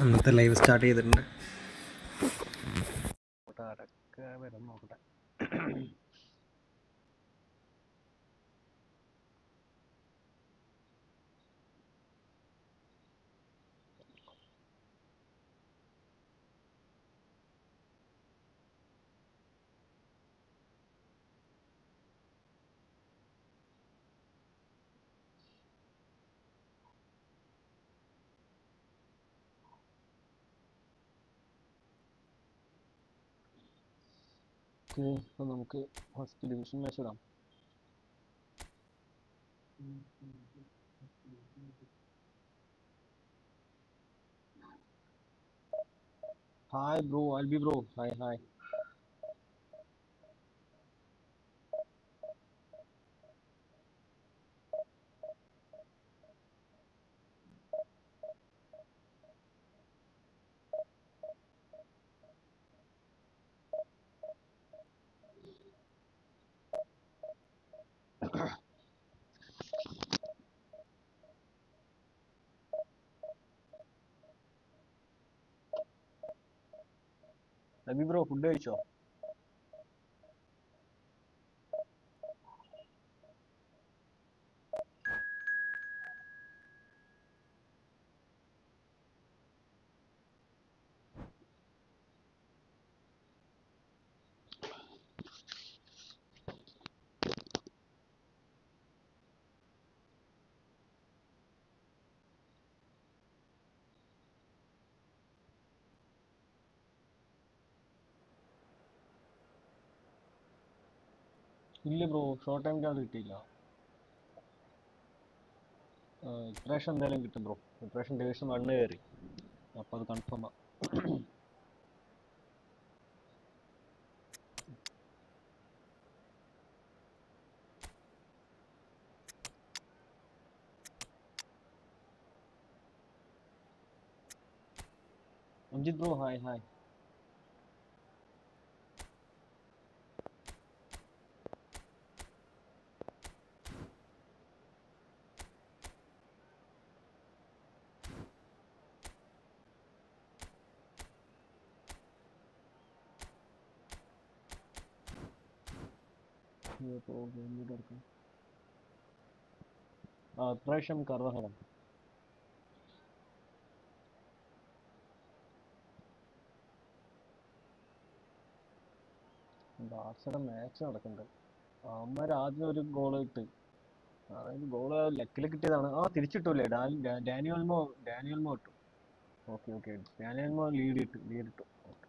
അന്നത്തെ live start ചെയ്തിട്ടുണ്ട്. നോക്കട്ടെ. അപ്പോൾ നമുക്ക് ഫസ്റ്റ് ഡിവിഷൻ മാച്ച് ഇടാം. Hi bro, Albi bro, hi hi. Albi bro food കഴിച്ചോ? ഇല്ല ബ്രോ, ഷോർട്ട് ടൈം അത് കിട്ടിയില്ല. ഇപ്രാവശ്യം എന്തായാലും കിട്ടും ബ്രോ. ഇപ്രാവശ്യം ഡിവിഷൻ 1 കയറി, അപ്പോൾ അത് കൺഫേമാണ്. Anjith bro hi hi. ഇപ്രാവശ്യം കർവഹരം. ബാർസയുടെ മാച്ച് നടക്കുന്നുണ്ട്. അവന്മാർ ആദ്യം ഒരു ഗോൾ ഇട്ട്, അതായത് ഗോള് ലെക്കിൽ കിട്ടിയതാണ്. തിരിച്ചിട്ടൂല്ലേ, ഡാനിയൽമോ ഇട്ടു. ഓക്കെ ഡാനിയൽമോ ലീഡ് ഇട്ടു. ഓക്കെ.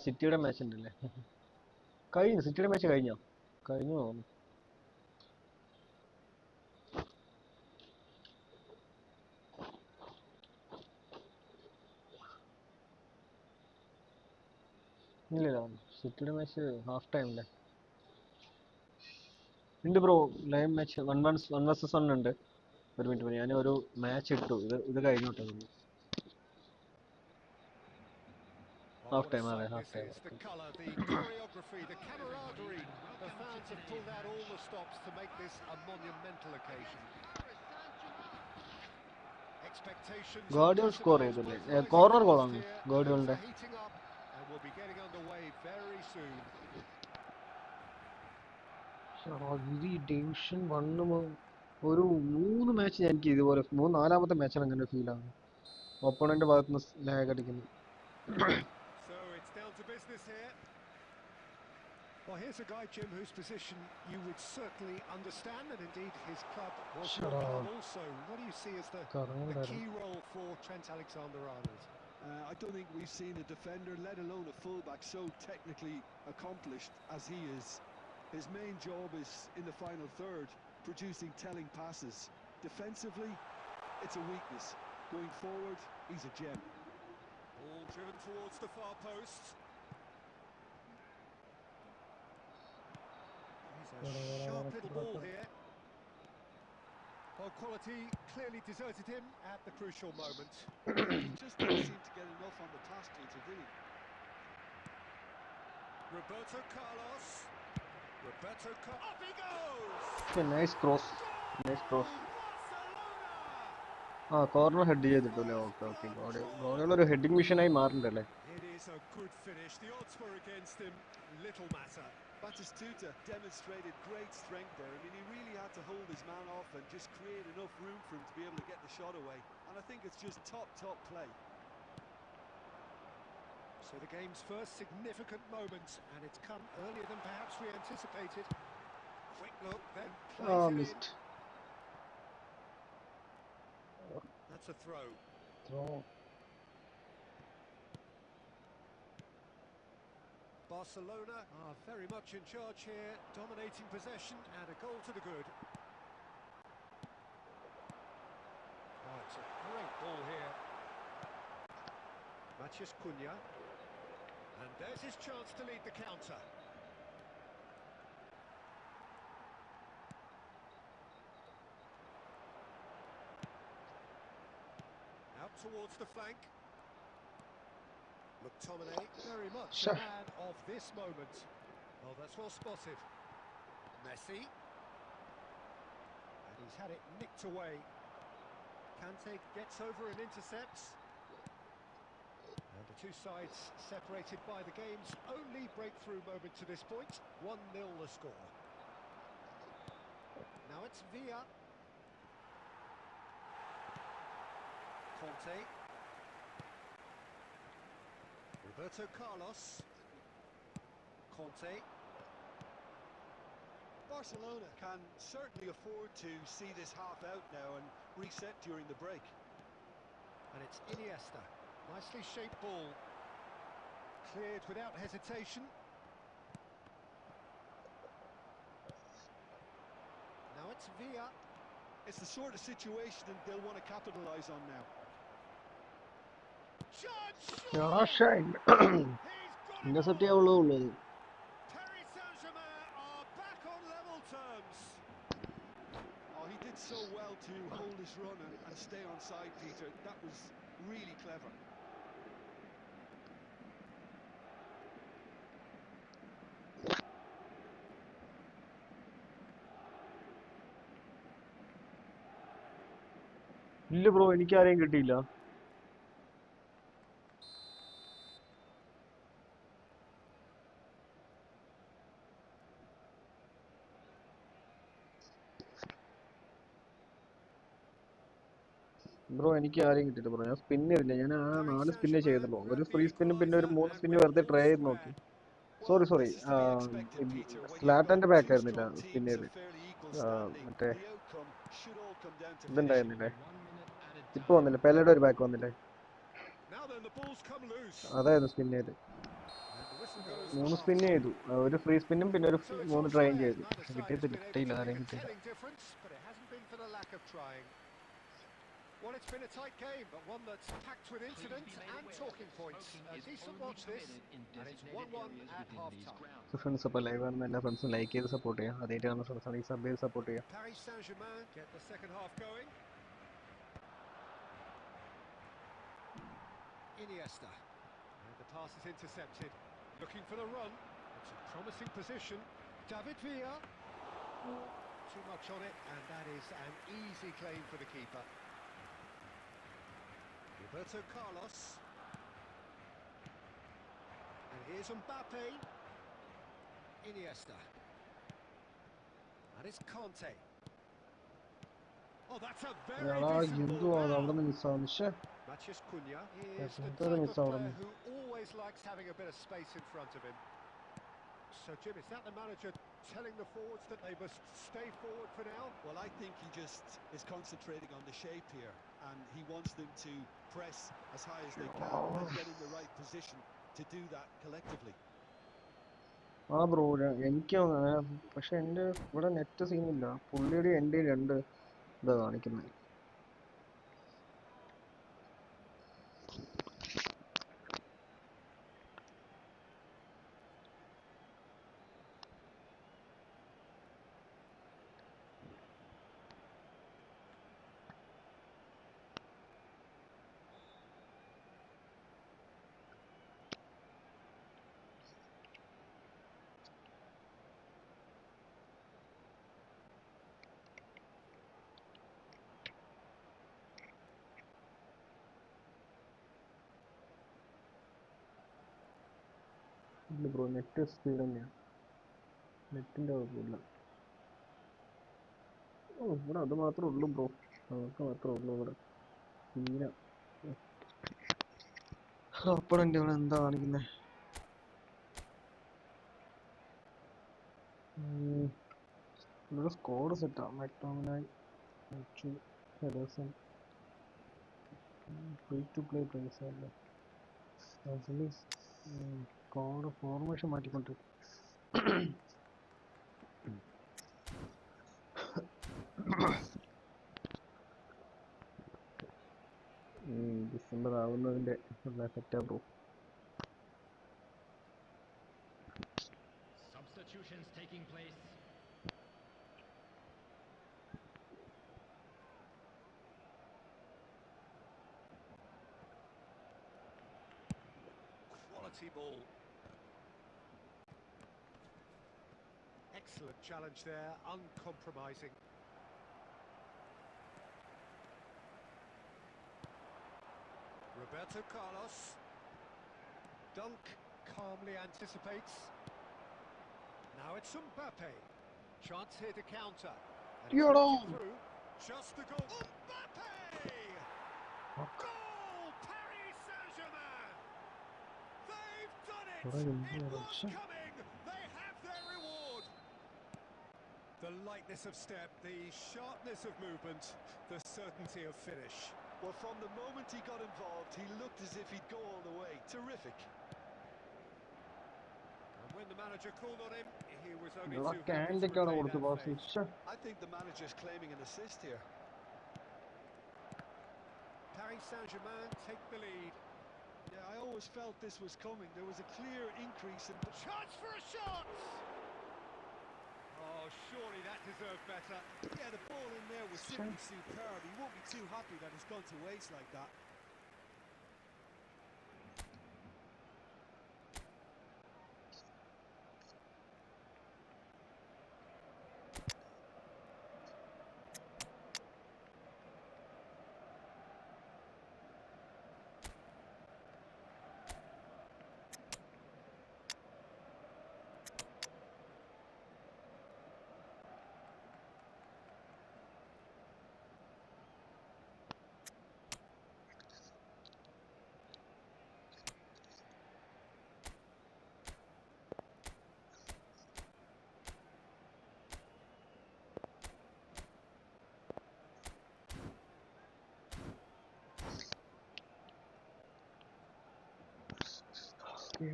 സിറ്റിയുടെ മാച്ച് ഉണ്ടല്ലേ. സിറ്റിയുടെ മാച്ച് കഴിഞ്ഞു തോന്നുന്നു. ഇല്ല, സിറ്റിയുടെ മാച്ച് ഹാഫ് ടൈമില്ലേ ഉണ്ട് ബ്രോ. ലൈവ് മാച്ച് 1 vs 1 ഉണ്ട്. ഒരു മിനിറ്റ്, ഞാൻ ഒരു മാച്ച് ഇട്ടു. ഇത് കഴിഞ്ഞോട്ടെ. ഹാഫ് ടൈം, അതെ ഹാഫ് ടൈം. ഗാർഡിയൻ സ്കോർ ചെയ്തില്ലേ? കോർണർ ഗോളാണ് ഗാർഡിയലിന്റെ. ഡിവിഷൻ 1 ഒരു 3 മാച്ച് എനിക്ക് ഇതുപോലെ 4-ാമത്തെ മാച്ചാണ് അങ്ങനെ ഫീൽ ആകുന്നത്. ഓപ്പോണന്റ് ഭാഗത്തുനിന്ന് ലാഗ് അടിക്കുന്നു. Well, here's a guy, Jim, whose position you would certainly understand, and indeed his club was your club also. What do you see as the key role for Trent Alexander-Arnold? I don't think we've seen a defender, let alone a fullback, so technically accomplished as he is. His main job is in the final third, producing telling passes. Defensively, it's a weakness. Going forward, he's a gem. Ball driven towards the far post. He's a sharp little ball here. Well, quality clearly deserted him at the crucial moment. He just didn't seem to get enough on the pass, Peter, did he? Roberto Carlos. Off he goes! Okay, nice cross. Nice cross. Barcelona! Corner head ചെയ്തിട്ടല്ലേ? Okay. Guardiola ഒരു heading machine ആയി മാറുന്നുണ്ടല്ലേ? It is a good finish. The odds were against him. Little matter. Batistuta demonstrated great strength there. I mean, he really had to hold his man off and just create enough room for him to be able to get the shot away. And I think it's just top play. So the game's first significant moment, and it's come earlier than perhaps we anticipated. Quick look, then plays it Missed. in. That's a throw. Barcelona are very much in charge here, dominating possession and a goal to the good. Oh, it's a great ball here. Matías Cunha. And there's his chance to lead the counter. Out towards the flank. McTominay, very much a man of this moment. Oh, that's well spotted. Messi. And he's had it nicked away. Kante gets over and intercepts. And the two sides separated by the game's only breakthrough moment to this point. 1-0 the score. Now it's Villa. Conte. Roberto Carlos. Conte. Barcelona can certainly afford to see this half out now and reset during the break. And it's Iniesta. Nicely shaped ball. Cleared without hesitation. Now it's Villa. It's the sort of situation that they'll want to capitalise on now. Shine. Intercept ചെയ്യാവുള്ളൂ. Paris Saint-Germain are back on level terms. Oh, he did so well to hold his run and stay on side, Peter. That was really clever. ഇല്ല bro, എനിക്ക് ആരെയും കിട്ടിയില്ല. Bro എനിക്ക് ആരെയും കിട്ടിയില്ല bro. ഞാൻ spin ചെയ്തില്ല. ഞാൻ 4 സ്പിന്നേ ചെയ്തുള്ളൂ. ഒരു ഫ്രീ സ്പിന്നും പിന്നെ ഒരു 3 സ്പിന്ന് വെറുതെ ട്രൈ ചെയ്ത് നോക്കി. സോറി സ്ലാറ്റന്റെ ബാക്ക് ആയിരുന്നില്ല സ്പിൻ ചെയ്ത്. മറ്റേ ഇതുണ്ടായിരുന്നില്ലേ, ഇപ്പൊ വന്നില്ലേ, പെലയുടെ ഒരു ബാക്ക് വന്നില്ലേ, അതായത് സ്പിൻ ചെയ്ത് 3 സ്പിൻ ചെയ്തു. ഒരു ഫ്രീ സ്പിന്നും പിന്നെ ഒരു 3 ട്രൈയും ചെയ്തു. കിട്ടിയില്ല, ആരെയും കിട്ടിയില്ല. Well, it's been a tight game, but one that's packed with incidents and talking points. A decent watch this, and it's 1-1 at half-time. Friends അപ്പോൾ ലൈവ് ആണെന്ന് എല്ലാ ഫ്രണ്ട്സും ലൈക്ക് ചെയ്ത് സപ്പോർട്ട് ചെയ്യാം. അതേറ്റാണ് ഫ്രണ്ട്സ് ആണെങ്കിൽ സബ് ചെയ്ത് സപ്പോർട്ട് ചെയ്യാം. Paris Saint-Germain get the second half going. Iniesta, and the pass is intercepted. Looking for the run. It's a promising position. David Villa. Too much on it, and that is an easy claim for the keeper. Roberto Carlos. And here's Mbappe. Iniesta. And it's Conte. Oh, that's a very decent ball now. Matías Cunha is the type of player who always likes having a bit of space in front of him. So, Jim, is that the manager telling the forwards that they must stay forward for now? Well, I think he just is concentrating on the shape here, and he wants them to press as high as they can and get in the right position to do that collectively. Bro എനിക്ക് പക്ഷെ എൻ്റെ ഇവിടെ net സീനില്ല. പുള്ളിയുടെ എൻ്റെ 2 ഇതാ കാണിക്കുന്നത്. Bro net speed തന്നെയാണ്, നെറ്റിൻ്റെ കുഴപ്പമില്ല. ഓ ഇവിടെ അത് മാത്രമേ ഉള്ളൂ ബ്രോ, നമുക്ക് മാത്രമേ ഉള്ളൂ ഇവിടെ സീന. അപ്പഴെൻ്റെ ഇവിടെ എന്താ കാണിക്കുന്നത്? ഇവിടെ സ്കോഡ് സെറ്റാണ്. മെക്ടോമിനായി ഫെഡേഴ്സൺ ഫ്രീ ടു പ്ലേ പ്ലേസ് അല്ലേ. സ്കോഡ് ഫോർമേഷൻ മാറ്റിക്കൊണ്ടിരിക്കും. ഡിസംബർ ആവുന്നതിൻ്റെ സെറ്റാ bro. Substitutions taking place. Quality ball. Excellent challenge there, uncompromising. Roberto Carlos. Dunk calmly anticipates. Now it's Mbappe. Chance here to counter. And it's knocked it through. Just the goal. Mbappe! Goal! Paris Saint-Germain! They've done it! It was coming! They have their reward! The lightness of step, the sharpness of movement, the certainty of finish. Well, from the moment he got involved, he looked as if he'd go all the way. Terrific. And when the manager called on him, he was only ഇവിടെ too happy ക്യാൻഡിക്കാണ് to കൊടുത്ത് repay pass. that fate. I think the manager's claiming an assist here. Paris Saint-Germain take the lead. Yeah, I always felt this was coming. There was a clear increase in... Chance for a shot! Oh, surely that deserved better. Yeah, the ball in there was simply superb. He won't be too happy that it's gone to waste like that.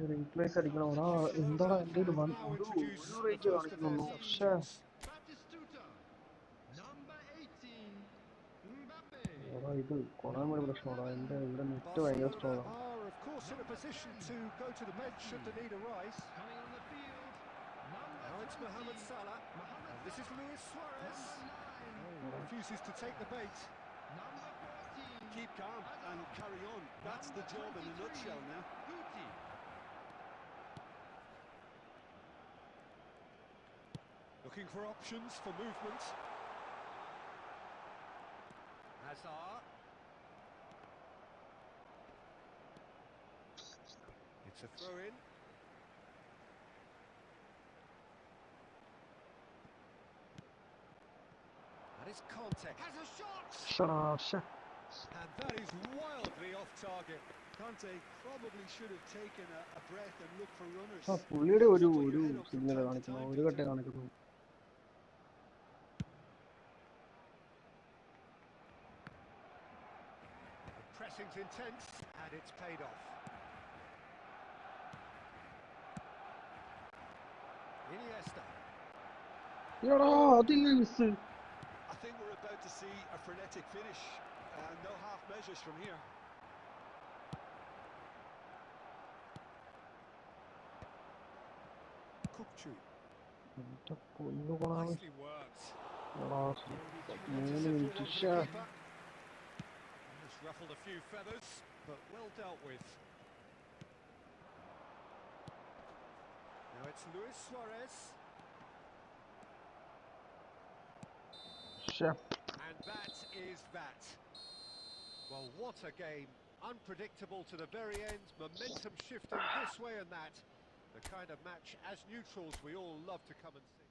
Replace അടിക്കണോടാ. എന്താടാ എൻ്റെ ഒരു range കാണിക്കുന്നുള്ളൂ. പക്ഷേ എടാ ഇത് കുറേ കൂടി പ്രശ്നമാടാ. എൻ്റെ ഇവിടെ നെറ്റ് ഭയങ്കര സ്ട്രോങ് ആണ്. Are of course in a position to go to the bench should the need arise. Now it's Mohamed Salah. And this is Luis Suarez. Oh, refuses to take the bait. Keep calm and carry on. That's the job in a nutshell now. Looking for options for movement. Hazard. It's a throw-in. And it's Conte. Has a shot! And that is wildly off target. Conte probably should have taken a breath and looked for runners. പുള്ളിയുടെ ഒരു signal കാണിക്കുന്നു, ഒരു കട്ടേ കാണിക്കുന്നു. The pressing's intense and it's paid off. Iniesta. അതില്ല miss. I think we're about to see a frenetic finish. No half measures from here. Kupchu. കൊല്ലുകൊള്ളാണ്. Nicely worked. 3 minute. Just ruffled a few feathers, but well dealt with. Now it's Luis Suarez. And that is that. Well, what a game. Unpredictable to the very end. Momentum shifting this way and that. The kind of match, as neutrals, we all love to come and see.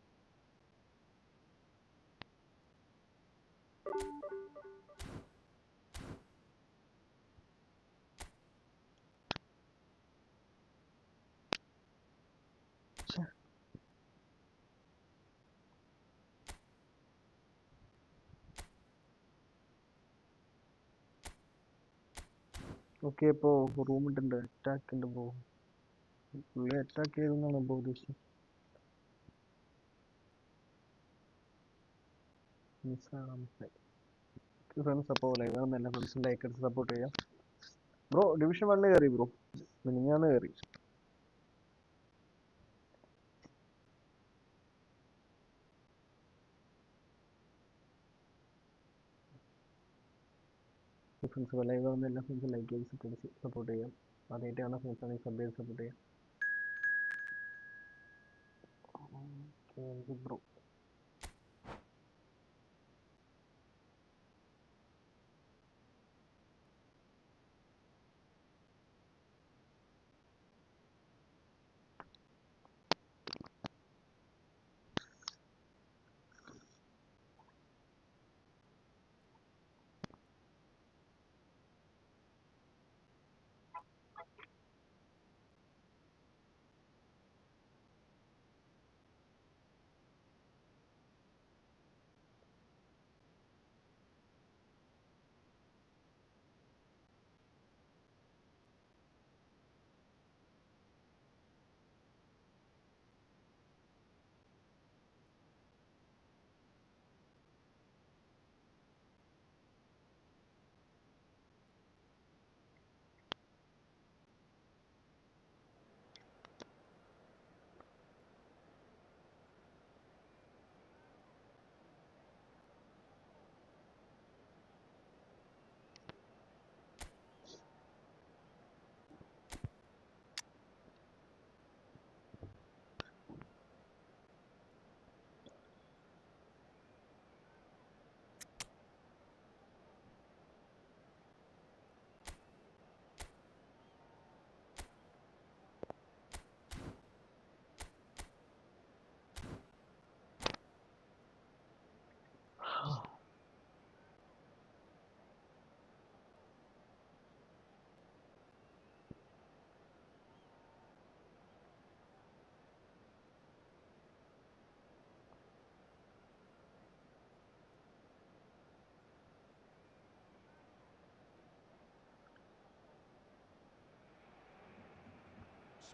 Okay, bro. Room ഉണ്ട് attack ഉണ്ട് bro. പുള്ളി attack ചെയ്തെന്നാണ് bro ഉദ്ദേശിച്ചത്. Friends അപ്പോൾ ലൈവാണെന്നല്ല ഫ്രണ്ട്സിൻ്റെ like support ചെയ്യാം bro. Division 1 കയറി bro, മിനിഞ്ഞാന്ന് കയറി. ഫ്രണ്ട്സ് ലൈവാണെന്ന് എല്ലാ ഫ്രണ്ട്സും ലൈക്ക് ചെയ്ത് സപ്പോർട്ട് ചെയ്യാം. ആദ്യമായിട്ടാണ് ഫ്രണ്ട്സ് ആണെങ്കിൽ സബ് ചെയ്ത് സപ്പോർട്ട് ചെയ്യാം. Okay bro.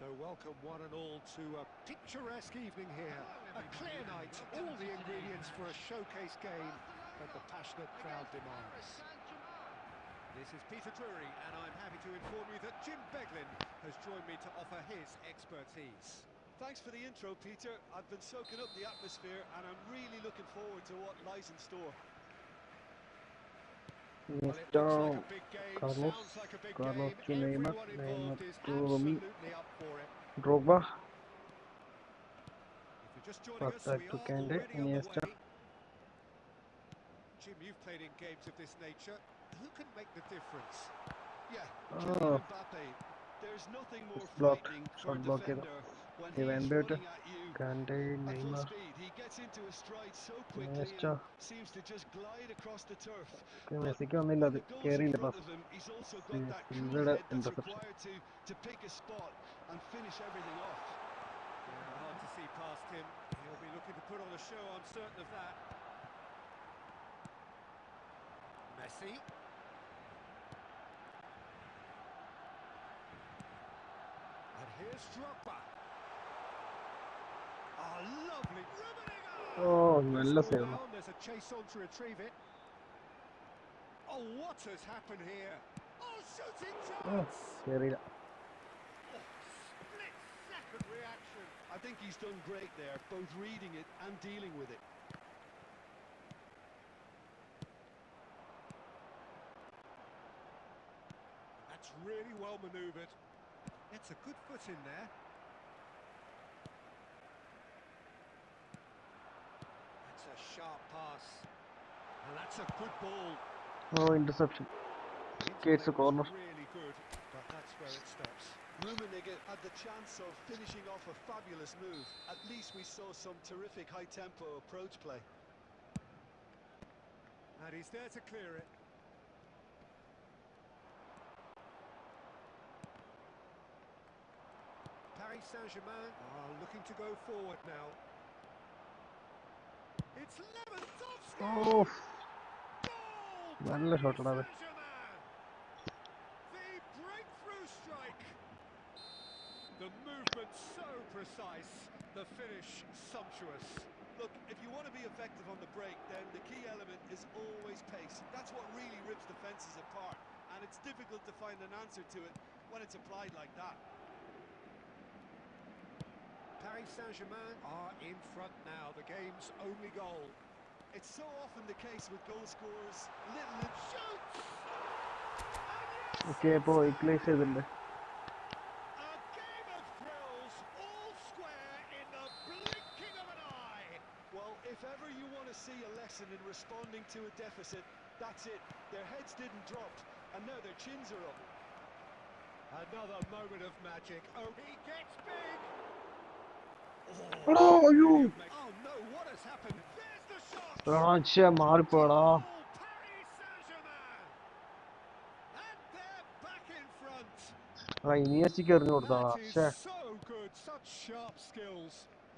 So welcome one and all to a picturesque evening here. A clear night, all the ingredients for a showcase game that the passionate crowd demands. This is Peter Drury, and I'm happy to inform you that Jim Beglin has joined me to offer his expertise. Thanks for the intro, Peter. I've been soaking up the atmosphere and I'm really looking forward to what lies in store. Well, it looks like a big game, sounds like a big game. Everyone involved is absolutely up for it. Drogba. If you're just joining us, we are already on the way. Jim, you've played in games of this nature. Who can make the difference? Yeah, Kylian Mbappe. There's nothing more frightening for a defender when he's running at you at full speed. He gets into a stride so quickly and seems to just glide across the turf. But when the goal's in front of him, he's also got that cool head that's required to pick a spot and finish everything off. Yeah, hard to see past him. He'll be looking to put on a show, I'm certain of that. Messi. And here's Drogba. Oh, lovely. Oh, നല്ല save. There's a chase on to retrieve it. Oh, what has happened here? Oh, shooting chance! കേറിയില്ല. Split second reaction. I think he's done great there, both reading it and dealing with it. That's really well manoeuvred. It's a good foot in there. That's a sharp pass. And that's a good ball. Oh, interception. It's a corner. Really good, but that's where it stops. Rummenigge had the chance of finishing off a fabulous move. At least we saw some terrific high-tempo approach play. And he's there to clear it. Paris Saint-Germain are looking to go forward now. It's Lewandowski! Oh, Goal! നല്ല shot ആണ് അത്. Saint-Germain! The breakthrough strike! The movement so precise, the finish sumptuous. Look, if you want to be effective on the break, then the key element is always pace. That's what really rips defences apart, and it's difficult to find an answer to it when it's applied like that. Paris Saint-Germain are in front now, the game's only goal. It's so often the case with goal scorers, little Shoots! Okay, ഇപ്പോൾ equalise ചെയ്തിട്ടുണ്ട്. A game of thrills, all square in the blinking of an eye. Well, if ever you want to see a lesson in responding to a deficit, that's it. Their heads didn't drop, and now their chins are up. Another moment of magic. Oh, he gets big! എടാ, അയ്യോ, Oh no, what has happened? There's the shot! റാഞ്ചിയ മാറിപ്പോടാ. Oh, Paris Saint-Germain! And they're back in front. ഇനിയച്ചിക്ക് എറിഞ്ഞു കൊടുത്താടാ. That is so good, such sharp skills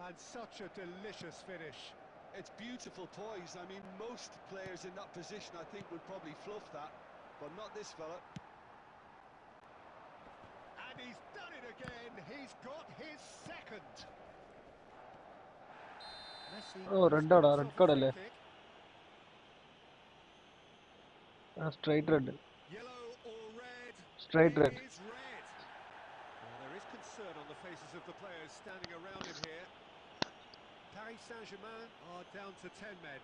and such a delicious finish. It's beautiful poise. I mean, most players in that position, I think, would probably fluff that, but not this fella. And he's done it again. He's got his second. Messi Oh, red card, scores red off a card free അല്ലേ? kick. Straight red. Yellow or red? Straight red. It is red. Well, there is concern on the faces of the players standing around him here. Paris Saint-Germain are down to 10 men.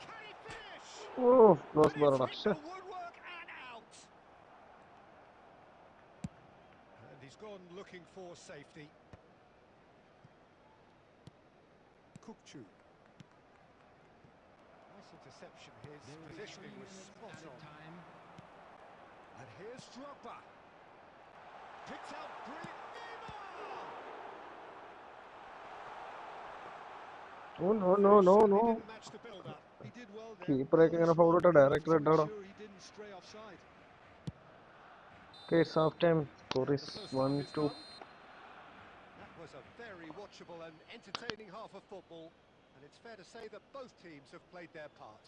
Can he finish? Oh, close And ബാറാടാ. it's hit the woodwork and out. And he's gone looking for safety. Kukçu. Nice interception. His positioning was spot on. Time. And here's Drogba. Picked out brilliant. Neymar! Oh, no no no Certainly no. didn't match the build-up. He did well there. കീപ്പറൊക്കെ ഇങ്ങനെ foul ഇട്ട direct red ആണോ? Sure, he didn't stray offside. Okay, it's half time. Score is The first half is 1-2. done. That was a very watchable and entertaining half of football, and it's fair to say that both teams have played their part.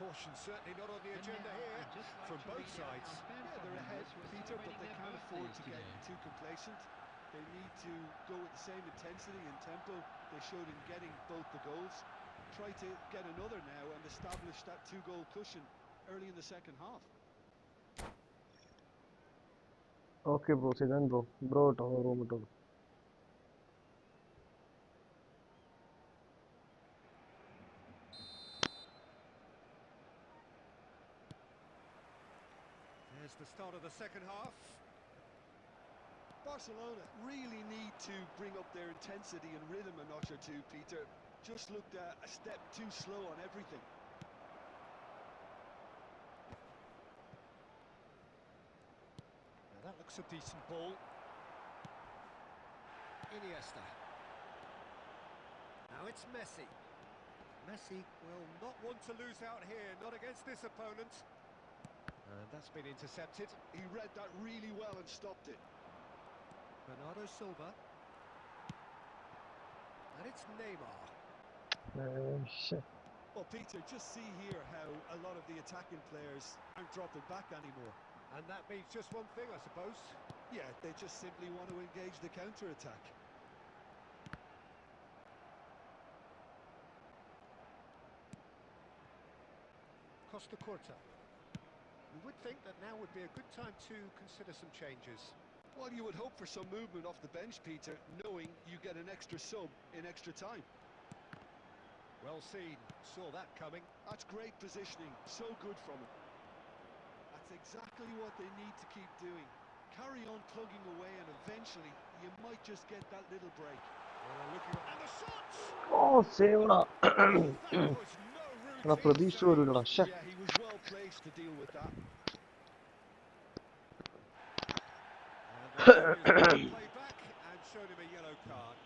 Caution certainly not on the agenda here from both sides. Yeah, they're ahead, Peter, but they can't afford to get too complacent. They need to go with the same intensity and tempo they showed in getting both the goals. Try to get another now and establish that two-goal cushion early in the second half. Okay, bro. See then, bro. Bro, to room to. There's the start of the second half. Barcelona really need to bring up their intensity and rhythm a notch or two, Peter. Just looked a step too slow on everything. Now that looks a decent ball. Iniesta. Now it's Messi. Messi will not want to lose out here, not against this opponent. And that's been intercepted. He read that really well and stopped it. Bernardo Silva. And it's Neymar. Shit. Well, Peter, just see here how a lot of the attacking players aren't dropping back anymore. And that means just one thing, I suppose. Yeah, they just simply want to engage the counter-attack. Costa Curta. You would think that now would be a good time to consider some changes. Well, you would hope for some movement off the bench, Peter, knowing you get an extra sub in extra time. Well seen, saw that coming. That's great positioning, so good from him. That's exactly what they need to keep doing. Carry on plugging away, and eventually you might just get that little break. And the shots! Oh, save da. That was no എടാ routine പ്രതീക്ഷ save. വരൂലടാ. ശ്ശെ. Yeah, he was well placed to deal with that. And the referee has brought the play back and showed him a yellow card.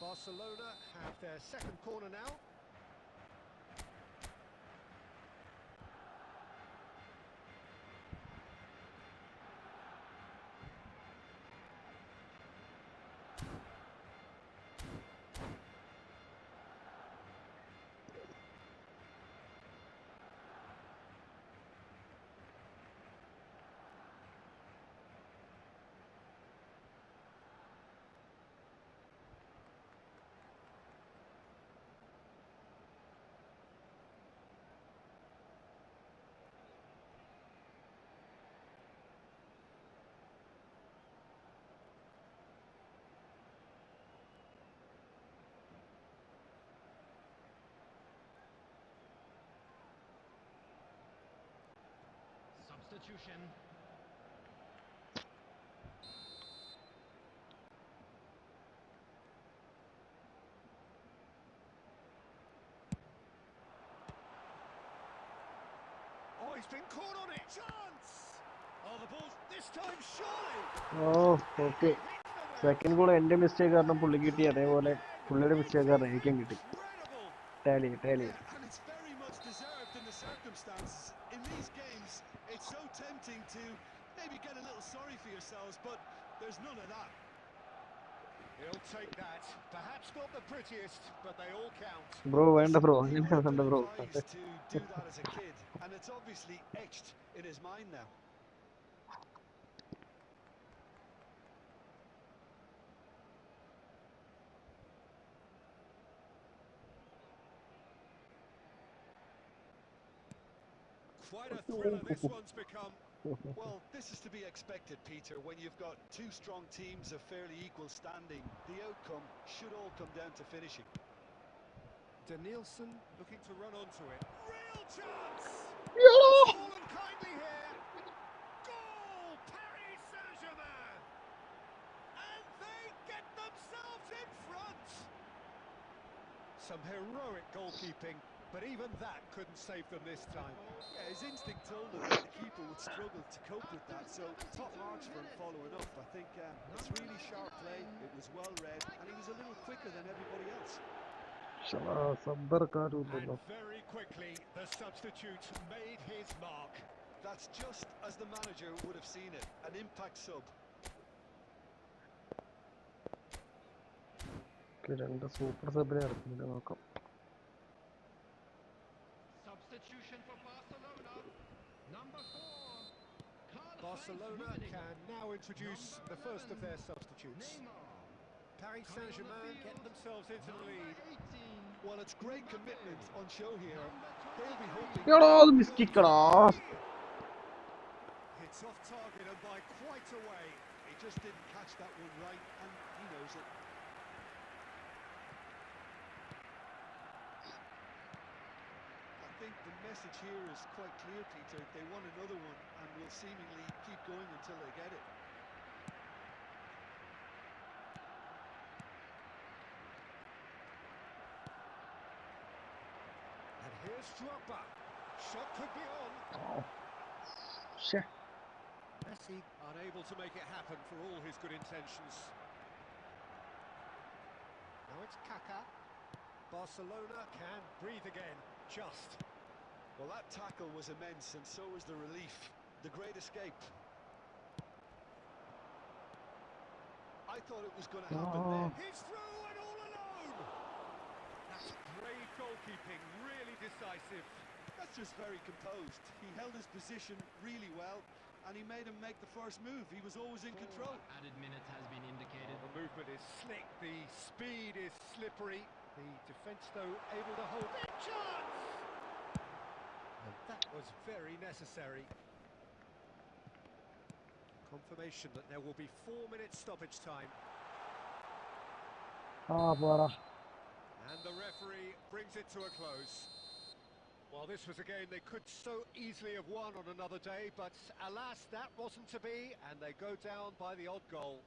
Barcelona have their second corner now. Substitution. Oh, he's been caught on it. Chance! Oh, the ball's this time surely. Oh, okay. Second goal എൻ്റെ mistake കാരണം പുള്ളി കിട്ടി, അതേപോലെ പുള്ളിയുടെ mistake കാരണം എനിക്കും കിട്ടി. Incredible. Tally. Yeah, and it's very much deserved in the circumstances. In these games, it's so tempting to maybe get a little sorry for yourselves, but there's none of that. He'll take that. Perhaps not the prettiest, but they all count. Bro വേണ്ട bro, He അങ്ങനെ would have വേണ്ട been bro. advised to do that as a kid, and it's obviously etched in his mind now. Quite a thriller this one's become. Well, this is to be expected, Peter. When you've got two strong teams of fairly equal standing, the outcome should all come down to finishing. Danielson looking to run onto it. Real chance! It's fallen kindly here. Goal! Paris Saint-Germain! And they get themselves in front! Some heroic goalkeeping, but even that couldn't save them this time. Yeah, his instinct told him that the keeper would struggle to cope with that, so top marks for him following up. I think it's really sharp play, it was well read, and he was a little quicker than everybody else. And very quickly, the substitute made his mark. That's just as the manager would have seen it, an impact sub. രണ്ട് super സബിനെ ഇറക്കുന്നുണ്ട്, നോക്കാം. Substitution for Barcelona. Number 4. Barcelona can now introduce the first of their substitutes. Paris Saint-Germain get themselves into the lead. Well, it's great commitment on show here. They'll be hoping... എടാ അത് മിസ്കിക്കടാ. It's off target and by quite a way. He just didn't catch that one right, and he knows it. I think the message here is quite clear, Peter. They want another one and will seemingly keep going until they get it. And here's Drogba. Shot could be on. ശ്ശെ. Messi unable to make it happen for all his good intentions. Now it's Kaká. Barcelona can breathe again. Just. Well, that tackle was immense, and so was the relief. The great escape. I thought it was going to happen then. He's through and all alone. That's brave goalkeeping, really decisive. That's just very composed. He held his position really well, and he made him make the first move. He was always in control. Added minute has been indicated. The movement is slick, the speed is slippery. The defence, though, able to hold it. Chance! And that was very necessary. Confirmation that there will be 4 minutes stoppage time. ആ പോടാ. And the referee brings it to a close. Well, Well, this was a game they could so easily have won on another day, but alas, that wasn't to be, and they go down by the odd goal.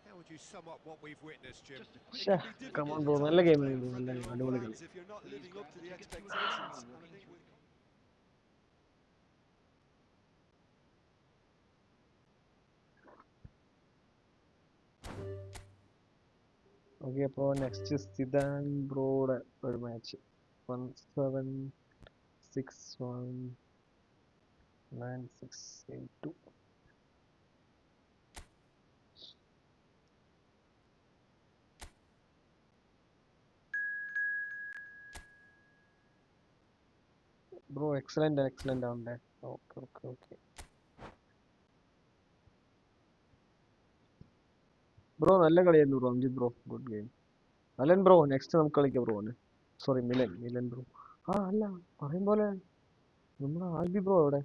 How would you sum up what we've witnessed, Jim? Just a quick It can be Come difficult on, at bro. times Nalla game playing in bro. front of Nalla your game. own Adivoli fans കളി. if you're not Please living up grab to the the tickets to a game expectations. or And I walking think through. Okay, അപ്പോൾ next Zidane ബ്രോയുടെ ഒരു match 17619682. Bro excellent ആവണ്ടേ? Okay. Bro നല്ല കളിയായിരുന്നു bro. Amjith bro good game. Alan bro next നമുക്ക് കളിക്കാം bro. Sorry Milan bro. അല്ല പറയും പോലെ നമ്മുടെ ആൽബി ബ്രോ എവിടെ?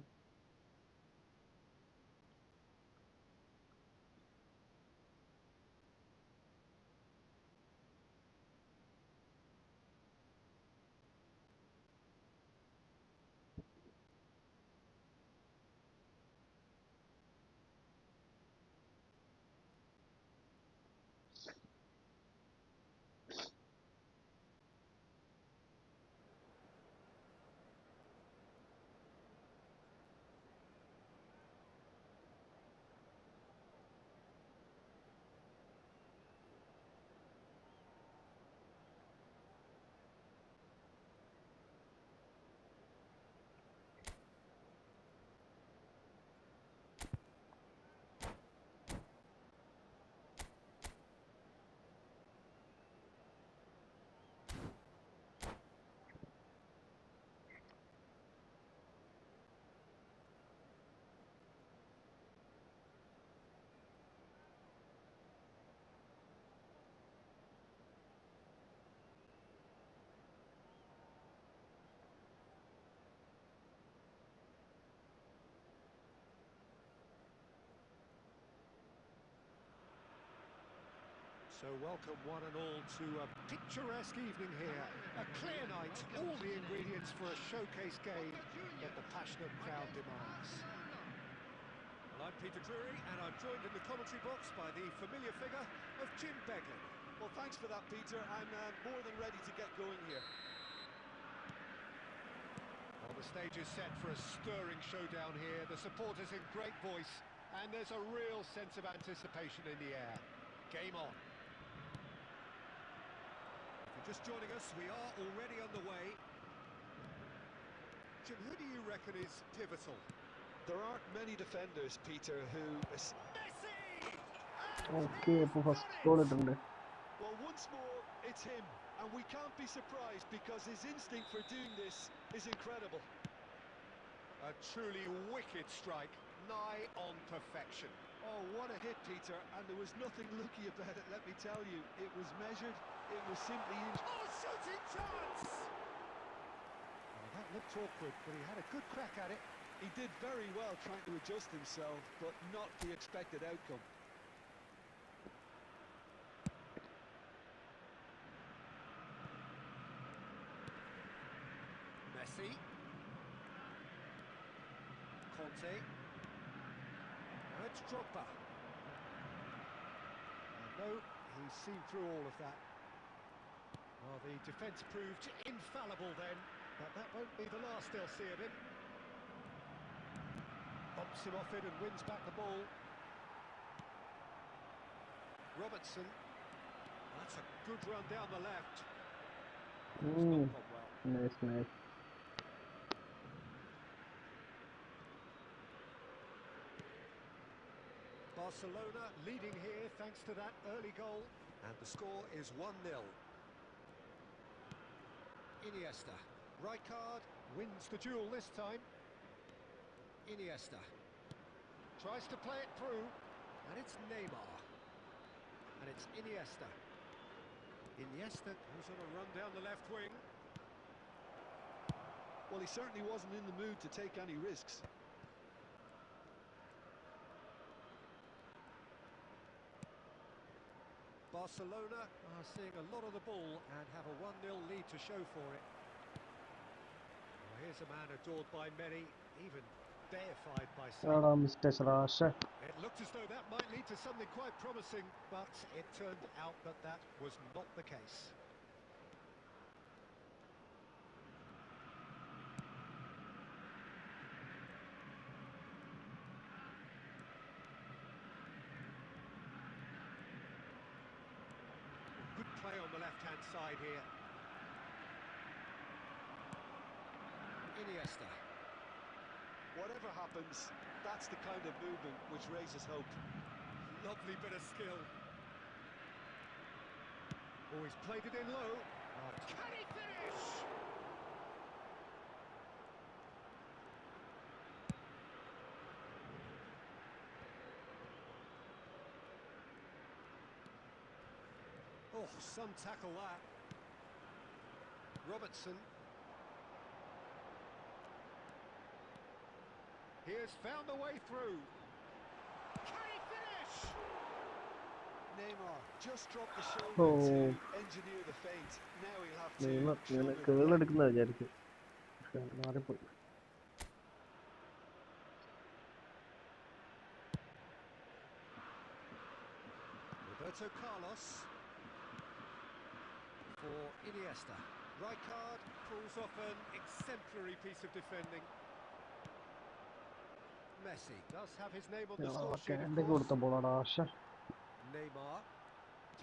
So welcome one and all to a picturesque evening here. A clear night, all the ingredients for a showcase game that the passionate crowd demands. Well, I'm Peter Drury, and I'm joined in the commentary box by the familiar figure of Jim Beglin. Well, thanks for that, Peter. I'm more than ready to get going here. Well, the stage is set for a stirring showdown here. The supporters in great voice, and there's a real sense of anticipation in the air. Game on. If you're just joining us, we are already underway. Jim, who do you reckon is pivotal? There aren't many defenders, Peter, who... Messi! Okay, അപ്പോൾ first goal ഇട്ടുണ്ട്. Well, once more, it's him. And we can't be surprised because his instinct for doing this is incredible. A truly wicked strike, nigh on perfection. Oh, what a hit, Peter. And there was nothing lucky about it, let me tell you. It was measured, it was simply... Oh, shooting chance! Well, that looked awkward, but he had a good crack at it. He did very well trying to adjust himself, but not the expected outcome. Messi. Conte. Now it's Drogba. No, he's seen through all of that. Well, the defence proved infallible then, but that won't be the last they'll see of him. Bumps him off it and wins back the ball. Robertson. That's a good run down the left. It's not gone well. Nice. Barcelona leading here thanks to that early goal, and the score is 1-0. Iniesta, Rijkaard wins the duel this time. Iniesta tries to play it through, and it's Neymar, and it's Iniesta. Iniesta goes on a run down the left wing. Well, he certainly wasn't in the mood to take any risks. Barcelona are seeing a lot of the ball and have a 1-0 lead to show for it. Here's a man adored by many, even deified by some. എടാ mister ശ്രാഷ് It looked as though that might lead to something quite promising, but it turned out that that was not the case. Good play on the left-hand side here. Iniesta. Whatever happens, that's the kind of movement which raises hope. Lovely bit of skill. Oh, he's played it in low. Can he finish? Oh, some tackle that. Robertson. He has found the way through. Can he finish? Neymar just dropped the shoulder to engineer the feint. Now he'll have to shoulder the blade. കേളെടുക്കുന്ന വിചാരിച്ചു പക്ഷെ മാറിപ്പോയി Roberto Carlos for Iniesta. Rijkaard pulls off an exemplary piece of defending. Messi does have his name on the score sheet, of ക്യാൻഡൊക്കെ course. കൊടുത്ത ബോളാടാ പക്ഷെ Neymar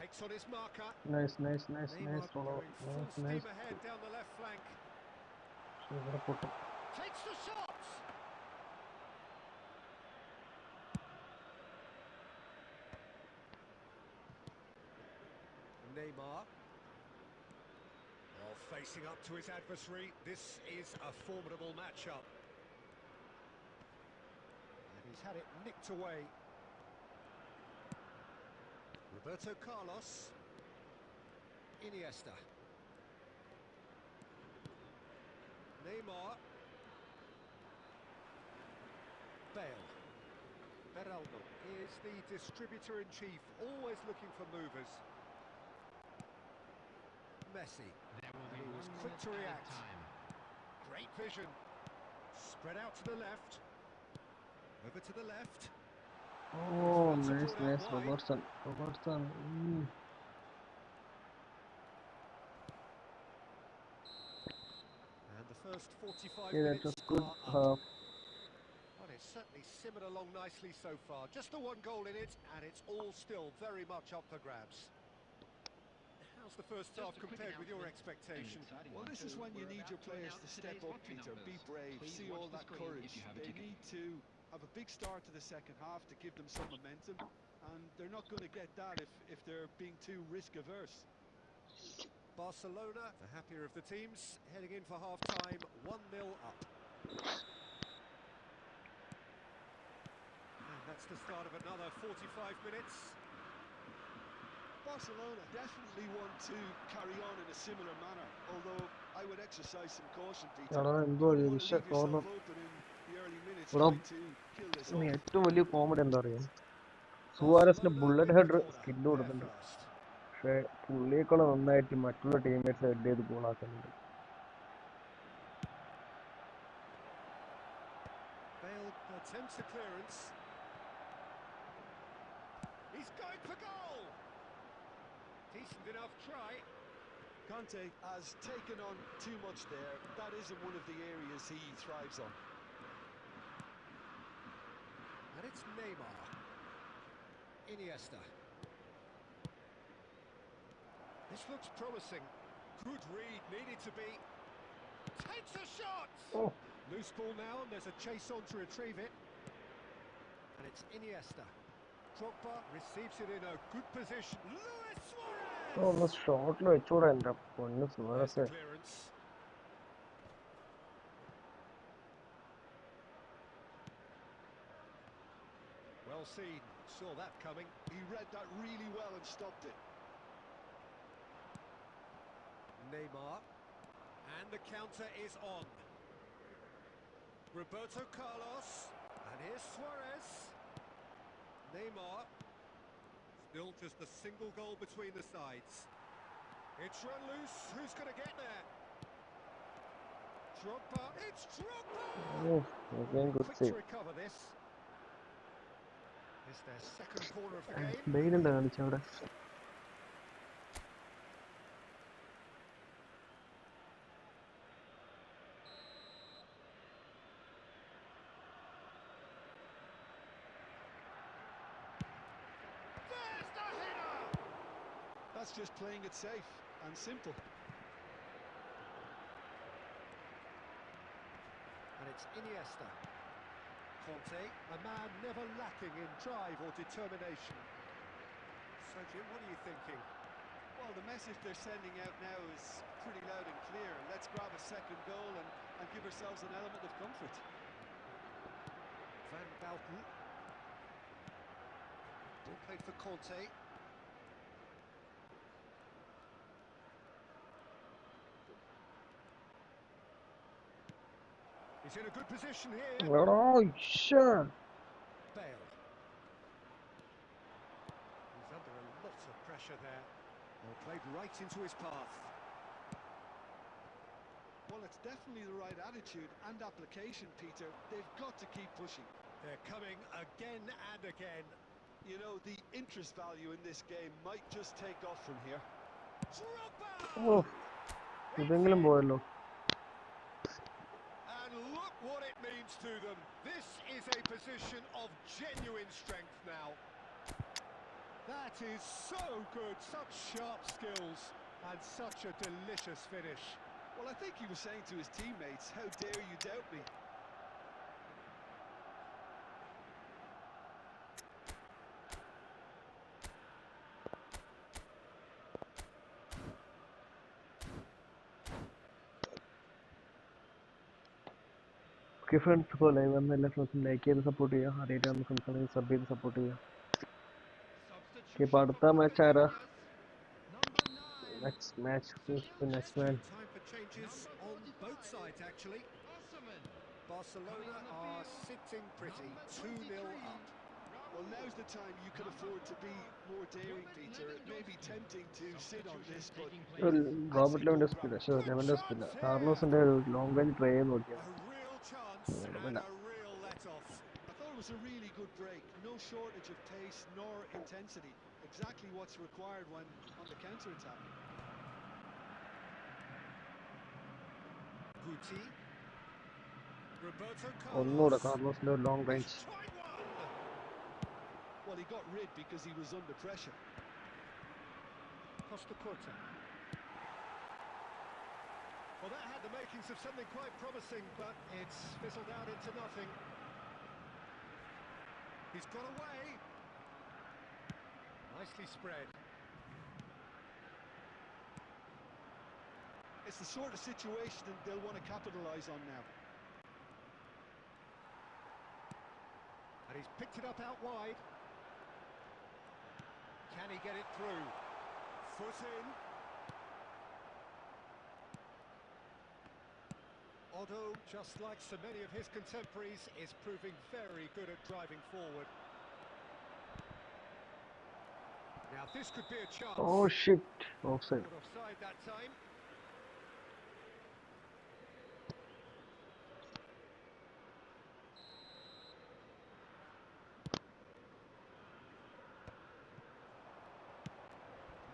takes on his marker. Nice nice nice Neymar nice follow going full nice steam nice ahead down the left flank. ഇവിടെ പൊട്ടും Takes the shot. Neymar. Oh, facing up to his adversary. This is a formidable matchup. And he's had it nicked away. Roberto Carlos. Iniesta. Neymar. Bale. Beraldo is the distributor-in-chief, always looking for movers. Messi. There will be And he was 1 quick to minute react. added time. Great vision. Spread out to the left. Over to the left. Oh nice nice Robertson And the first 45 Yeah, that minutes was good are up. half. Well, it's certainly simmered along nicely so far. Just the one goal in it, and it's all still very much up for grabs. How's the first half compared with your expectation? Well, this is when you need your players to step up, Peter. Be brave, see all that courage. They need to have a big start to the second half to give them some momentum, and they're not going to get that if they're being too risk-averse. Barcelona, the happier of the teams, heading in for half-time, 1-0 up. And that's the start of another 45 minutes. Barcelona definitely want to carry on in a similar manner, although I would exercise some caution, Peter. എടാ You എന്തോ wouldn't want to വിഷയ leave yourself തോന്നുന്നു open in the early minutes എടാ trying to kill this off. ഏറ്റവും വലിയ comedy എന്താ അറിയാം സുവാരസിന് bullet header skid കൊടുക്കുന്നുണ്ട് പക്ഷെ പുള്ളിയേക്കാളും നന്നായിട്ട് മറ്റുള്ള ടീമേറ്റ്സ് ഹെഡ് ചെയ്ത് ഗോളാക്കുന്നുണ്ട് Bale attempts a clearance. He's going for goal! Decent enough try. Conte has taken on too much there. That isn't one of the areas he thrives on. And it's Neymar. Iniesta. This looks promising. Good read, needed to be. Takes a shot! Oh. Loose ball now, and there's a chase on to retrieve it. And it's Iniesta. Drogba receives it in a good position. Luis Suarez! ഒന്ന് ഷോട്ടിൽ വെച്ചൂടെ എൻ്റെ പൊന്ന് There's Suarez the clearance. Well seen, saw that coming. He read that really well and stopped it. Neymar. And the counter is on. Roberto Carlos. And here's Suarez. Neymar. Still just a single goal between the sides. It's run loose. Who's going to get there? Drogba. It's Drogba. Oh, again good Quick to save. recover this. It's their second corner of the game. Bale എന്താ കാണിച്ചവിടെ? There's the header. That's just playing it safe and simple. And it's Iniesta. Conte, a man never lacking in drive or determination. So, Jim, what are you thinking? Well, the message they're sending out now is pretty loud and clear. Let's grab a second goal and give ourselves an element of comfort. Van Bouten. Ball played for Conte. He's in a good position here. Oh, sure. Bale. He's under a lot of pressure there. Well, played right into his path. Well, it's definitely the right attitude and application, Peter. They've got to keep pushing. They're coming again and again. You know, the interest value in this game might just take off from here. Drogba! Oh, ഇതെങ്കിലും പോയല്ലോ. And look what it means to them. This is a position of genuine strength now. That is so good, such sharp skills and such a delicious finish. Well, I think he was saying to his teammates, how dare you doubt me? Okay, friends, ഇപ്പോൾ live വന്ന എല്ലാ ഫ്രണ്ട്സും like ചെയ്ത് support ചെയ്യുക. ആദ്യമായിട്ട് നമ്മൾ friends ആണെങ്കിൽ sub ചെയ്ത് സപ്പോർട്ട് ചെയ്യുക. ഓക്കെ, ഇപ്പോൾ അടുത്ത മാച്ച് ആരാ? Next match, next man. Time for changes on both sides, actually. Barcelona are sitting pretty, 2-0 up. Well, now's the time you could afford to be more daring, Peter. It may be tempting to sit on this, but Robert Lewandowski, Lewandowski. കാർലോസിന്റെ ഒരു long range try ചെയ്ത് നോക്കിയാൽ A real chance and a real let-off. I thought it was a really good break. No shortage of pace nor intensity. Exactly what's required when on the counter-attack. Guti. Roberto ഒന്നുകൂടെ Carlos. കാർലോസിന്റെ ഒരു long range. He's tried one. Well, he got rid because he was under pressure. Costa Curta. Well, that had the makings of something quite promising, but it's fizzled out into nothing. He's got away. Nicely spread. It's the sort of situation that they'll want to capitalise on now. And he's picked it up out wide. Can he get it through? Foot in. Otto, just like so many of his contemporaries, is proving very good at driving forward. Now this could be a chance. Oh shit, offside. Caught offside that time.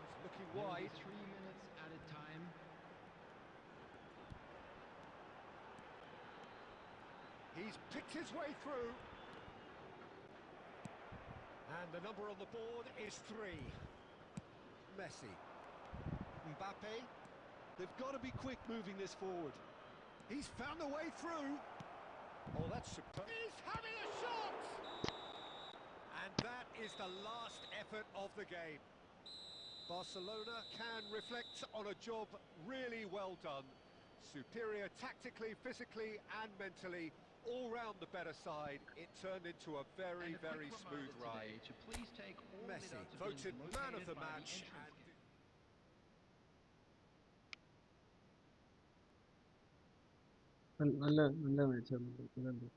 He's looking wide. 3 minutes at a time. He's picked his way through. And the number on the board is 3. Messi. Mbappe. They've got to be quick moving this forward. He's found a way through. Oh, that's superb. He's having a shot! And that is the last effort of the game. Barcelona can reflect on a job really well done. Superior tactically, physically and mentally. All round the better side. It turned into a very, very smooth ride. To please take all Messi midfield voted located man of the by match. entrance And നല്ല നല്ല മാച്ചാണ്.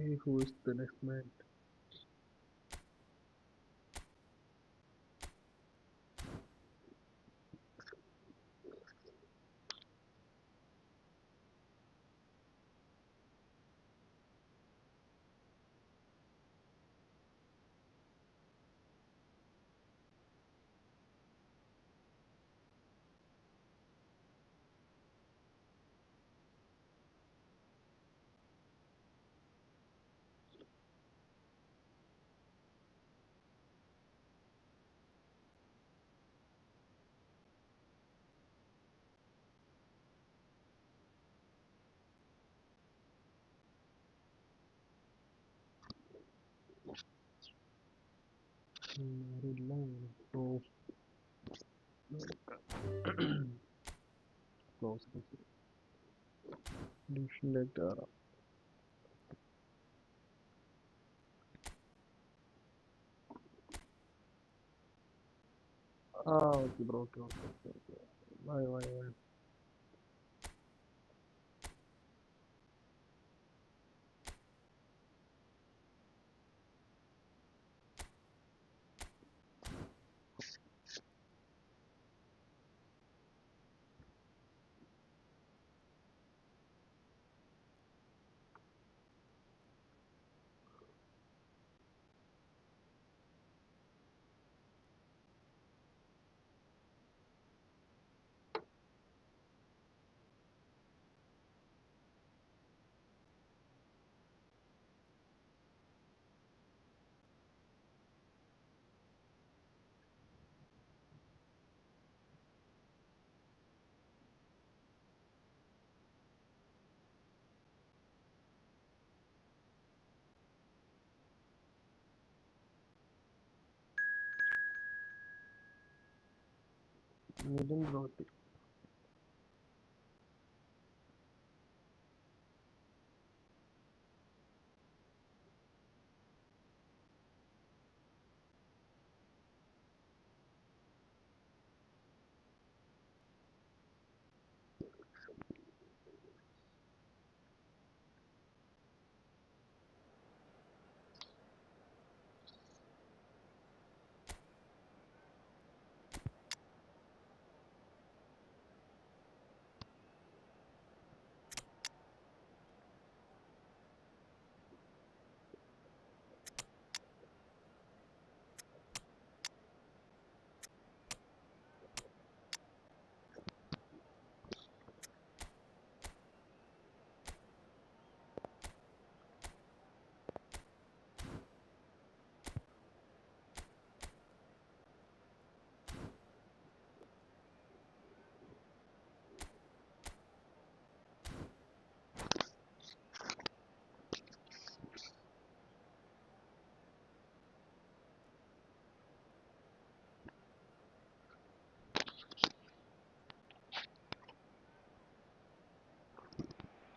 See who is the next man. Close. Close. Division okay, bro. Okay. Why? Medium growth.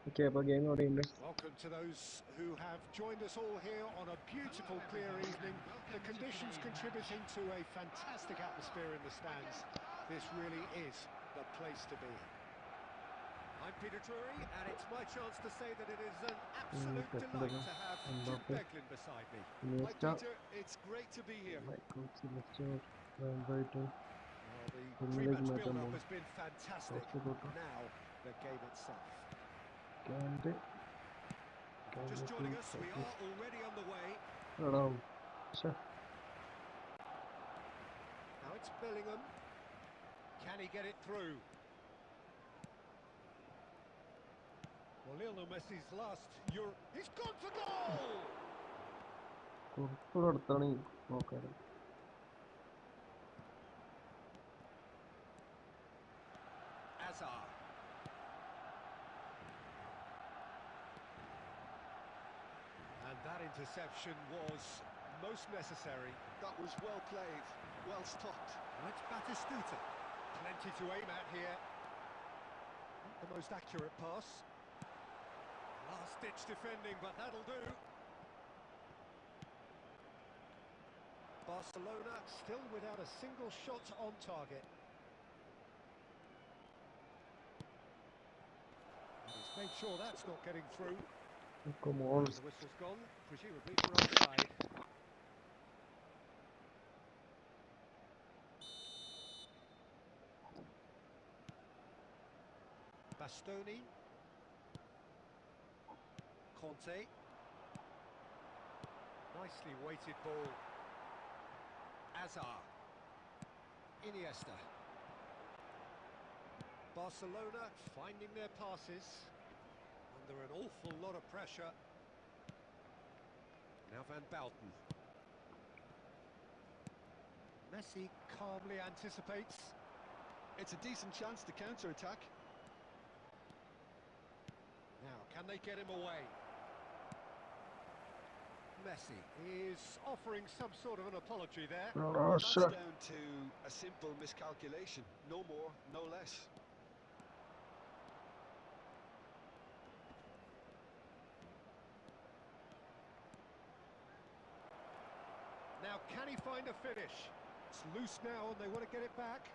Okay, അപ്പോൾ game അവിടെ ഉണ്ട്. Welcome to those who have joined us all here on a beautiful, clear evening. The conditions contributing to a fantastic atmosphere in the stands. This really is the place to be. I'm Peter Drury, and it's my chance to say that it is an absolute delight to have Jim Beglin beside me. Hi Peter, it's great to be here. Well, the pre-match build-up has been fantastic. Now, the game itself. Just joining us, we are already on the way. Now it's Bellingham. Can he get it through? Well, Lionel Messi's last Euro... He's gone for goal! Azar. And that interception was most necessary. That was well played, well stopped. Well, it's Batistuta. Plenty to aim at here. Not the most accurate pass. Last-ditch defending, but that'll do. Barcelona still without a single shot on target. And he's made sure that's not getting through. Come on. The whistle's gone, presumably for offside. Bastoni. Conte. Nicely weighted ball. Azar. Iniesta. Barcelona finding their passes under an awful lot of pressure. Now Van Bouten. Messi calmly anticipates. It's a decent chance to counter-attack. Now, can they get him away? Messi is offering some sort of an apology there. That's down to a simple miscalculation. No more, no less. Now, can he find a finish? It's loose now and they want to get it back.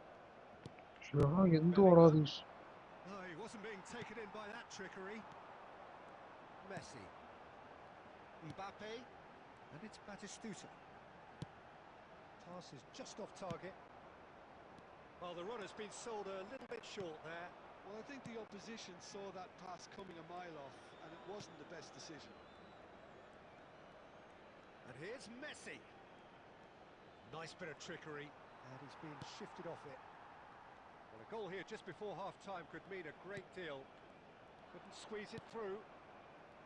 Oh, he wasn't being taken in by that trickery. Messi. Mbappe. And it's Batistuta. Pass is just off target. Well, the run has been sold a little bit short there. Well, I think the opposition saw that pass coming a mile off, and it wasn't the best decision. And here's Messi. Nice bit of trickery, and he's being shifted off it. Well, a goal here just before half-time could mean a great deal. Couldn't squeeze it through.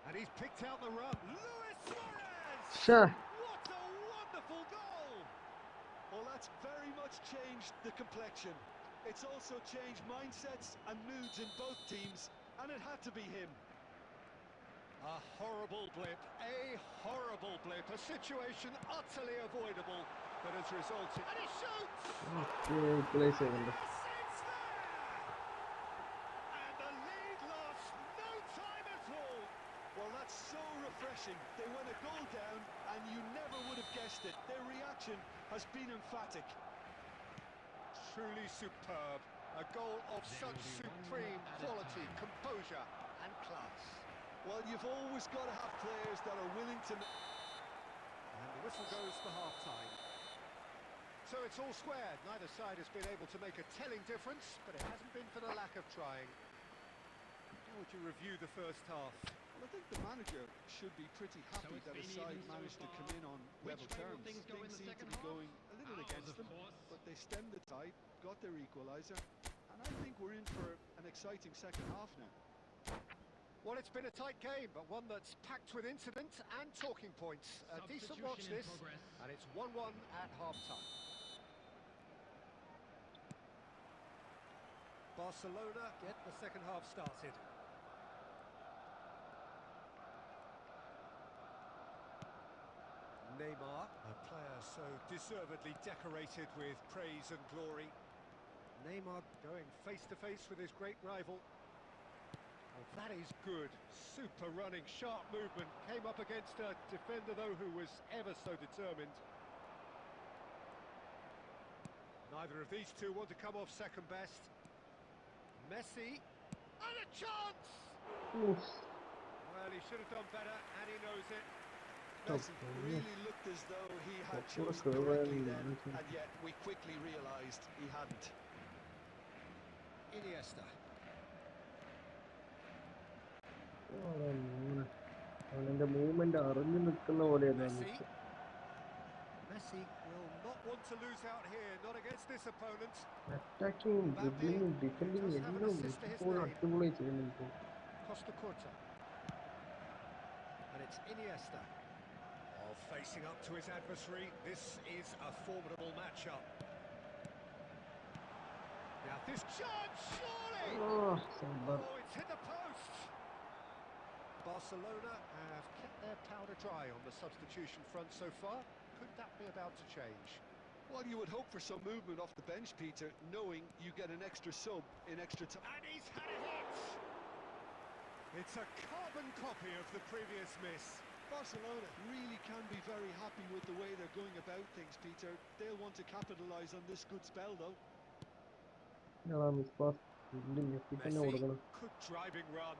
And he's picked out the run. Luis Suarez! Sure. What a wonderful goal! Well, that's very much changed the complexion. It's also changed mindsets and moods in both teams, and it had to be him. A horrible blip, a situation utterly avoidable that has resulted. And he shoots! Play second. It's there! And the lead lost no time at all. Well, that's so refreshing. They went a goal down, and you never would have guessed it. Their reaction has been emphatic. Truly superb. A goal of such supreme quality, composure and class. Well, you've always got to have players that are willing to... And the whistle goes for half-time. So it's all squared. Neither side has been able to make a telling difference, but it hasn't been for the lack of trying. How would you review the first half? Well, I think the manager should be pretty happy that his side managed to come in on level terms. Things seem to be going a little against them, but they stemmed the tide, got their equaliser, and I think we're in for an exciting second half now. Well, it's been a tight game, but one that's packed with incident and talking points. A decent watch this, and it's 1-1 at half-time. Barcelona get the second half started. Neymar, a player so deservedly decorated with praise and glory. Neymar going face-to-face with his great rival. Oh, that is good. Super running, sharp movement. Came up against a defender, though, who was ever so determined. Neither of these two want to come off second best. Messi. And a chance! Oof. Well, he should have done better, and he knows it. Messi really looked as though he had chosen correctly then, and yet we quickly realised he hadn't. Iniesta. അവന്റെ movement അറിഞ്ഞു നിൽക്കുന്ന പോലെയാണ്. Messi will not want to lose out here, not against this opponent. Attacking, dribbling, defending എല്ലാം ഇപ്പോൾ അടിപൊളി ചെയ്യുന്നുണ്ട്. Costa Curta. And it's Iniesta. Oh, facing up to his adversary. This is a formidable matchup. Now this chance, surely! Oh, it's hit the post! Barcelona have kept their powder dry on the substitution front so far. Could that be about to change? Well, you would hope for some movement off the bench, Peter, knowing you get an extra sub in extra time. And he's had a hit! It's a carbon copy of the previous miss. Barcelona really can be very happy with the way they're going about things, Peter. They'll want to capitalise on this good spell, though. Messi, good driving run.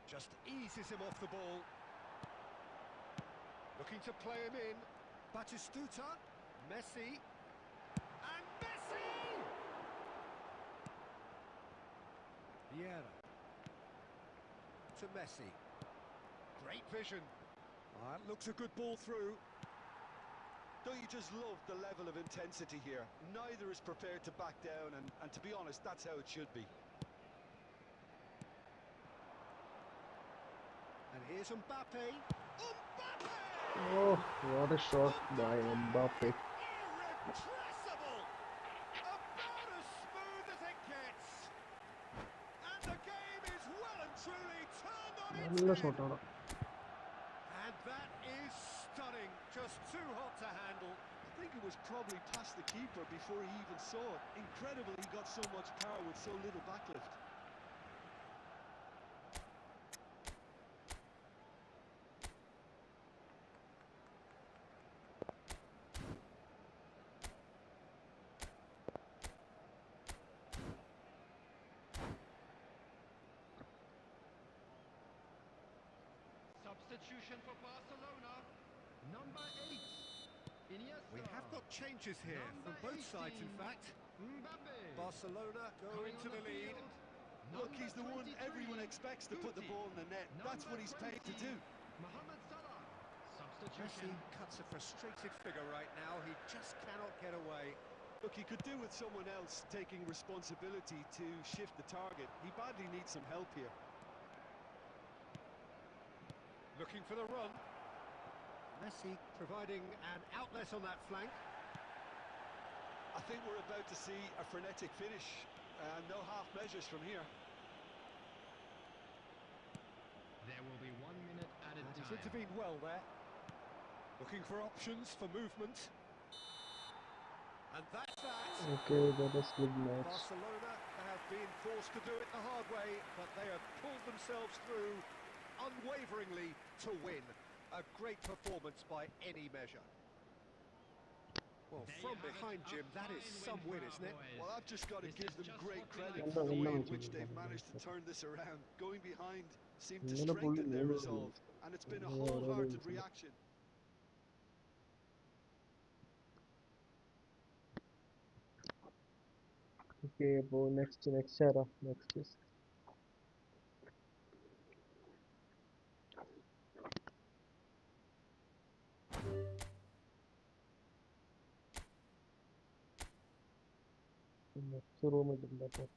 Just eases him off the ball. Looking to play him in. Batistuta. Messi. And Messi! Vieira. To Messi. Great vision. Looks a good ball through. Don't you just love the level of intensity here? Neither is prepared to back down, and to be honest, that's how it should be. And here's Mbappe. Mbappe! Oh, what a shot by Mbappe. Irrepressible! About as smooth as it gets. And the game is well and truly turned on its നല്ല head. ഷോട്ടാണ്. And that is stunning. Just too hot to handle. I think it was probably past the keeper before he even saw it. Incredible he got so much power with so little backlift. Substitution for Barcelona. Number 8. Iniesta. We have got changes here from both sides, in fact. Mbappe. Barcelona go Coming into on the lead. field. Look, he's the one 23, everyone expects to put the Guti. ball in the net. That's what he's paid to do. Mohamed Salah. Messi Substitution. cuts a frustrated figure right now. He just cannot get away. Look, he could do with someone else taking responsibility to shift the target. He badly needs some help here. Looking for the run. Messi providing an outlet on that flank. I think we're about to see a frenetic finish. No half measures from here. There will be 1 minute added And he's time. intervened well there. Looking for options for movement. And that's that. Okay, that was good match. Barcelona have been forced to do it the hard way, but they have pulled themselves through unwaveringly to win. A great performance by any measure. Well, There from you have it, behind, a Jim, that is fine some win win, for isn't our it? boys. Well, I've just got to This give is them just great what we credit like for to the way see. in which they've managed to turn this around. Going behind seemed to ഇന്നലെ പുള്ളി strengthen their മൂന്ന് resolve, and it's been a Yeah, wholehearted really. reaction. Okay, അപ്പോൾ next ആരാ? Next is next room ഇട്ടില്ല അപ്പോൾ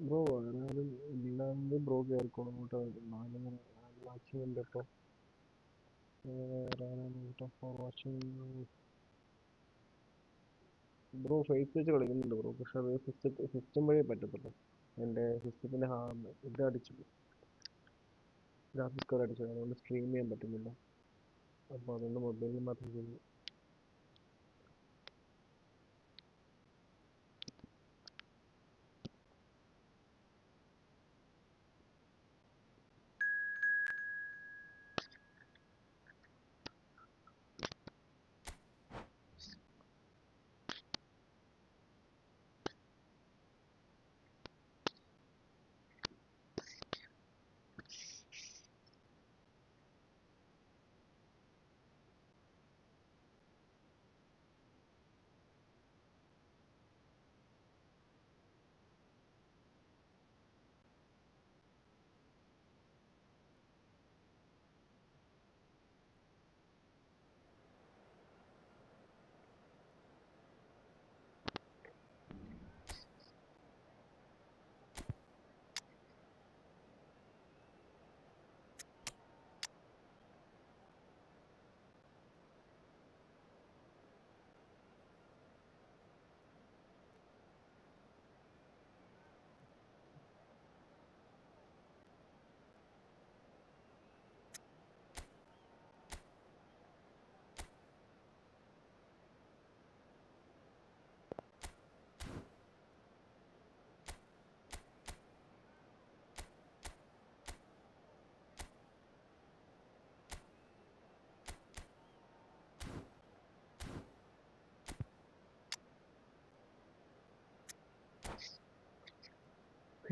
bro ആരും ഇല്ലാണ്ട് bro കയറിക്കോളും അങ്ങോട്ട്. നാല് വാച്ചിങ് ഇപ്പോൾ ഫോർ വാച്ചിങ് ബ്രോ ഫേസ് വെച്ച് കളിക്കുന്നുണ്ട് ബ്രോ. പക്ഷെ അത് സിസ്റ്റം വഴിയേ പറ്റത്തുള്ളൂ. എൻ്റെ സിസ്റ്റത്തിൻ്റെ ഇത് അടിച്ചു, ഗ്രാഫിക്സ് കാർഡ് അടിച്ചു, അതുകൊണ്ട് സ്ട്രീം ചെയ്യാൻ പറ്റുന്നില്ല. അപ്പോൾ അതുകൊണ്ട് മൊബൈലിൽ മാത്രം ചെയ്യുന്നു.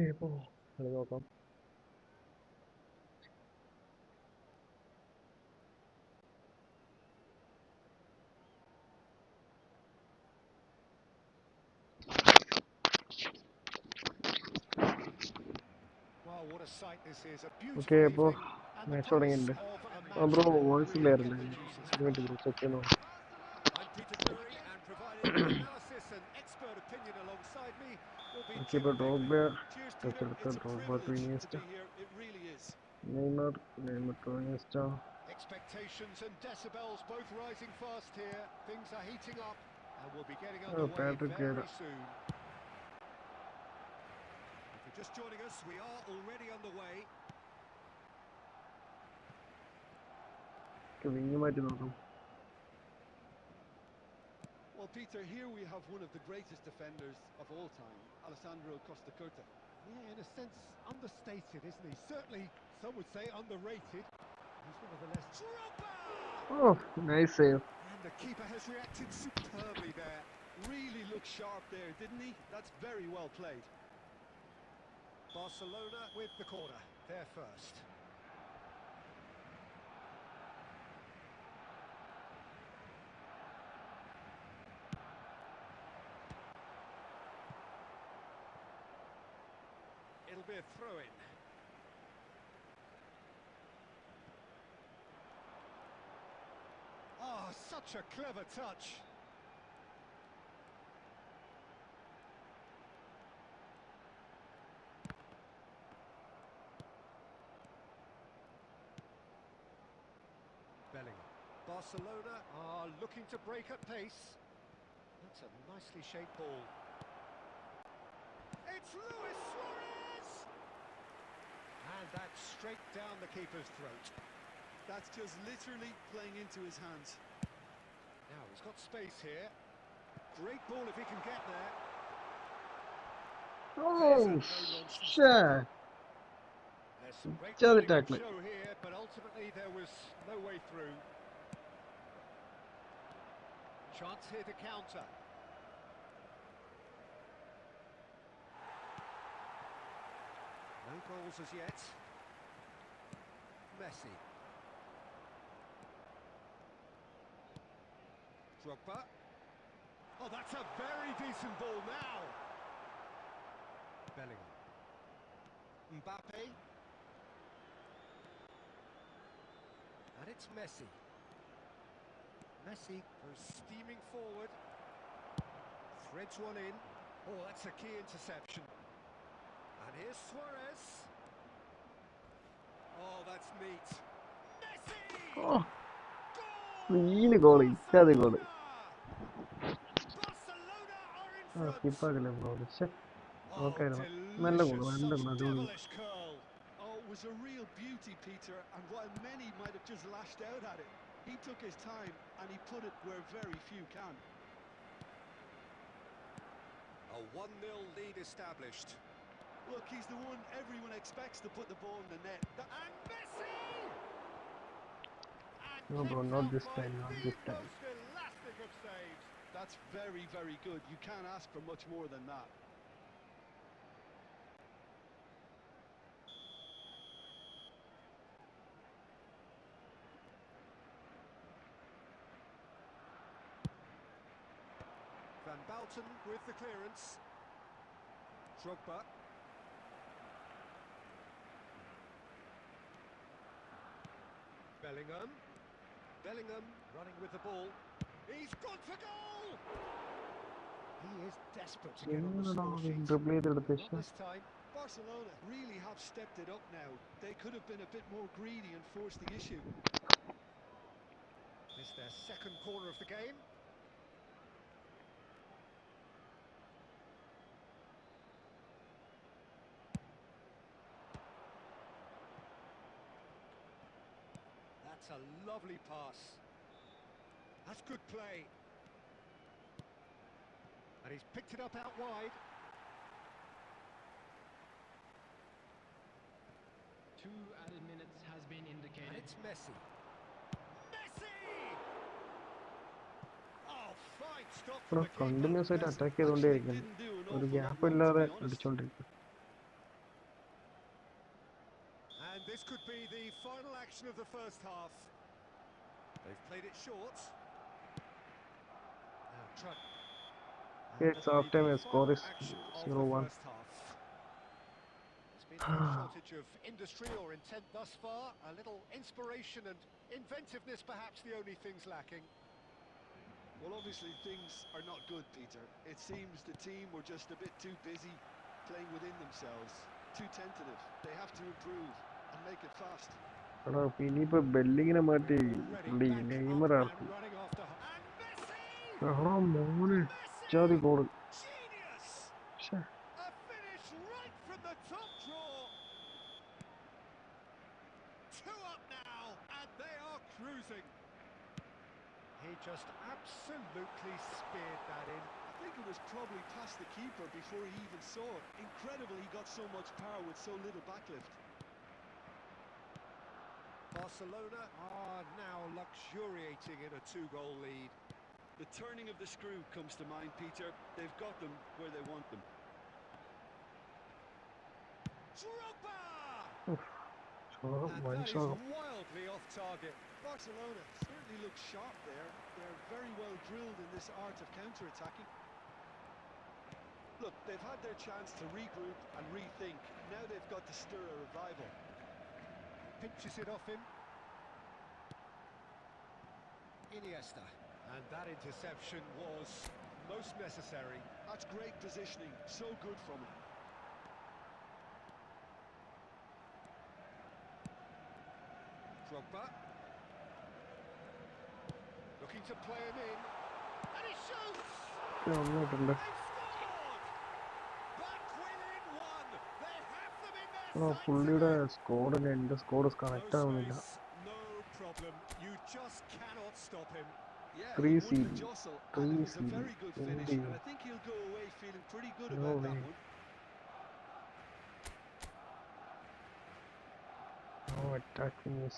ഇപ്പോൾ കളി നോക്കാം. Well, what a sight this is. A okay, beautiful അപ്പോൾ evening and the match promise തുടങ്ങിയിട്ടുണ്ട്. of a ആ match bro that voice really clear can അല്ലേ? produce ഒരു മിനിറ്റ് ബ്രോ, ചെക്ക് ചെയ്യണോ? I'm Peter Drury, and providing analysis and expert opinion alongside me will be okay, Jim ഇപ്പോൾ Begley. Drogba Cheers, touch Peter. എടുത്ത്, It's a Drogba to privilege to Iniesta, be here. It really is. Neymar to Iniesta. Expectations and decibels both rising fast here. Things are heating up and we'll be getting underway Patrick ഗേറ. very soon. If you're just joining us, we are already underway. Wing മാറ്റി നോക്കാം. Well, Peter, here we have one of the greatest defenders of all time, Alessandro Costa Curta. Yeah, in a sense, understated, isn't he? Certainly, some would say underrated. He's one of the less... Drogba! Oh, nice save. And the keeper has reacted superbly there. Really looked sharp there, didn't he? That's very well played. Barcelona with the corner. They're first. It'll be a throw-in. Oh, such a clever touch. Bellingham. Barcelona are looking to break at pace. That's a nicely shaped ball. It's Luis Suarez! And that's straight down the keeper's throat. That's just literally playing into his hands. Now he's got space here. Great ball if he can get there. Oh, shit. There's some great Just running attack to me. show here, but ultimately there was no way through. Chance here to counter. No goals as yet. Messi. Drogba. Oh, that's a very decent ball now. Bellingham. Mbappe. And it's Messi. Messi goes steaming forward. Threads one in. Oh, that's a key interception. And here's Suarez. Oh, that's neat. Messi! Oh, Goal! goal. Ichadi goal. Barcelona are in Ah, front. skip agale goal. Che. Oh, Okay, നല്ല goal, delicious. നല്ല Such goal. devilish curl. Oh, it was a real beauty, Peter, and while many might have just lashed out at it, he took his time and he put it where very few can. A 1-0 lead established. Look, he's the one everyone expects to put the ball in the net. And Messi! And No, bro, kept not out this by time, not the this time. most elastic of saves. That's very, very good. You can't ask for much more than that. Van Bouten with the clearance. Drogba. Bellingham. Bellingham running with the ball. He's gone for goal! He is desperate to get on the score sheet. Not this time. Barcelona really have stepped it up now. They could have been a bit more greedy and forced the issue. Missed their second corner of the game. That's a lovely pass. That's good play. And he's picked it up out wide. 2 added minutes has been And indicated. it's Messi. Messi! Oh, fine stop from the keeper. Continuous ആയിട്ട് attack Actually ചെയ്തുകൊണ്ടേയിരിക്കുന്നു. didn't do an ഒരു awful gap lot wrong, to ഇല്ലാതെ be honest. അടിച്ചോണ്ടിരിക്കും. And this could be the final action of the first half. They've played it short. Now Trent. It's half time, the score is 0-1. There's been no shortage of industry or intent thus far. A little inspiration and inventiveness, perhaps the only things lacking. Well, obviously things are not good, Peter. It seems the team were just a bit too busy playing within themselves, too tentative. They have to improve and make it fast. എടാ ഇനിയിപ്പോ ബെല്ലിങ്ങിനെ മാറ്റി പുള്ളി Back Neymar up ആർക്കും. and running after. And Messi! എടാ മോനെ Messi! ഇച്ചാതി goal. Genius! ശ്ശെ. A finish right from the top draw. 2 up now, and they are cruising. He just absolutely speared that in. I think it was probably past the keeper before he even saw it. Incredible he got so much power with so little backlift. Barcelona are now luxuriating in a 2-goal lead. The turning of the screw comes to mind, Peter. They've got them where they want them. Drogba! ചോറും And that is മനുഷ്യരും. wildly off target. Barcelona certainly look sharp there. They're very well drilled in this art of counter-attacking. Look, they've had their chance to regroup and rethink. Now they've got to stir a revival. Pinches it off him. Iniesta. And that interception was most necessary. That's great positioning. So good from him. Drogba. Looking to play him in. And he shoots! ഒന്നിട്ടുണ്ട്. They've scored! Back within 1. They have them in their എടാ sights പുള്ളിയുടെ again. സ്കോഡിന് എന്റെ squad connect No ആവുന്നില്ല. space, no problem. You just cannot stop him. Yeah, he 3-0. won the jostle, and it was a very good finish, and I think he'll go away feeling pretty good No about that way. one. No attacking is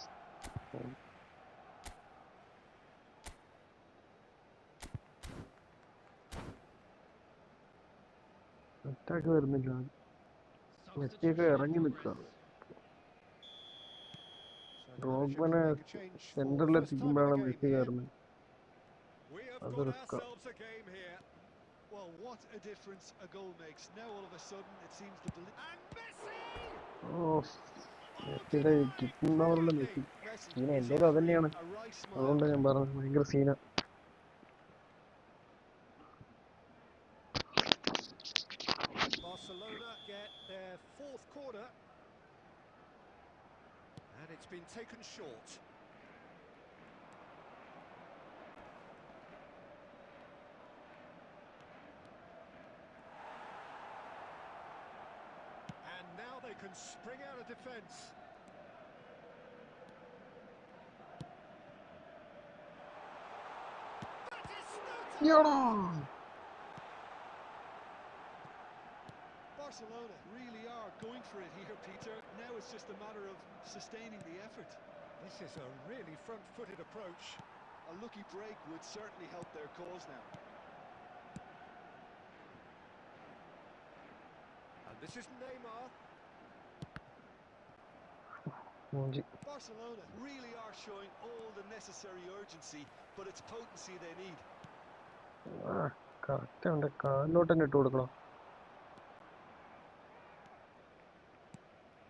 attack വരുന്നില്ല. മെസ്സിയൊക്കെ ഇറങ്ങി നിൽക്കാണ്. So the manager ഡ്രോഗ്ബനെ can make a change for the സെന്ററിൽ first time in എത്തിക്കുമ്പോഴാണ് the Messi game here. കയറുന്നത്. We have That's got a risk. ourselves a game here. Well, what a difference a goal makes. Now all of a sudden it seems to believe. And Messi! ഓ മെസ്സിയുടെ kicking പവറുള്ള Messi. Messi Seena is എൻ്റെ അത് offering തന്നെയാണ്. a right smile. അതുകൊണ്ട് ഞാൻ പറഞ്ഞത് ഭയങ്കര Seena. Barcelona get their fourth corner. And it's been taken short. And now they can spring out of defence. That is Snowden! Barcelona really are going for it here, Peter. Now it's just a matter of sustaining the effort. This is a really front-footed approach. A lucky break would certainly help their cause now. And this is Neymar. Barcelona really are showing all the necessary urgency, but it's potency they need.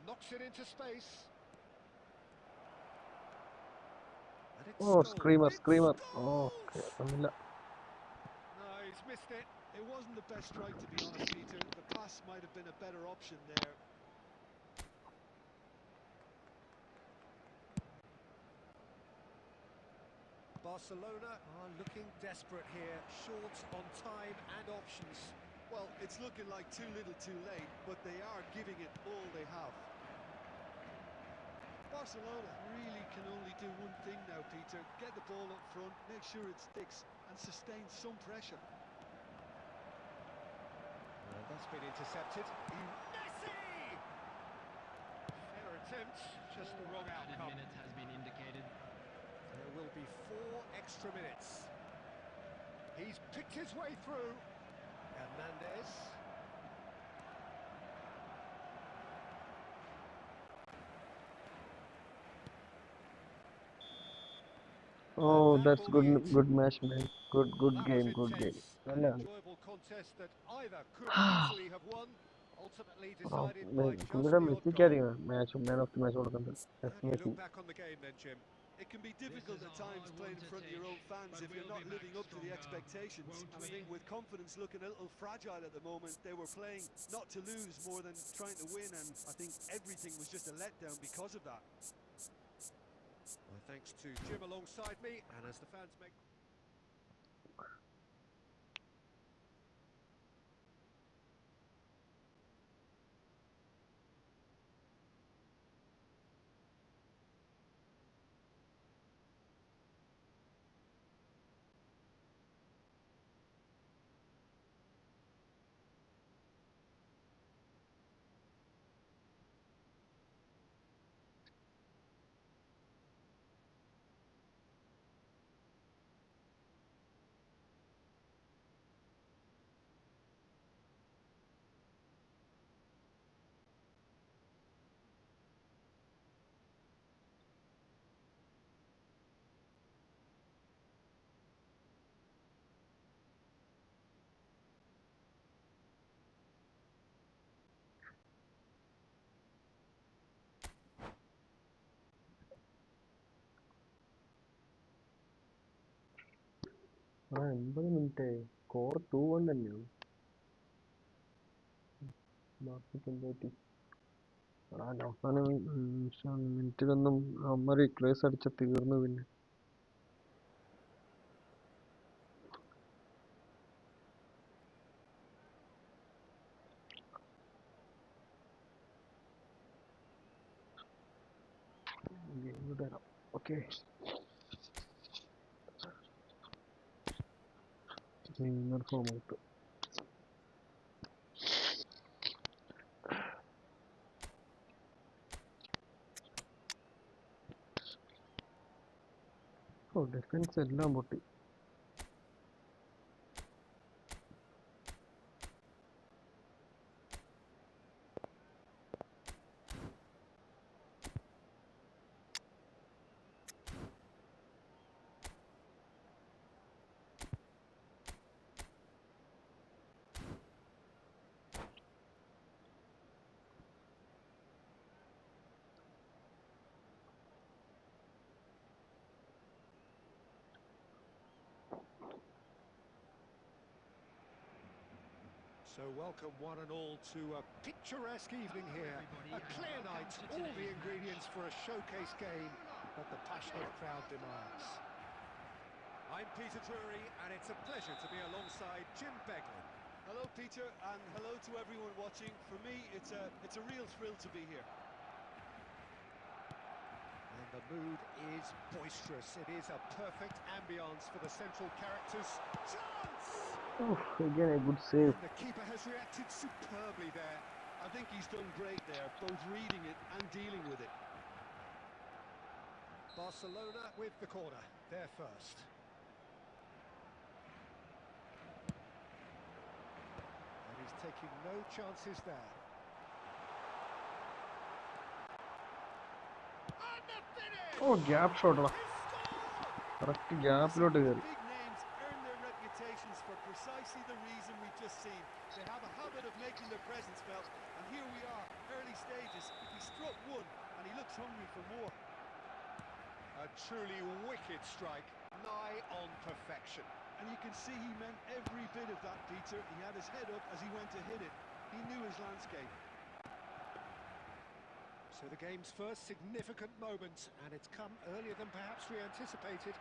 Knocks it into space. Oh, screamer. Oh, okay. No, he's missed it. It wasn't the best strike, to be honest, Peter. The pass might have been a better option there. Barcelona are looking desperate here, short on time and options. Well, it's looking like too little too late, but they are giving it all they have. Barcelona really can only do one thing now, Peter. Get the ball up front, make sure it sticks, and sustain some pressure. That's been intercepted. Messi! Fair attempt, just the wrong outcome. Minute has been indicated. There will be 4 extra minutes. He's picked his way through. Hernandez. Oh, that's good match, man. Good game. Enjoyable contest that either could easily have won, ultimately decided by just the odd goal. match, man of the match. How do you look back on the game then, Jim? It can be difficult at times playing in front of your own fans if you're not living up to the expectations. And I think with confidence looking a little fragile at the moment, they were playing not to lose more than trying to win, and I think everything was just a letdown because of that. Well, thanks to Jim alongside me, and as the fans make... $80 minute. Score 2-1 തന്നെയാണ്. അവസാനം മിനിറ്റിലൊന്നും അവന്മാര് clays അടിച്ച തീർന്നു. പിന്നെ തരാം. Okay, form out. Defence എല്ലാം പൊട്ടി. So welcome one and all to a picturesque evening here. A clear night, all the ingredients for a showcase game that the passionate crowd demands. I'm Peter Drury, and it's a pleasure to be alongside Jim Beglin. Hello, Peter, and hello to everyone watching. For me, it's a real thrill to be here. And the mood is boisterous. It is a perfect ambience for the central characters. Chance! Oh, again a good save. And the keeper has reacted superbly there. I think he's done great there, both reading it and dealing with it. Barcelona with the corner, there first. And he's taking no chances there. And the finish! Oh, gap shot. He scored! Correct gap Some of lot. the big names earn their reputations for precisely the reason we've just seen. They have a habit of making their presence felt, and here we are, early stages. He struck one, and he looks hungry for more. A truly wicked strike, nigh on perfection. And you can see he meant every bit of that, Peter. He had his head up as he went to hit it. He knew his landscape. So the game's first significant moment, and it's come earlier than perhaps we anticipated.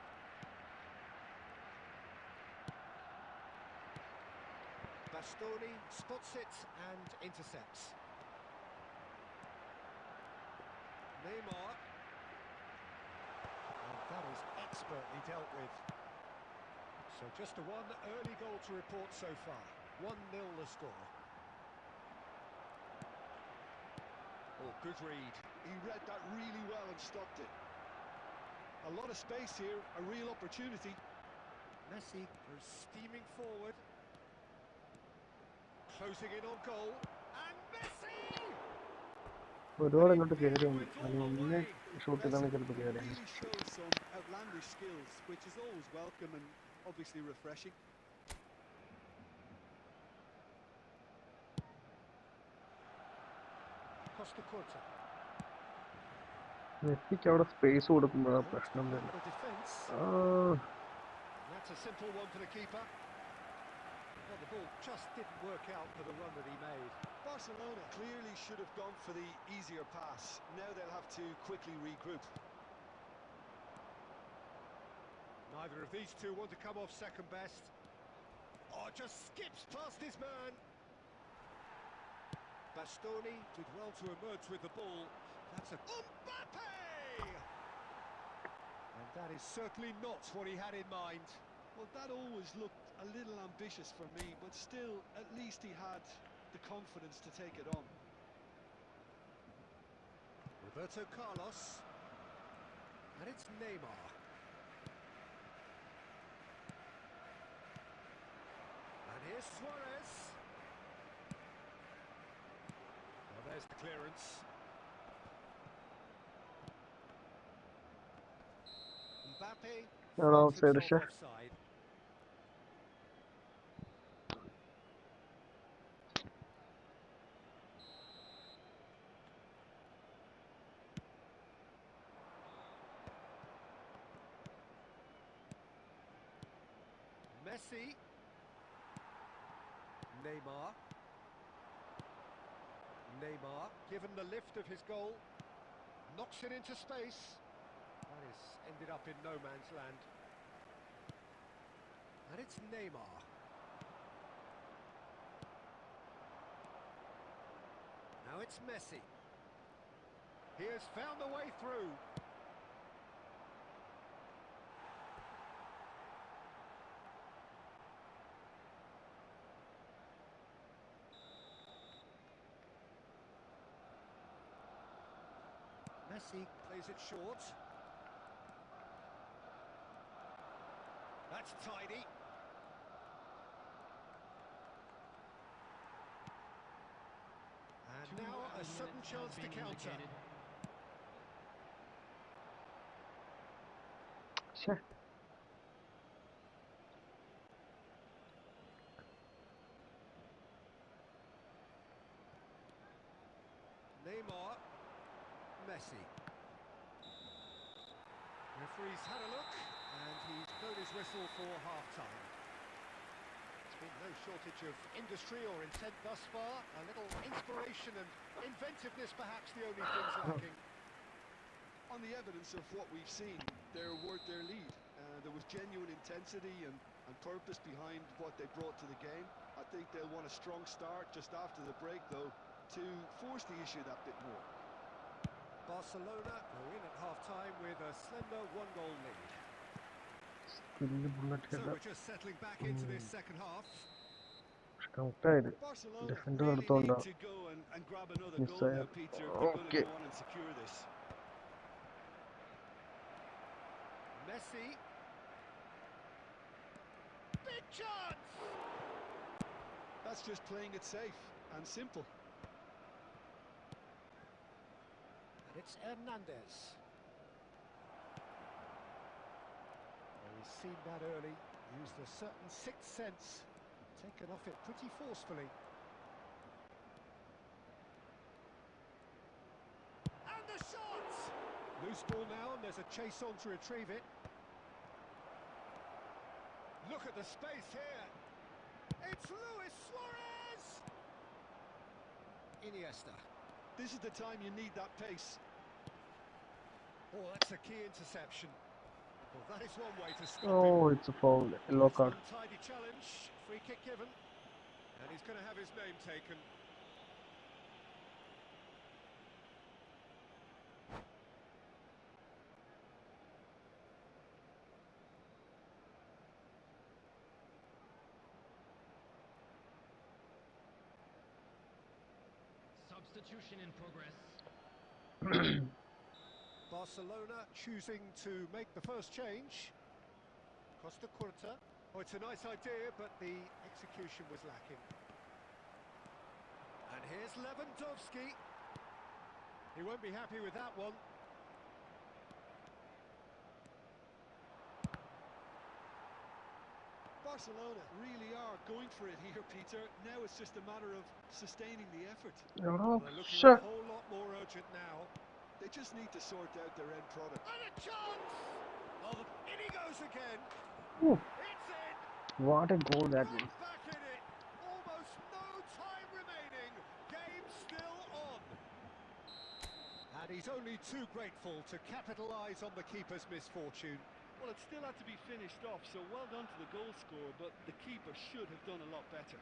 Bastoni spots it and intercepts. Neymar. And that is expertly dealt with. So just a one early goal to report so far. 1-0 the score. Oh, good read. He read that really well and stopped it. A lot of space here, a real opportunity. Messi goes steaming forward. Closing in on goal. And Messi! ഒരുപാട് അങ്ങോട്ട് കയറിയാണ് അത് ഒന്ന് shoot ചെയ്താണ് ചിലപ്പോൾ കയറിയാണ് Really shows some outlandish skills, which is always welcome and obviously refreshing. Costa Curta. മെസ്സിക്ക് അവിടെ സ്പേസ് കൊടുക്കുമ്പോഴാണ് പ്രശ്നം The വരുന്നത് defence. That's a simple one for the keeper. Well, the ball just didn't work out for the run that he made. Barcelona clearly should have gone for the easier pass. Now they'll have to quickly regroup. Neither of these two want to come off second best. Oh, just skips past his man. Bastoni did well to emerge with the ball. That's a Mbappe! And that is certainly not what he had in mind. Well, that always looked a little ambitious for me, but still, at least he had the confidence to take it on. Roberto Carlos. And it's Neymar. And here's Suarez. Well, there's the clearance. Mbappe Hello, finds himself Serdar. offside. Messi. Neymar. Neymar, given the lift of his goal, knocks it into space. That is ended up in no man's land. And it's Neymar. Now it's Messi. He has found a way through. Messi plays it short. That's tidy. And now a sudden chance to counter. ശ്ശേ, Neymar. Messi. Referee's had a look, and he's blown his whistle for half-time. It's think no shortage of industry or intent thus far. A little inspiration and inventiveness, perhaps the only things lacking. On the evidence of what we've seen, they're worth their lead. There was genuine intensity and purpose behind what they brought to the game. I think they'll want a strong start just after the break, though, to force the issue that bit more. Barcelona go in at half-time with a slender one-goal lead. So we're just settling back into this second half. Barcelona Defender really need എടുത്തോണ്ടാ to go and grab another Miss goal now, ആയത്. Peter, if they're going Okay. to go on and secure this. Messi. Big chance! That's just playing it safe and simple. And it's Hernandez. Well, he's seen that early, used a certain sixth sense, taken off it pretty forcefully. And the shot! Loose ball now, and there's a chase on to retrieve it. Look at the space here. It's Luis Suarez! Iniesta. This is the time you need that pace. Oh, that's a key interception. Well, that is one way to stop Oh, him. it's a foul. Yellow It's card. an untidy challenge, free kick given. And he's going to have his name taken. Substitution in progress. Barcelona choosing to make the first change. Costa Curta. Oh, it's a nice idea, but the execution was lacking. And here's Lewandowski. He won't be happy with that one. Barcelona really are going for it here, Peter. Now it's just a matter of sustaining the effort. Oh, They're looking shit. a whole lot more urgent now. They just need to sort out their end product. And a chance! Oh, in he goes again. Ooh, It's in. what a goal that Right was. back in it. Almost no time remaining. Game still on. And he's only too grateful to capitalise on the keeper's misfortune. Well, it still had to be finished off, so well done to the goal scorer, but the keeper should have done a lot better.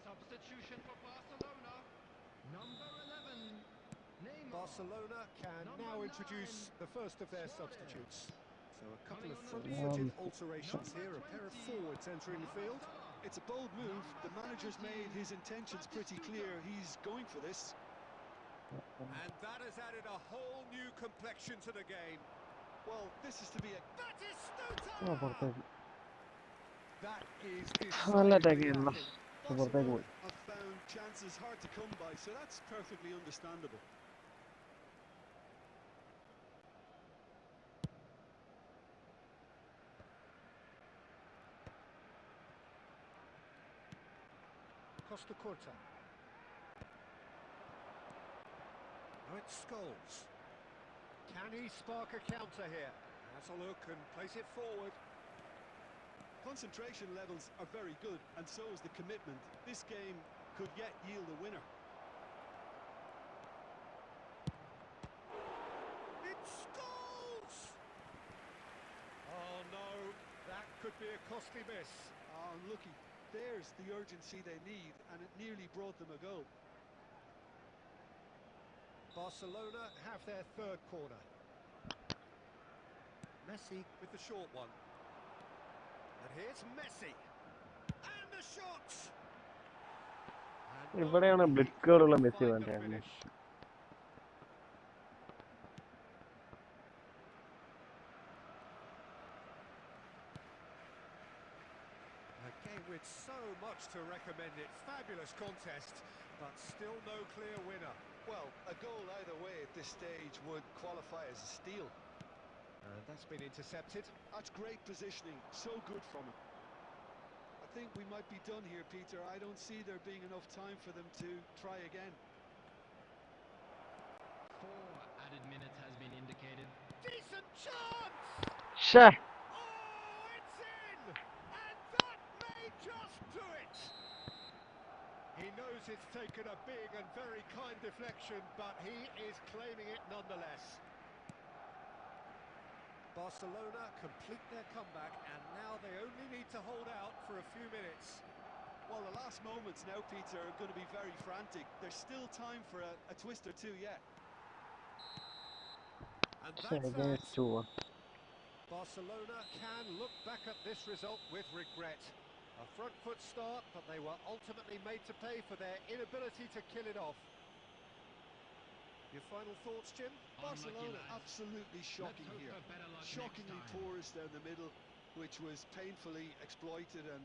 Substitution for Barcelona. Number 11. Neymar. Barcelona can Number now 9, introduce the first of their Suarez. substitutes. So a couple of Coming on the front-footed pitch. alterations Number here, a pair of 20, forwards entering the field. Mohamed It's a bold move. Number The manager's 17, made his intentions pretty clear. He's going for this. And that has added a whole new complexion to the game. Well, this is to be a... That is Oh, Stuta! പുറത്തേക്ക്. That is നല്ല decidedly attack ആയിരുന്നു. lacking. പക്ഷെ പുറത്തേക്ക് Barcelona പോയി. have found chances hard to come by, so that's perfectly understandable. Costa Curta. Now it's Scholes. Can he spark a counter here? Has a look and plays it forward. Concentration levels are very good, and so is the commitment. This game could yet yield a winner. It's Scholes! Oh no, that could be a costly miss. Unlucky. there's the urgency they need, and it nearly brought them a goal. Barcelona have their third corner. Messi with the short one. And here's Messi. And the shot! And ഇവിടെയാണ് no, blitz he ഗോളുള്ള couldn't Messi find the വേണ്ടായിരുന്നു. finish. A game with so much to recommend it. Fabulous contest, but still no clear winner. Well, a goal either way at this stage would qualify as a steal. And that's been intercepted. That's great positioning, so good from him. I think we might be done here, Peter. I don't see there being enough time for them to try again. 4 added minutes has been indicated. Decent chance! ശ്ശേ, Oh, it's in! And that may just do it! He knows it's taken a big and very kind deflection, but he is claiming it nonetheless. Barcelona complete their comeback, and now they only need to hold out for a few minutes. Well, the last moments now, Peter, are going to be very frantic. There's still time for a twist or two yet. And ശ്ശേ, that's against that. two. Barcelona can look back at this result with regret. A front foot start, but they were ultimately made to pay for their inability to kill it off. Your final thoughts, Jim? Barcelona lads. absolutely shocking hope here. for better luck Shockingly next time. porous down the middle, which was painfully exploited, and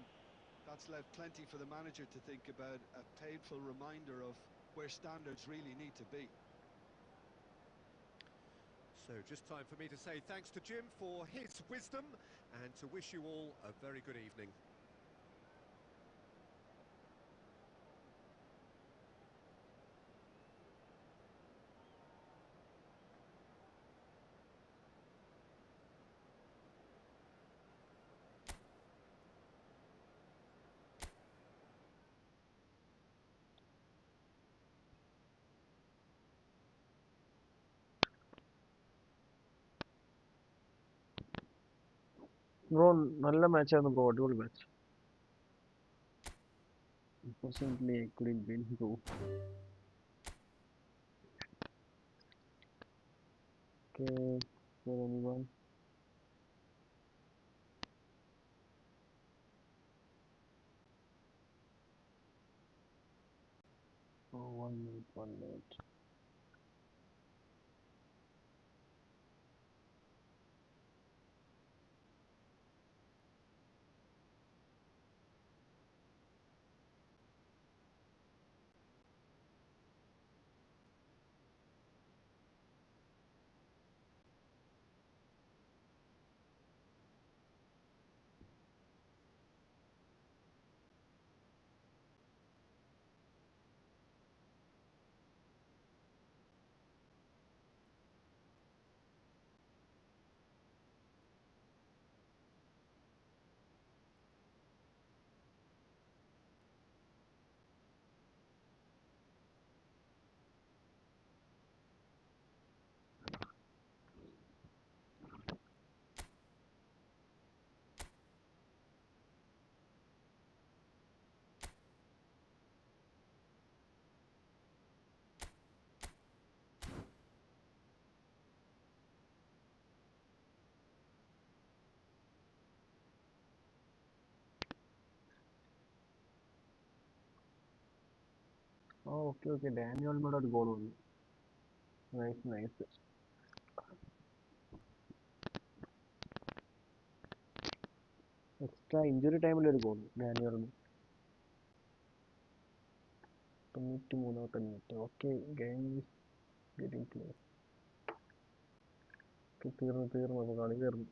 that's left plenty for the manager to think about. A painful reminder of where standards really need to be. So just time for me to say thanks to Jim for his wisdom and to wish you all a very good evening. Bro നല്ല മാച്ചായിരുന്നു bro, അടിപൊളി match. Unfortunately, I couldn't win, bro. Okay, for anyone. Oh, 1 minute, 1 minute. Oh, okay, okay. Daniel made a goal only. Nice, nice. Extra injury time ഒരു goal ഡാനിയലിന്. 93 minute. Okay, game is getting close. തീർന്നു അപ്പോൾ കളി തീർന്നു.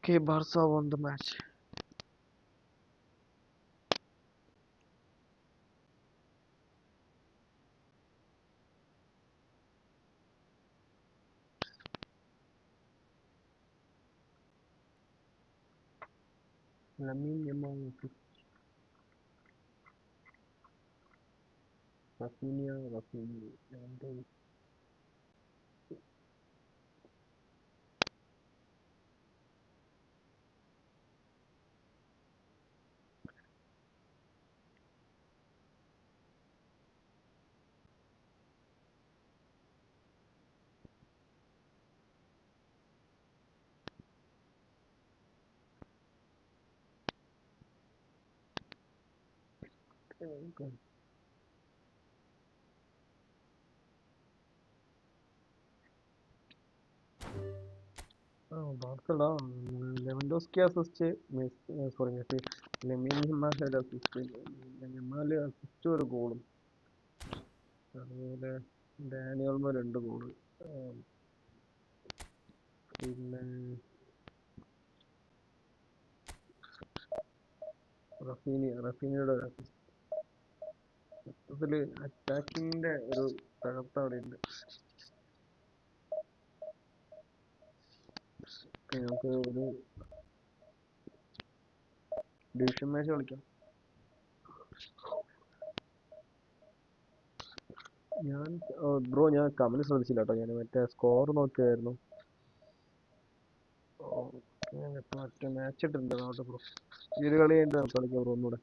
Okay, Barca won the match. Lamine Yamal, Rafinha, and okay. Barca, Lewandowski assist, sorry, Messi, Lamine Yamal had assist, Yamal assist ഒരു ഗോളും അതുപോലെ ഡാനിയൽമോ 2 goal പിന്നെ റഫീനിയുടെ മൊത്തത്തില് അറ്റാക്കിങ്ങിന്റെ ഒരു തകർച്ച അവിടെ ഉണ്ട്. നമുക്ക് ഒരു ഡിവിഷൻ മാച്ച് കളിക്കാം. ബ്രോ ഞാൻ കമന്റ് ശ്രദ്ധിച്ചില്ല കേട്ടോ, ഞാൻ മറ്റേ സ്കോർ നോക്കിയായിരുന്നു. മറ്റേ മാച്ച് ഇട്ടിട്ടുണ്ട് നോട്ടെ ബ്രോ. ഈ ഒരു കളി കഴിഞ്ഞിട്ട് നമുക്ക് കളിക്കാം ബ്രോ ഒന്നുകൂടെ.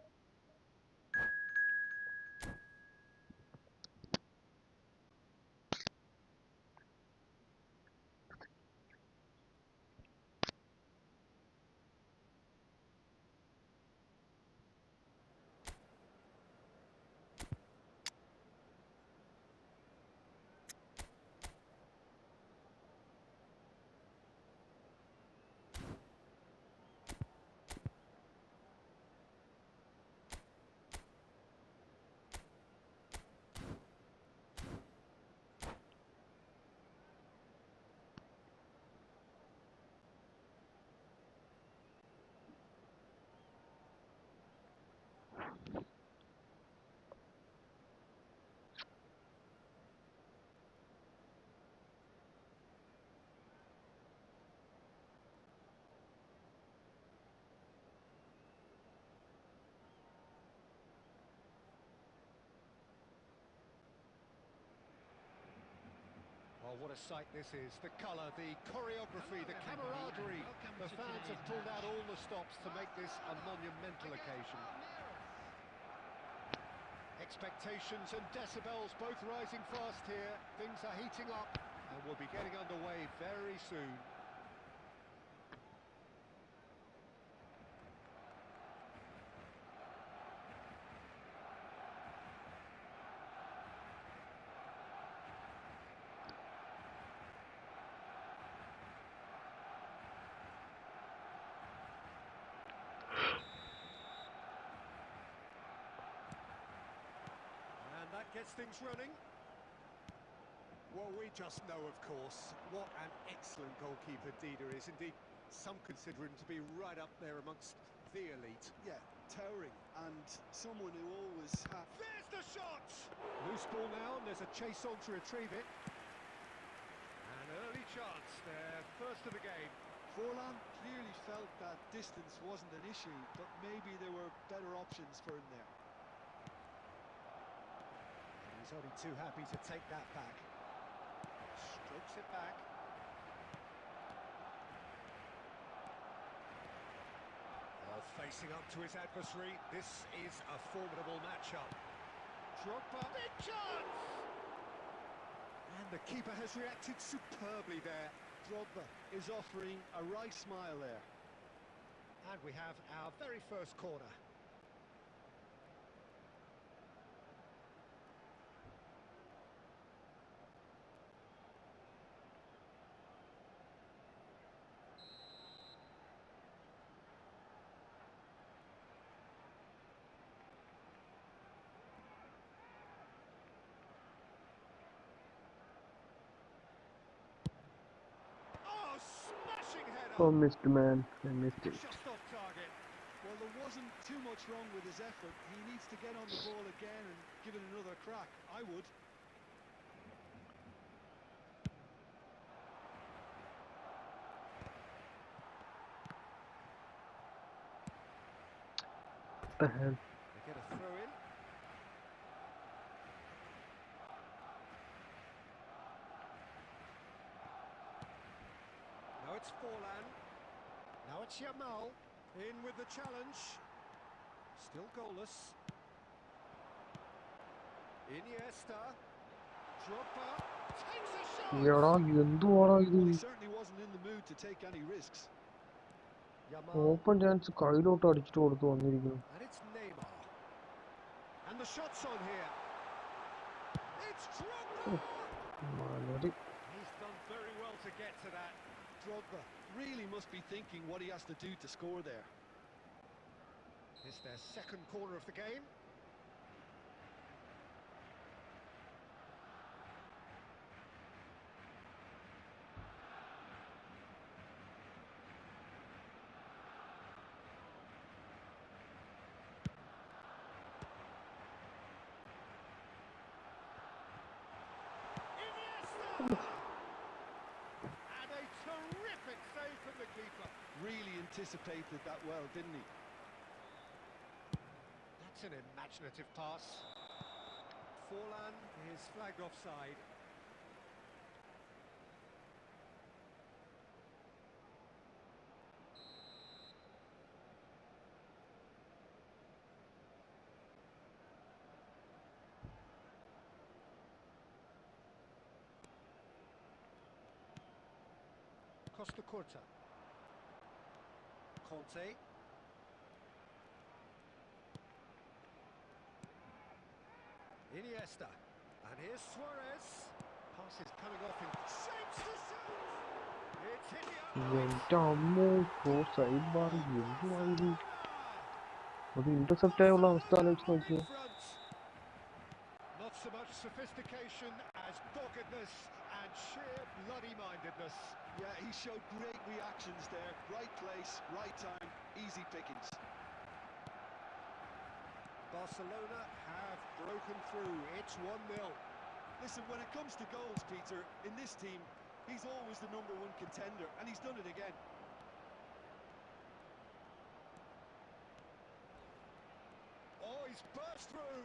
Oh, what a sight this is. The colour, the choreography, the camaraderie. The fans have pulled out all the stops to make this a monumental occasion. Expectations and decibels both rising fast here. Things are heating up and we'll be getting underway very soon. That gets things running. Well, we just know, of course, what an excellent goalkeeper Dida is. Indeed, some consider him to be right up there amongst the elite. Yeah, towering, and someone who always had... There's the shot! Loose ball now, and there's a chase on to retrieve it. An early chance there, first of the game. Forlan clearly felt that distance wasn't an issue, but maybe there were better options for him there. He's only too happy to take that back. Strokes it back. Well, facing up to his adversary, this is a formidable matchup. Drogba, big chance! And the keeper has reacted superbly there. Drogba is offering a right smile there. And we have our very first corner. Smashing header! Oh, missed man. I missed it. Just off target. Well, there wasn't too much wrong with his effort. He needs to get on the ball again and give it another crack. I would. What the hell? They get a throw in. Now it's Forlan. Now it's Yamal. In with the challenge. Still goalless. Iniesta. Drogba. Takes a shot. എടാ എന്തുവാടാ ഇത്? Well, he certainly wasn't in the mood to take any risks. Yamal. Open chance കയ്യിലോട്ട് അടിച്ചിട്ട് കൊടുത്തു വന്നിരിക്കുന്നു. And it's Neymar. And the shot's on here. It's Drogba. മലടി. He's done very well to get to that. Drogba really must be thinking what he has to do to score there. It's their second corner of the game. Iniesta! And a terrific save from the keeper. Really anticipated that well, didn't he? That's an imaginative pass. Forlan is flagged offside. Costa Curta. Conte. Iniesta. And here's Suarez. Pass is coming off in shapes to shoot. It's hit the other. എൻ്റെ അമ്മോ side bar എന്തുവാ ഇത്? അത് intercept ആയുള്ള അവസ്ഥ ആലോചിച്ച് നോക്കിയോ? Not so much sophistication as doggedness and sheer bloody-mindedness. Yeah, he showed great reactions there. Right place, right time, easy pickings. Barcelona have broken through. It's 1-0. Listen, when it comes to goals, Peter, in this team, he's always the #1 contender, and he's done it again. Oh, he's burst through.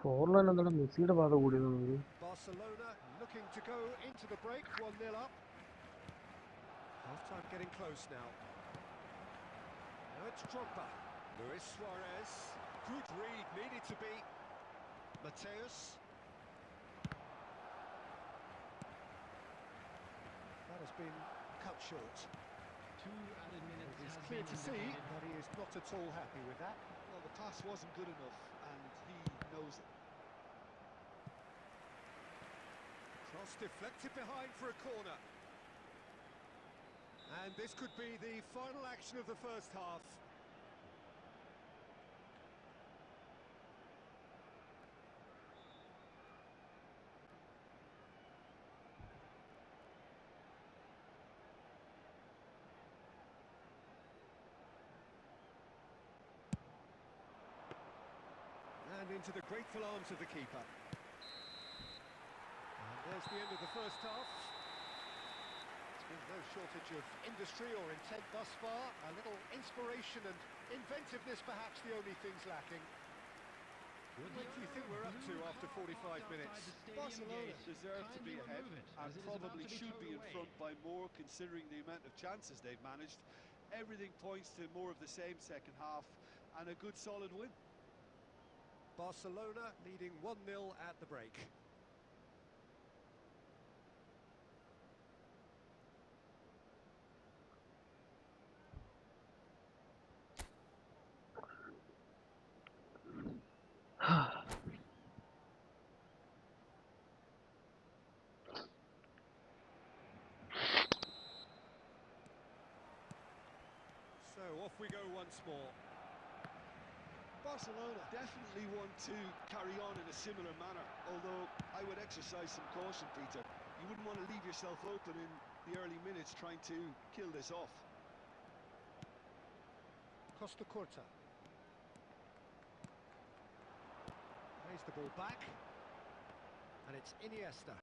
Forlan എന്താണ് മെസ്സിയുടെ പാത കൂടിയത് നമുക്ക്? Barcelona looking to go into the break, 1-0 up. Half-time getting close now. Now it's Drogba. Luis Suarez. Good read, needed to be. Mateus. That has been cut short. 2 added minutes. It's has clear been to see indicated. that he is not at all happy with that. Well, the pass wasn't good enough, and he knows it. Cross deflected behind for a corner. And this could be the final action of the first half. And into the grateful arms of the keeper. And there's the end of the first half. There's been no shortage of industry or intent thus far. A little inspiration and inventiveness perhaps the only things lacking. What do you think we're up to after 45 minutes? Barcelona deserve to be ahead, and probably should be in front by more considering the amount of chances they've managed. Everything points to more of the same second half and a good solid win. Barcelona leading 1-0 at the break. So off we go once more. Barcelona definitely want to carry on in a similar manner, although I I would exercise some caution, Peter. You wouldn't want to leave yourself open in the early minutes trying to kill this off. Costa Curta. Plays the ball back. And it's Iniesta.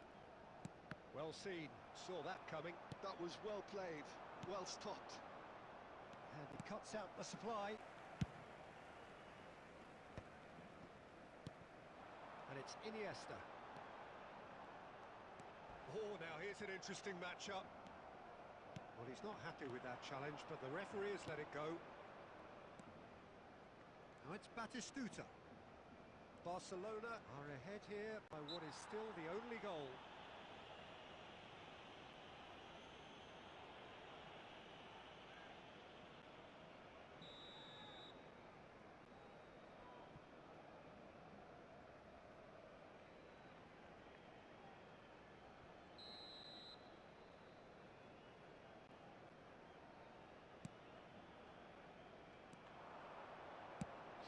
Well seen, saw that coming. That was well played, well stopped. And he cuts out the supply. And it's Iniesta. Oh, now here's an interesting matchup. Well, he's not happy with that challenge, but the referee has let it go. Now it's Batistuta. Barcelona are ahead here by what is still the only goal.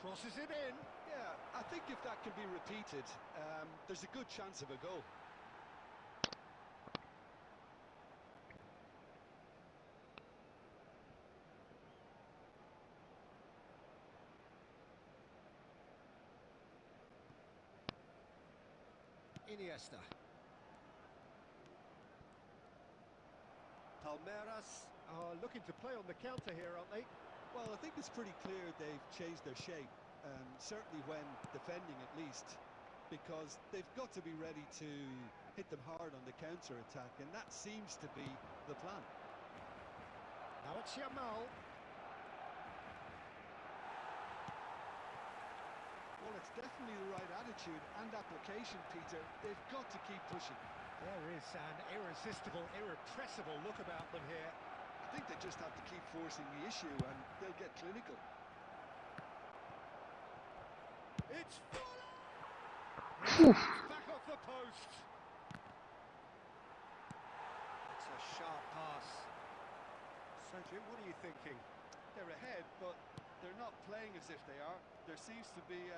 Crosses it in. Yeah, I think if that can be repeated, there's a good chance of a goal. Iniesta. Palmeiras are looking to play on the counter here, aren't they? Well, I think it's pretty clear they've changed their shape, certainly when defending at least, because they've got to be ready to hit them hard on the counter-attack, and that seems to be the plan. Now it's Yamal. Well, it's definitely the right attitude and application, Peter. They've got to keep pushing. There is an irresistible, irrepressible look about them here. I think they just have to keep forcing the issue and they'll get clinical. It's back off the post. It's a sharp pass. So, Jim, what are you thinking? They're ahead, but they're not playing as if they are. There seems to be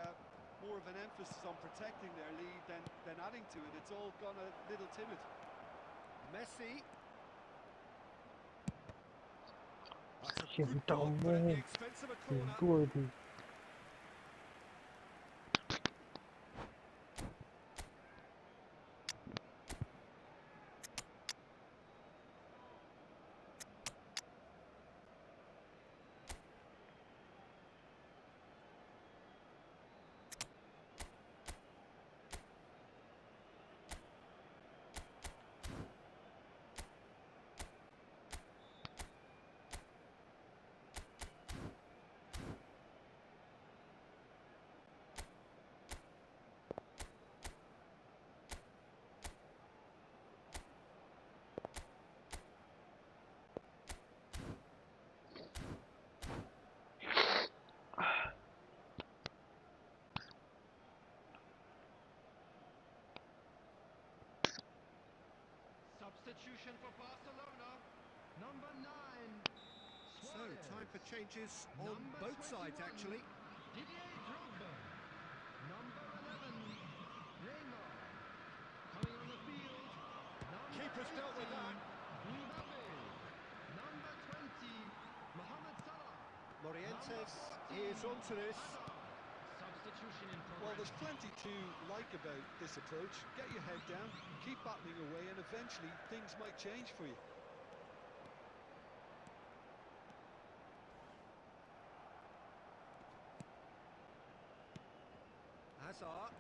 more of an emphasis on protecting their lead than adding to it. It's all gone a little timid. Messi. എന്റെ അമ്മോ, എന്തുവാ ഇത്? Substitution for Barcelona. Number 9. So, time for changes on both sides, actually. Didier Drogba. Number 11. Neymar. Coming on the field. Keeper's dealt with that. Mbappe. Number 20. Mohamed Salah. Morientes is onto this. Substitution in progress. Well, there's plenty to like about this approach. Get your head down, keep battling away, and eventually things might change for you. Hazard.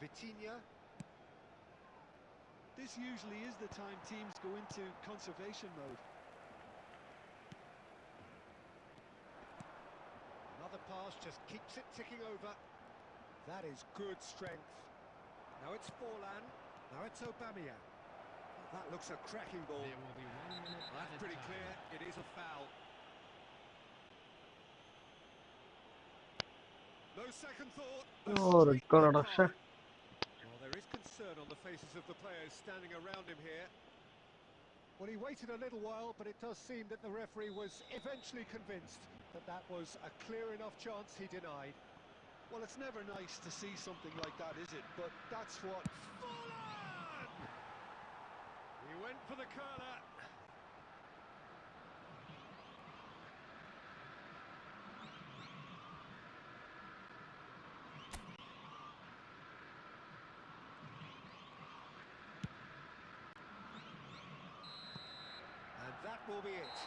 Vitinha. This usually is the time teams go into conservation mode. Another pass just keeps it ticking over. That is good strength. Now it's Forlan. Now it's Aubameyang. That looks a cracking ball. There will be 1 minute. That's pretty clear. It is a foul. No second thought. Oh, red card ആണ്. ശ്ശെ. Well, there is concern on the faces of the players standing around him here. Well, he waited a little while, but it does seem that the referee was eventually convinced that that was a clear enough chance he denied. Well, it's never nice to see something like that, is it? But that's what... Fuller! He went for the curler. And that will be it.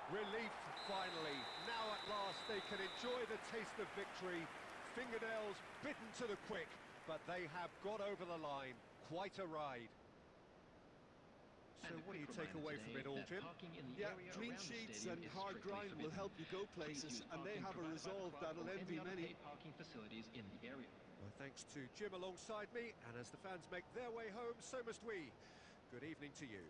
Relief, finally. Now at last they can enjoy the taste of victory. Fingernails bitten to the quick, but they have got over the line. Quite a ride. So what do you take away from it all, Jim? Yeah, clean sheets and hard grind will help you go places, and they have a resolve that'll envy many. Well, thanks to Jim alongside me, and as the fans make their way home, so must we. Good evening to you.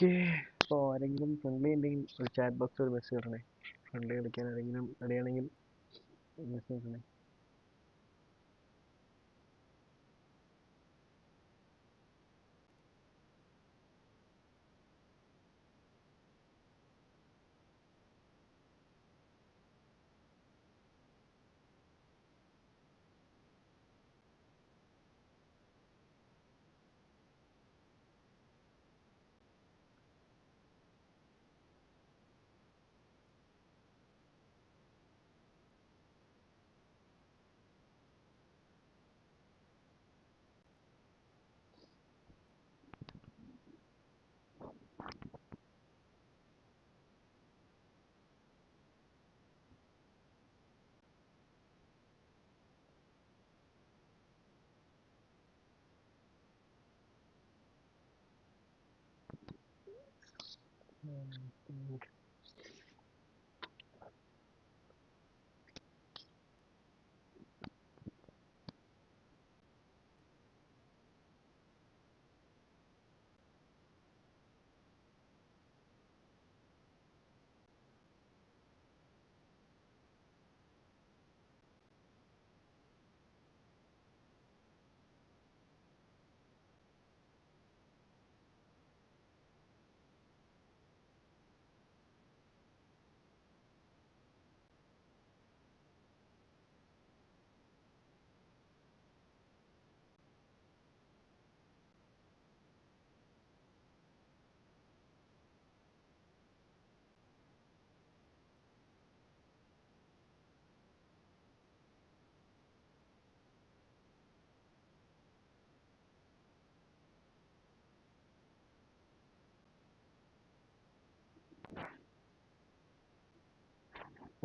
Okay, അപ്പോൾ ആരെങ്കിലും friendly ഉണ്ടെങ്കിൽ ഒരു chat box ഒരു message ഇടണേ. Friendly കളിക്കാൻ ആരെങ്കിലും റെഡിയാണെങ്കിൽ message ഇടണേ.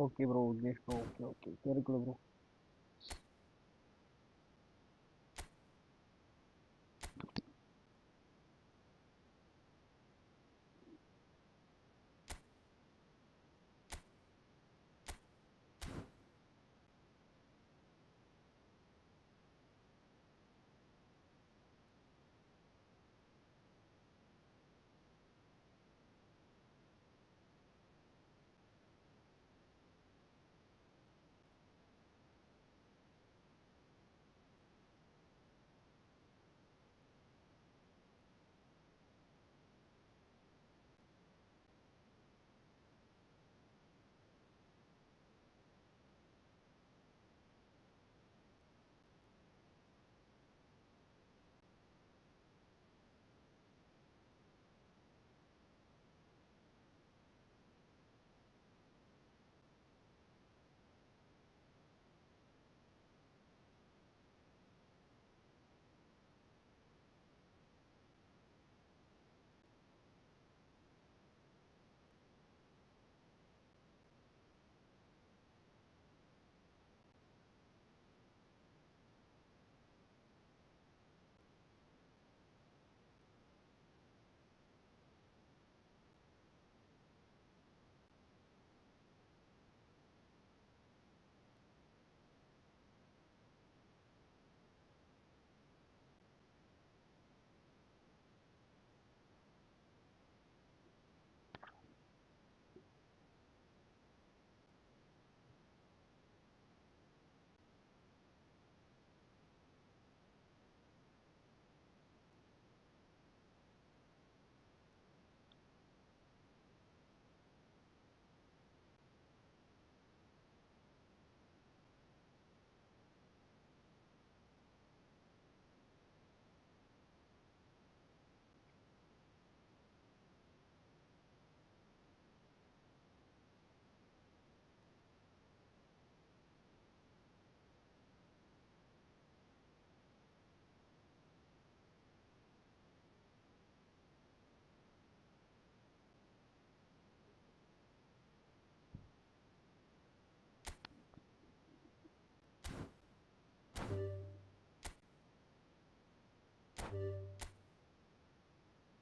ഓക്കെ ബ്രോ, ഓക്കെ ഓക്കെ കയറിക്കോളൂ bro.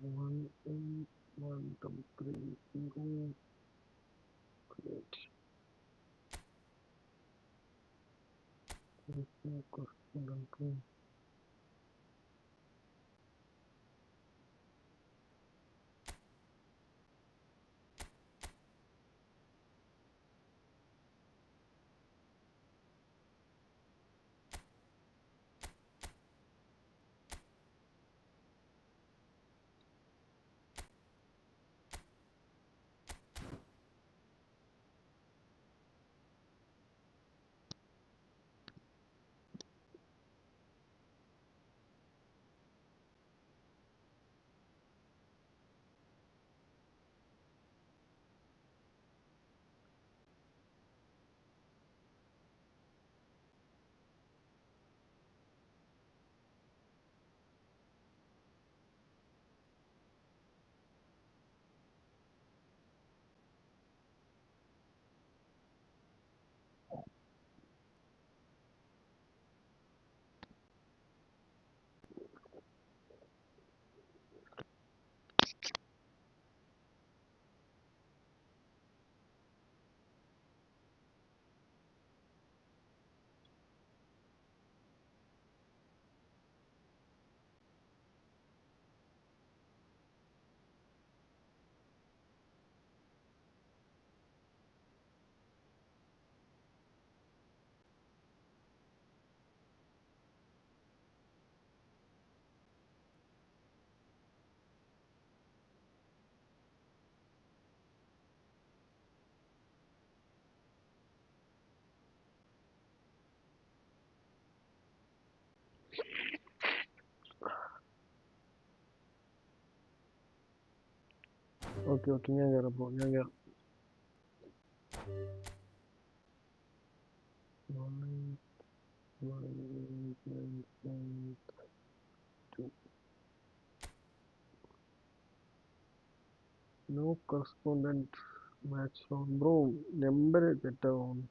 1 in 1 2 3 0. Great. Question. Okay, ഞാൻ കയറാം ബ്രോ, ഞാൻ കയറാം. No correspondent match on bro, number തെറ്റാവും.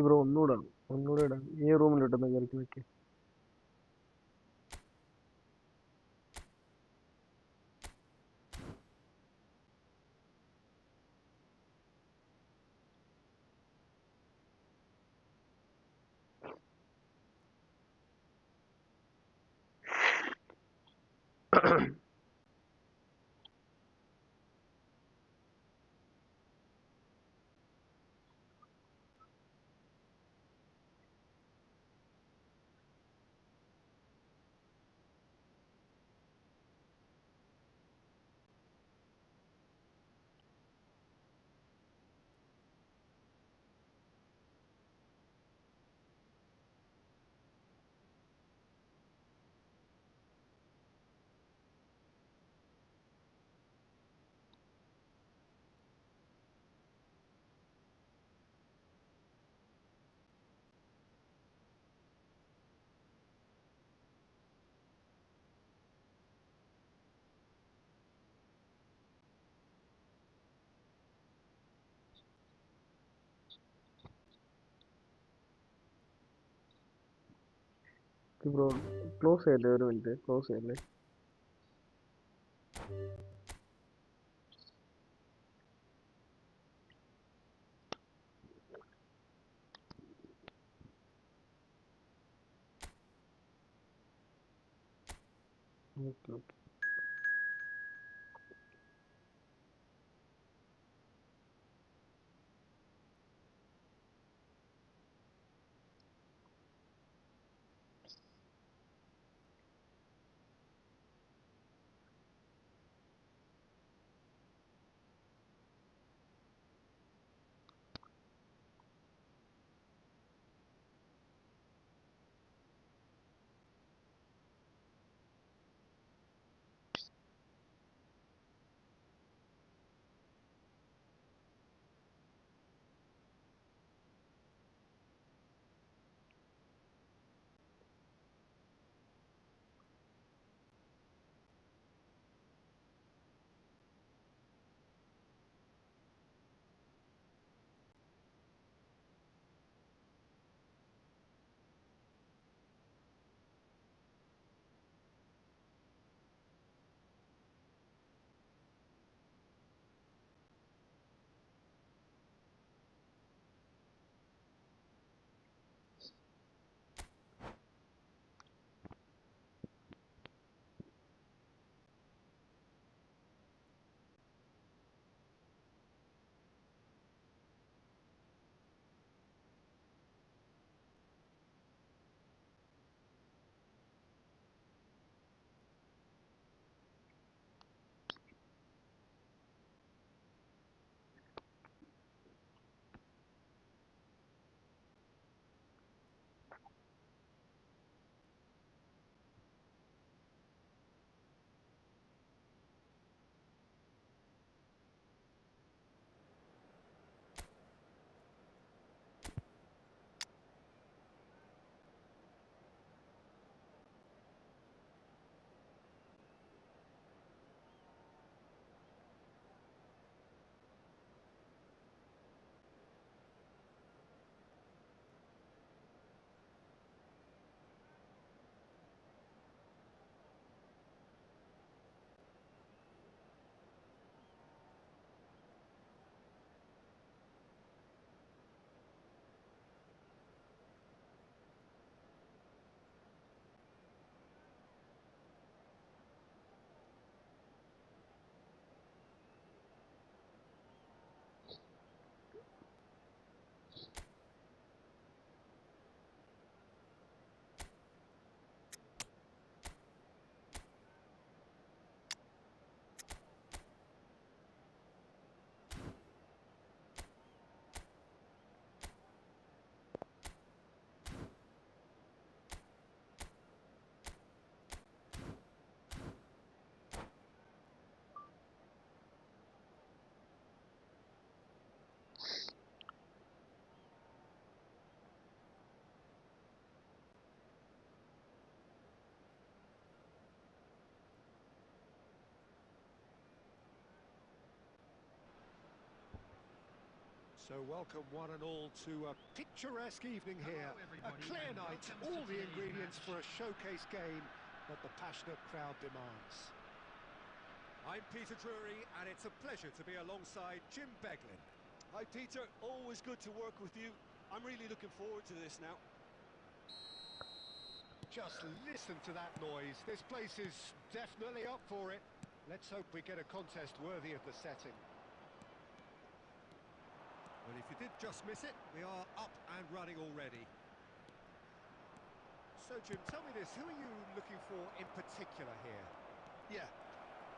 ബ്രോ ഒന്നുകൂടെ ഇടാം. ഈ റൂമിലിട്ടൊന്ന് കയറി വെക്ക്. ബ്രോ ക്ലോസ് ചെയ്യല്ലേ, ഒരു മിനിറ്റ് ക്ലോസ് ചെയ്യല്ലേ. Okay okay. So welcome one and all to a picturesque evening here. A clear night, all the ingredients for a showcase game that the passionate crowd demands. I'm Peter Drury, and it's a pleasure to be alongside Jim Beglin. Hi Peter, always good to work with you. I'm really looking forward to this now. Just listen to that noise. This place is definitely up for it. Let's hope we get a contest worthy of the setting. Well, if you did just miss it, we are up and running already. So, Jim, tell me this, who are you looking for in particular here? Yeah,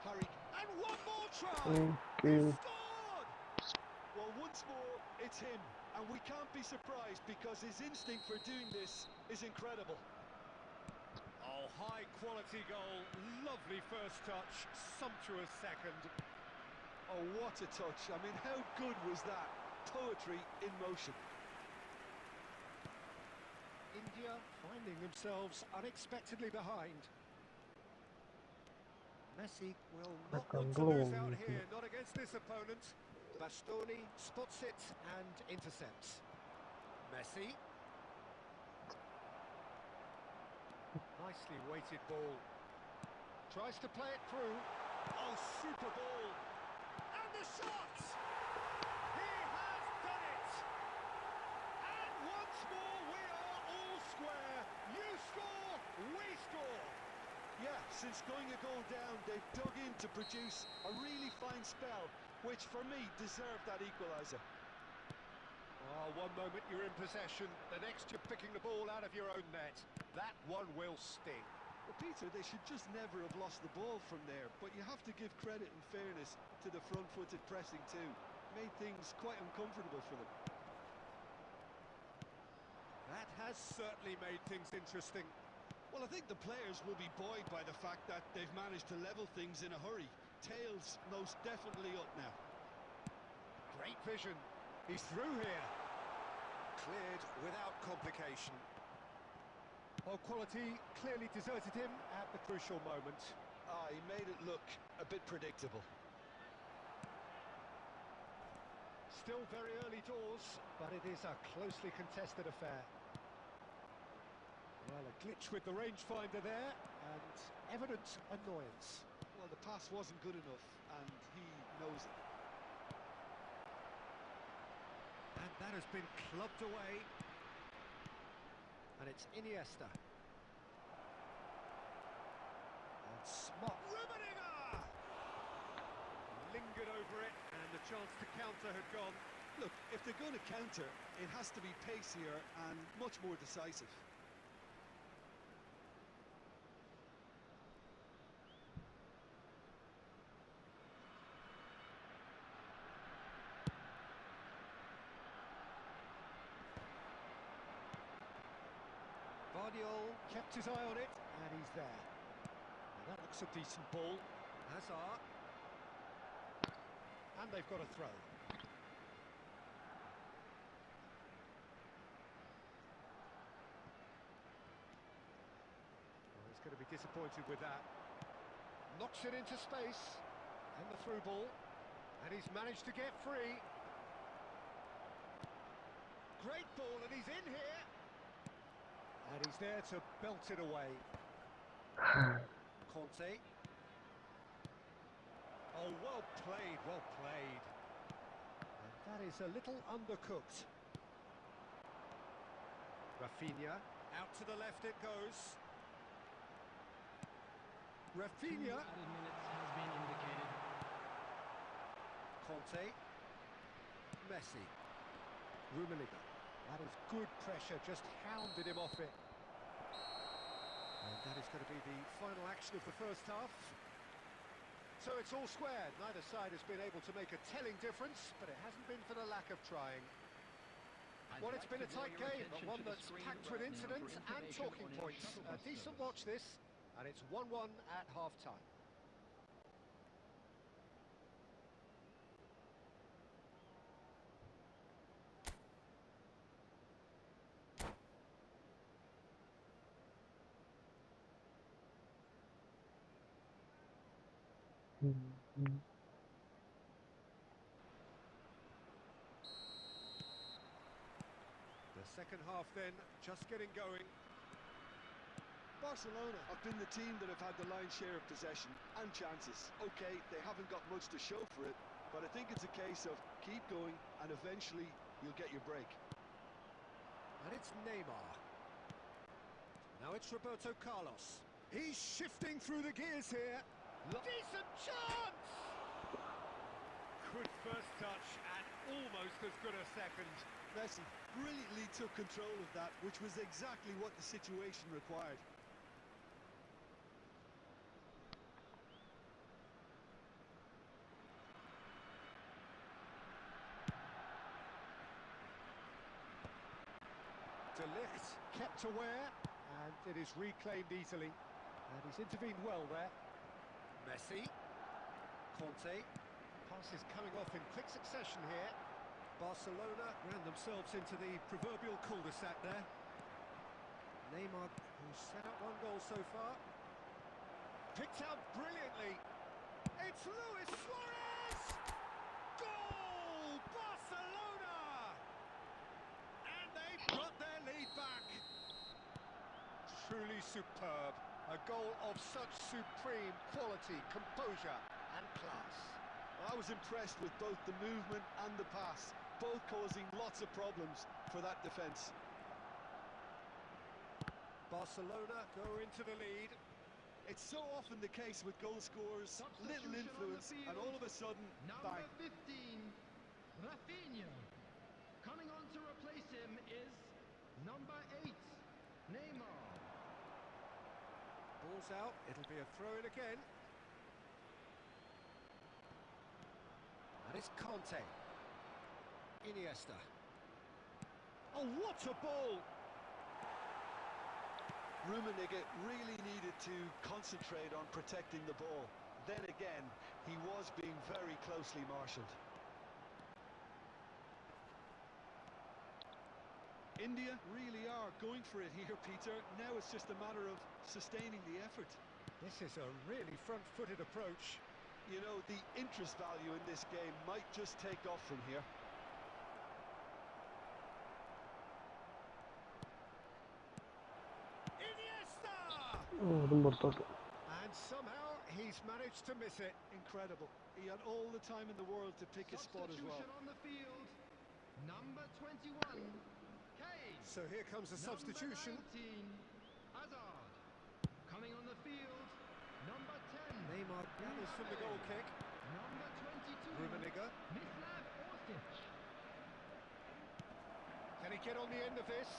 Harry. And one more try! Okay. He scored! Well, once more, it's him. And we can't be surprised because his instinct for doing this is incredible. Oh, high-quality goal. Lovely first touch. Sumptuous second. Oh, what a touch. I mean, how good was that? Poetry in motion. India finding themselves unexpectedly behind. Messi will not want to lose out here, not against this opponent. Bastoni spots it and intercepts. Messi. Nicely weighted ball. Tries to play it through. Oh, super ball. And the shot! He has done it! And once more we are all square. You score, we score. Yeah, since going a goal down, they've dug in to produce a really fine spell, which for me deserved that equaliser. Oh, one moment you're in possession, the next you're picking the ball out of your own net. That one will sting. Well, Peter, they should just never have lost the ball from there, but you have to give credit and fairness to the front-footed pressing too. Made things quite uncomfortable for them. That has certainly made things interesting. Well, I think the players will be buoyed by the fact that they've managed to level things in a hurry. Tails most definitely up now. Great vision. He's through here. Cleared without complication. Well, quality clearly deserted him at the crucial moment. Ah, he made it look a bit predictable. Still very early doors, but it is a closely contested affair. Well, a glitch with the rangefinder there, and evident annoyance. Well, the pass wasn't good enough, and he knows it. And that has been clubbed away. And it's Iniesta. And smart. Rummenigge! Lingered over it, and the chance to counter had gone. Look, if they're going to counter, it has to be pacier and much more decisive. Guardiola kept his eye on it, and he's there. Now that looks a decent ball. Hazard. And they've got a throw. Well, he's going to be disappointed with that. Knocks it into space. And the through ball. And he's managed to get free. Great ball, and he's in here. And he's there to belt it away. Conte. Oh, well played, well played. And that is a little undercooked. Rafinha. Out to the left it goes. Rafinha. Added minutes has been indicated. Conte. Messi. Rummenigge. That is good pressure, just hounded him off it. And that is going to be the final action of the first half. So it's all square. Neither side has been able to make a telling difference, but it hasn't been for the lack of trying. Well, it's been a tight game, but one that's packed with incidents and talking points. A decent watch this, and it's 1-1 at half-time. The second half then, just getting going. Barcelona have been the team that have had the lion's share of possession and chances. Okay, they haven't got much to show for it, but I think it's a case of keep going and eventually you'll get your break. And it's Neymar. Now it's Roberto Carlos. He's shifting through the gears here. Decent chance! Good first touch and almost as good a second. Messi brilliantly took control of that, which was exactly what the situation required. De Ligt kept aware, and it is reclaimed easily. And he's intervened well there. Messi. Conte. Passes coming off in quick succession here. Barcelona ran themselves into the proverbial cul-de-sac there. Neymar, who's set up one goal so far. Picked out brilliantly. It's Luis Suarez! Goal! Barcelona! And they've got their lead back. Truly superb. A goal of such supreme quality, composure and class. I was impressed with both the movement and the pass, both causing lots of problems for that defence. Barcelona go into the lead. It's so often the case with goal scorers, little influence, and all of a sudden, Number bang. 15, Rafinha. Coming on to replace him is number 8, Neymar. Ball's out, it'll be a throw-in again. And it's Conte. Iniesta. Oh, what a ball! Rummenigge really needed to concentrate on protecting the ball. Then again, he was being very closely marshalled. India really are going for it here, Peter. Now it's just a matter of sustaining the effort. This is a really front-footed approach. You know, the interest value in this game might just take off from here. Iniesta! അതും പുറത്തോട്ട്. And somehow he's managed to miss it. Incredible. He had all the time in the world to pick his spot as well. Substitution on the field, number 21, Kane. So here comes a substitution. Number 19, Hazard. Coming on the field, number 10, Neymar gathers from the goal kick. number 22, Rummenigge. Mislav Orsic. Can he get on the end of this?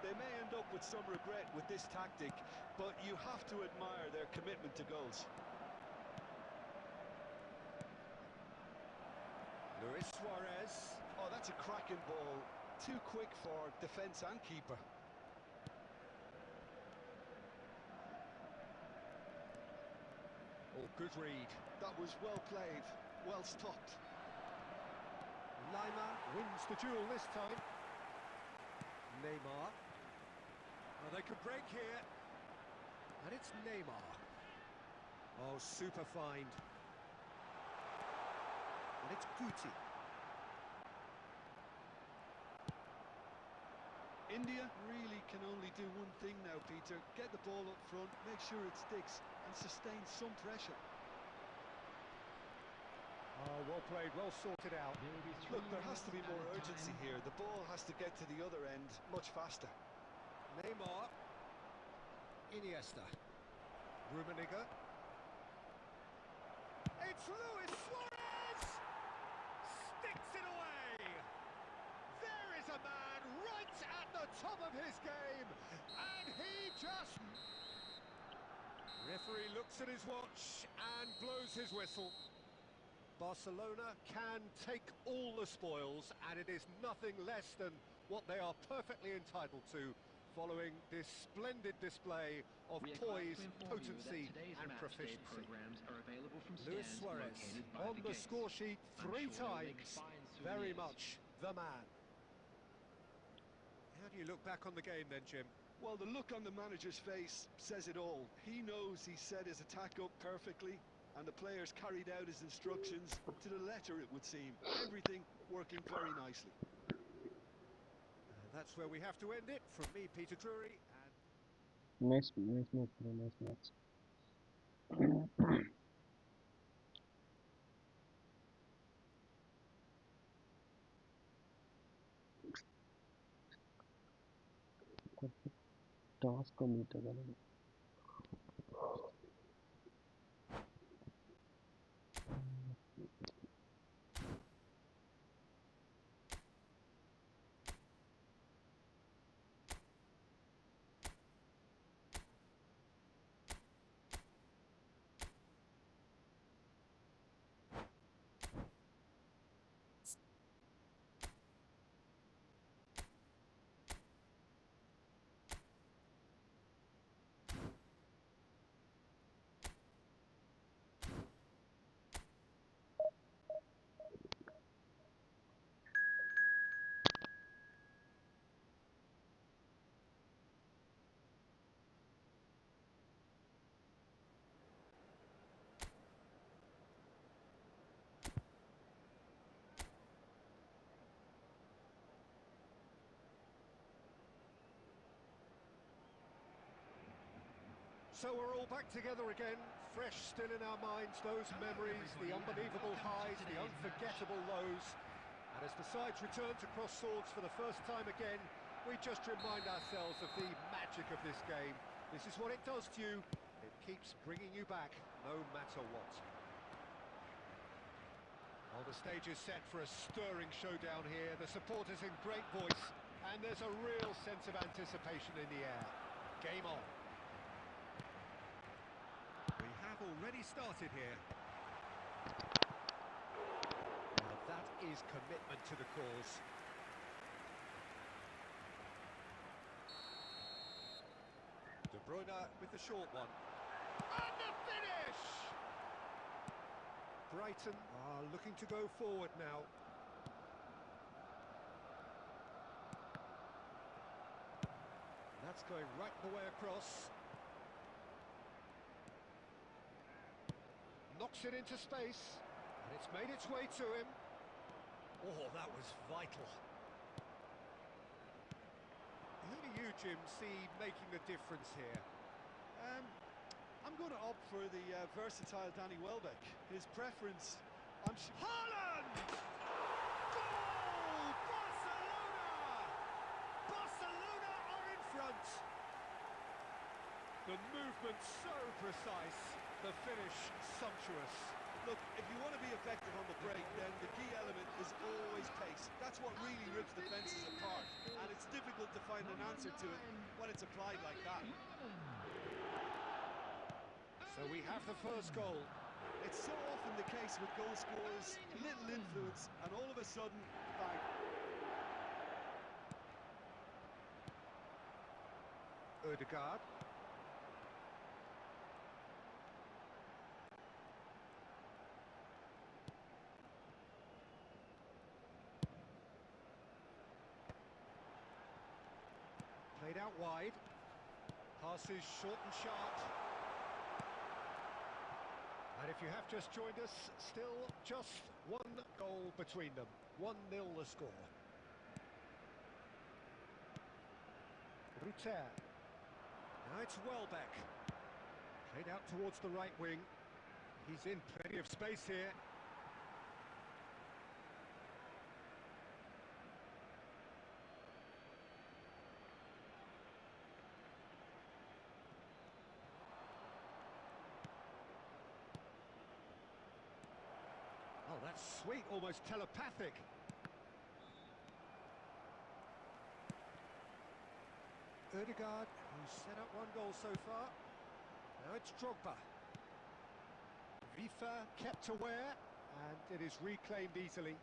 They may end up with some regret with this tactic, but you have to admire their commitment to goals. Luis Suarez. Oh, that's a cracking ball. Too quick for defence and keeper. Oh, good read. That was well played, well stopped. Lima wins the duel this time. Neymar. Oh, they could break here. And it's Neymar. Oh, super find. And it's Guti. India really can only do one thing now, Peter. Get the ball up front, make sure it sticks, and sustain some pressure. Oh, well played, well sorted out. There will be Look, 3 there has to be more minutes urgency added time. here. The ball has to get to the other end much faster. Neymar. Iniesta. Rummenigge. It's Luis Suarez! Sticks it away! There is a man right at the top of his game, and he just... Referee looks at his watch and blows his whistle. Barcelona can take all the spoils, and it is nothing less than what they are perfectly entitled to, following this splendid display of We are glad poise, to inform you that potency today's and match day proficiency. programs are available from Luis stands Suarez located by On the gates. score sheet I'm 3 sure they'll make times, fine very souvenirs. much the man. How do you look back on the game then, Jim? Well, the look on the manager's face says it all. He knows he set his attack up perfectly, and the players carried out his instructions to the letter, it would seem. Everything working very nicely. And that's where we have to end it. From me, Peter Drury, and Nice match, bro, nice match. Task complete. So we're all back together again, fresh still in our minds, those memories, the unbelievable highs, the unforgettable lows. And as the sides return to cross swords for the first time again, we just remind ourselves of the magic of this game. This is what it does to you. It keeps bringing you back, no matter what. Well, the stage is set for a stirring showdown here. The supporters in great voice, and there's a real sense of anticipation in the air. Game on. Already started here. Now that is commitment to the cause. De Bruyne with the short one. And the finish! Brighton are looking to go forward now. That's going right the way across. Knocks it into space, and it's made its way to him. Oh, that was vital. Who do you, Jim, see making the difference here? I'm going to opt for the versatile Danny Welbeck. His preference, Haaland! Goal! Barcelona! Barcelona are in front. The movement so precise. The finish sumptuous. Look, if you want to be effective on the break, then the key element is always pace. That's what really rips defences apart, and it's difficult to find an answer to it when it's applied like that. So we have the first goal. It's so often the case with goal scorers, little influence, and all of a sudden, bang. Ødegaard. Played out wide. Passes short and sharp. And if you have just joined us, still just one goal between them. 1-0 the score. Ruter. Now it's Welbeck. Played out towards the right wing. He's in plenty of space here. Oh, that's sweet, almost telepathic. Ødegaard, who's set up one goal so far. Now it's Drogba. Vifa kept aware, and it is reclaimed easily.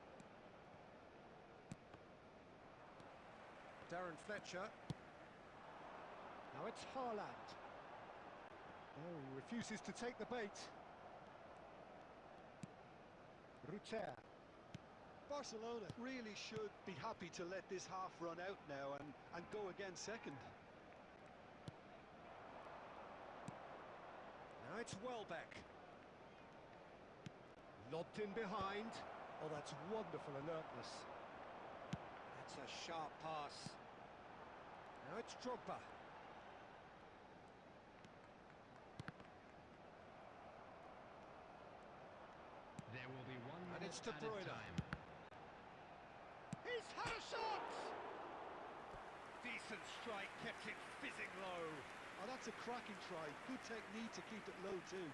Darren Fletcher. Now it's Haaland. Oh, he refuses to take the bait. Ruter. Barcelona really should be happy to let this half run out now and go again second. Now it's Welbeck. Lobbed in behind. Oh, that's wonderful alertness. That's a sharp pass. Now it's Drogba. There will be 1 minute And it's De Bruyne. time. He's had a shot! Decent strike, kept it fizzing low. Oh, that's a cracking try. Good technique to keep it low too.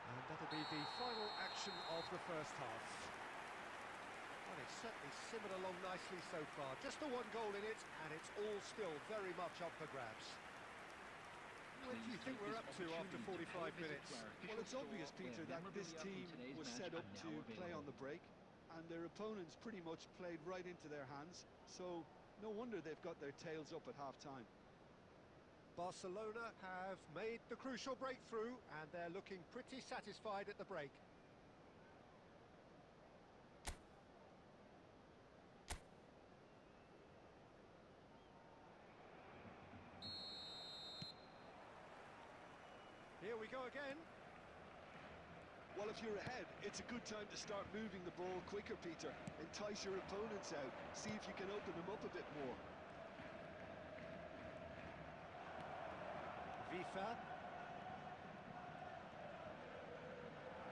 And that'll be the final action of the first half. Well, it's certainly simmered along nicely so far. Just the one goal in it, and it's all still very much up for grabs. What do you think we're up to after 45 minutes? Well, it's obvious, Peter, that this team was set up to play on the break, and their opponents pretty much played right into their hands, so no wonder they've got their tails up at half-time. Barcelona have made the crucial breakthrough, and they're looking pretty satisfied at the break. Here we go again. Well, if you're ahead, it's a good time to start moving the ball quicker, Peter. Entice your opponents out. See if you can open them up a bit more. Vifa.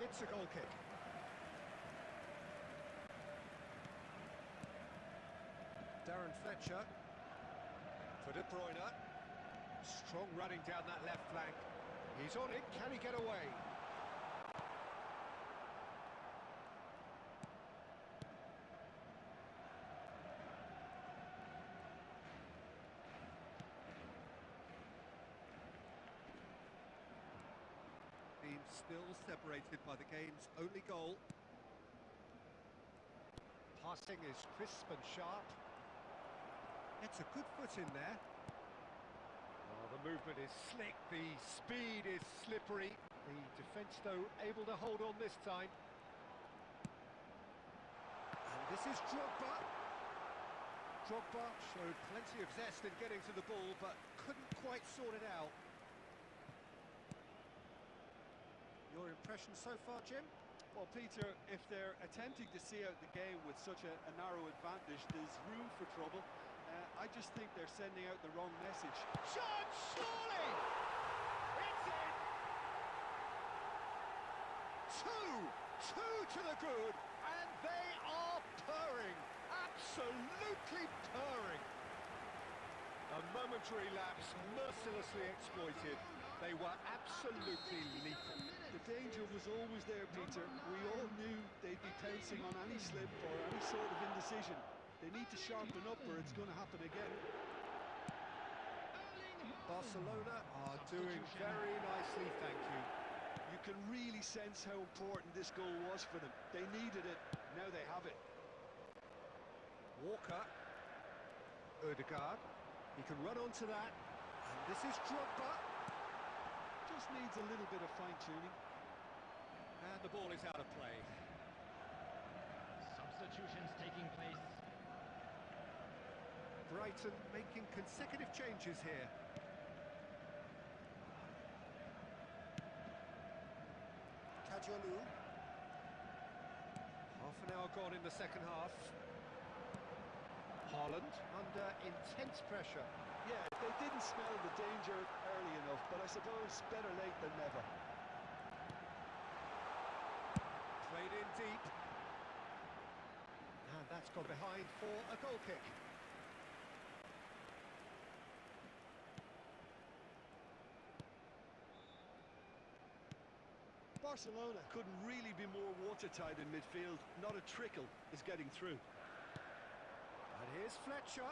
It's a goal kick. Darren Fletcher. For De Bruyne. Strong running down that left flank. He's on it. Can he get away? Being still separated by the game's only goal. Passing is crisp and sharp. It's a good foot in there. Oh, the movement is slick, the speed is slippery. The defence, though, able to hold on this time. And this is Drogba. Drogba showed plenty of zest in getting to the ball, but couldn't quite sort it out. Your impression so far, Jim? Well, Peter, if they're attempting to see out the game with such a narrow advantage, there's room for trouble. I just think they're sending out the wrong message. Shot, surely! It's in! Two to the good, and they are purring, absolutely purring. A momentary lapse, mercilessly exploited. They were absolutely lethal. The danger was always there, Peter. We all knew they'd be pouncing on any slip or any sort of indecision. They need to sharpen up or it's going to happen again. Barcelona are doing very nicely, thank you. You can really sense how important this goal was for them. They needed it, now they have it. Walker. Ødegaard. He can run onto that. And this is Drogba. Just needs a little bit of fine-tuning. And the ball is out of play. Substitutions taking place. Brighton making consecutive changes here. Kadiolu. Half an hour gone in the second half. Haaland under intense pressure. Yeah, they didn't smell the danger early enough, but I suppose better late than never. Played in deep. And that's gone behind for a goal kick. Barcelona couldn't really be more watertight in midfield. Not a trickle is getting through. And here's Fletcher.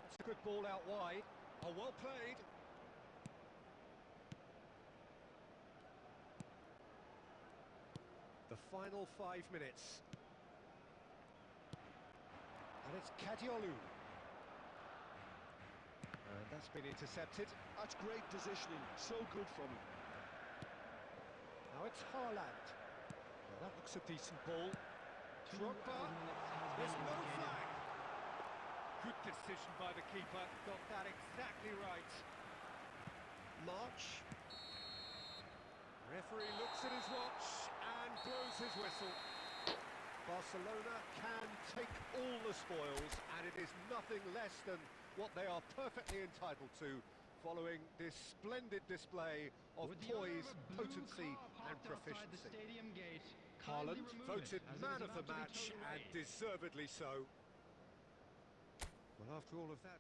That's a good ball out wide. Oh, well played. The final 5 minutes. And it's Kadiolu. And that's been intercepted. That's great positioning. So good from him. Now it's Haaland. Well, that looks a decent ball. Drogba. There's no flag. Good decision by the keeper. Got that exactly right. March. Referee looks at his watch and blows his whistle. Barcelona can take all the spoils, and it is nothing less than what they are perfectly entitled to, following this splendid display of poise, potency and proficiency. Haaland voted man of the match, and deservedly so. Well, after all of that...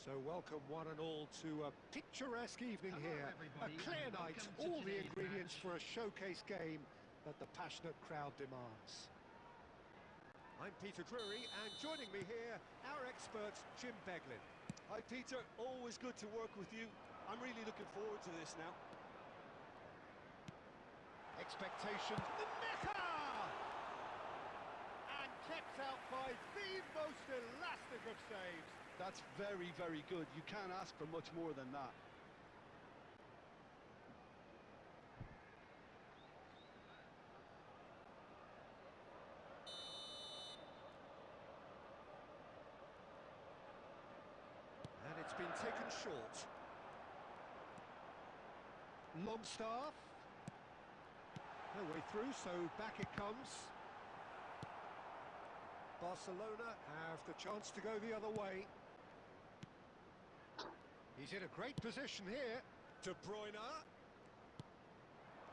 So welcome one and all to a picturesque evening here, a clear night, all the ingredients for a showcase game that the passionate crowd demands. I'm Peter Drury, and joining me here, our expert Jim Beglin. Hi Peter, always good to work with you. I'm really looking forward to this now. Expectations, the necker! And kept out by the most elastic of saves. That's very, very good. You can't ask for much more than that. And it's been taken short. Longstaff. No way through, so back it comes. Barcelona have the chance to go the other way. He's in a great position here. De Bruyne.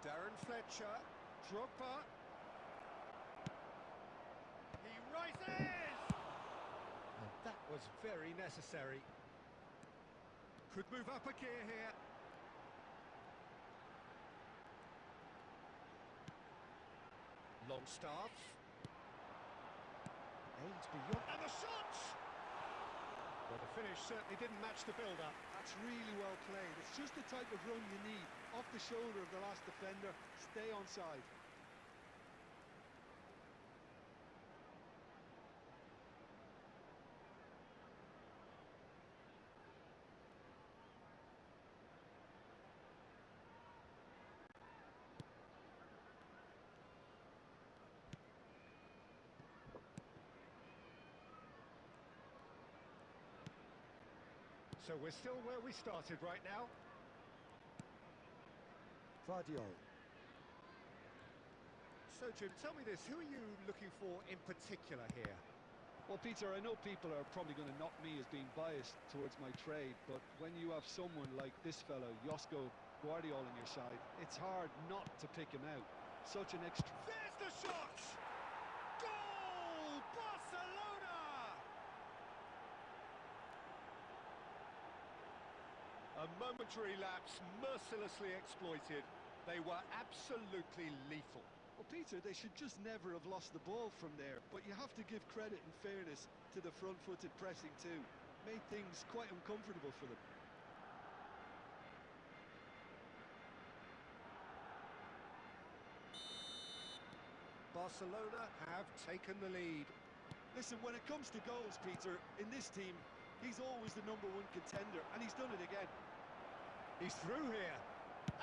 Darren Fletcher. Drogba. He rises! And that was very necessary. Could move up a gear here. Longstaff. Aims beyond. And the shot! Well, the finish certainly didn't match the build-up. That's really well played. It's just the type of run you need. Off the shoulder of the last defender, stay onside. So we're still where we started right now. Vardiol. So, Jim, tell me this, who are you looking for in particular here? Well, Peter, I know people are probably going to knock me as being biased towards my trade, but when you have someone like this fellow, Josko Guardiola, on your side, it's hard not to pick him out. Such an extra... There's the shot! Goal! Barcelona! A momentary lapse, mercilessly exploited. They were absolutely lethal. Well, Peter, they should just never have lost the ball from there, but you have to give credit and fairness to the front-footed pressing too. Made things quite uncomfortable for them. Barcelona have taken the lead. Listen, when it comes to goals, Peter, in this team, he's always the #1 contender, and he's done it again. He's through here,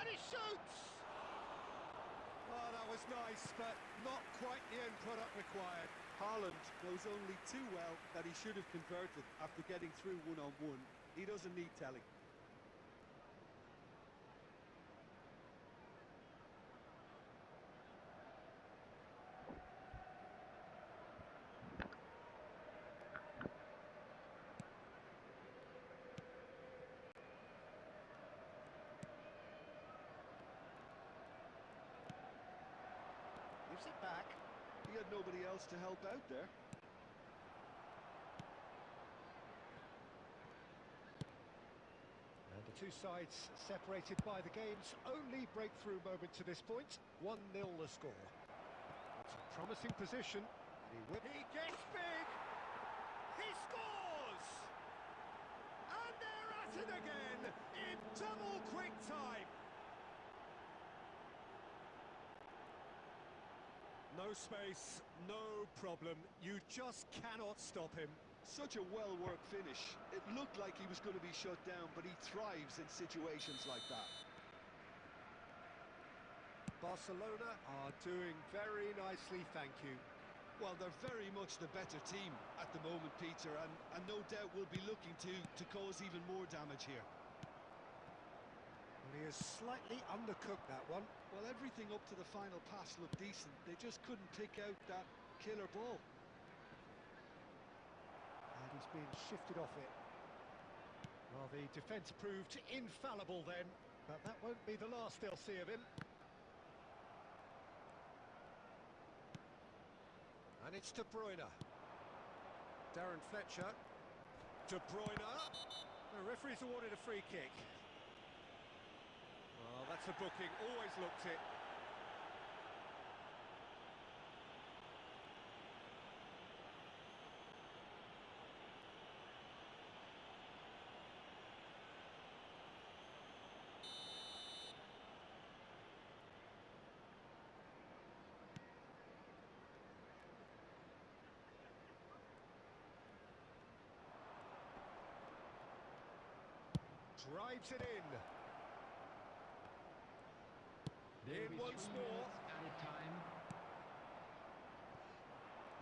and he shoots! Oh, that was nice, but not quite the end product required. Haaland knows only too well that he should have converted after getting through one-on-one. He doesn't need telling. Gives it back. He had nobody else to help out there. And the two sides separated by the game's only breakthrough moment to this point. 1-0 the score. It's a promising position. He gets big! He scores! No space, no problem. You just cannot stop him. Such a well-worked finish. It looked like he was going to be shut down, but he thrives in situations like that. Barcelona are doing very nicely, thank you. Well, they're very much the better team at the moment, Peter, and no doubt will be looking to cause even more damage here. Well, he has slightly undercooked that one. Well, everything up to the final pass looked decent. They just couldn't pick out that killer ball. And he's been shifted off it. Well, the defence proved infallible then, but that won't be the last they'll see of him. And it's De Bruyne. Darren Fletcher. De Bruyne. The referee's awarded a free kick. Well, that's a booking, always looked it. Drives it in. In once more. Added time.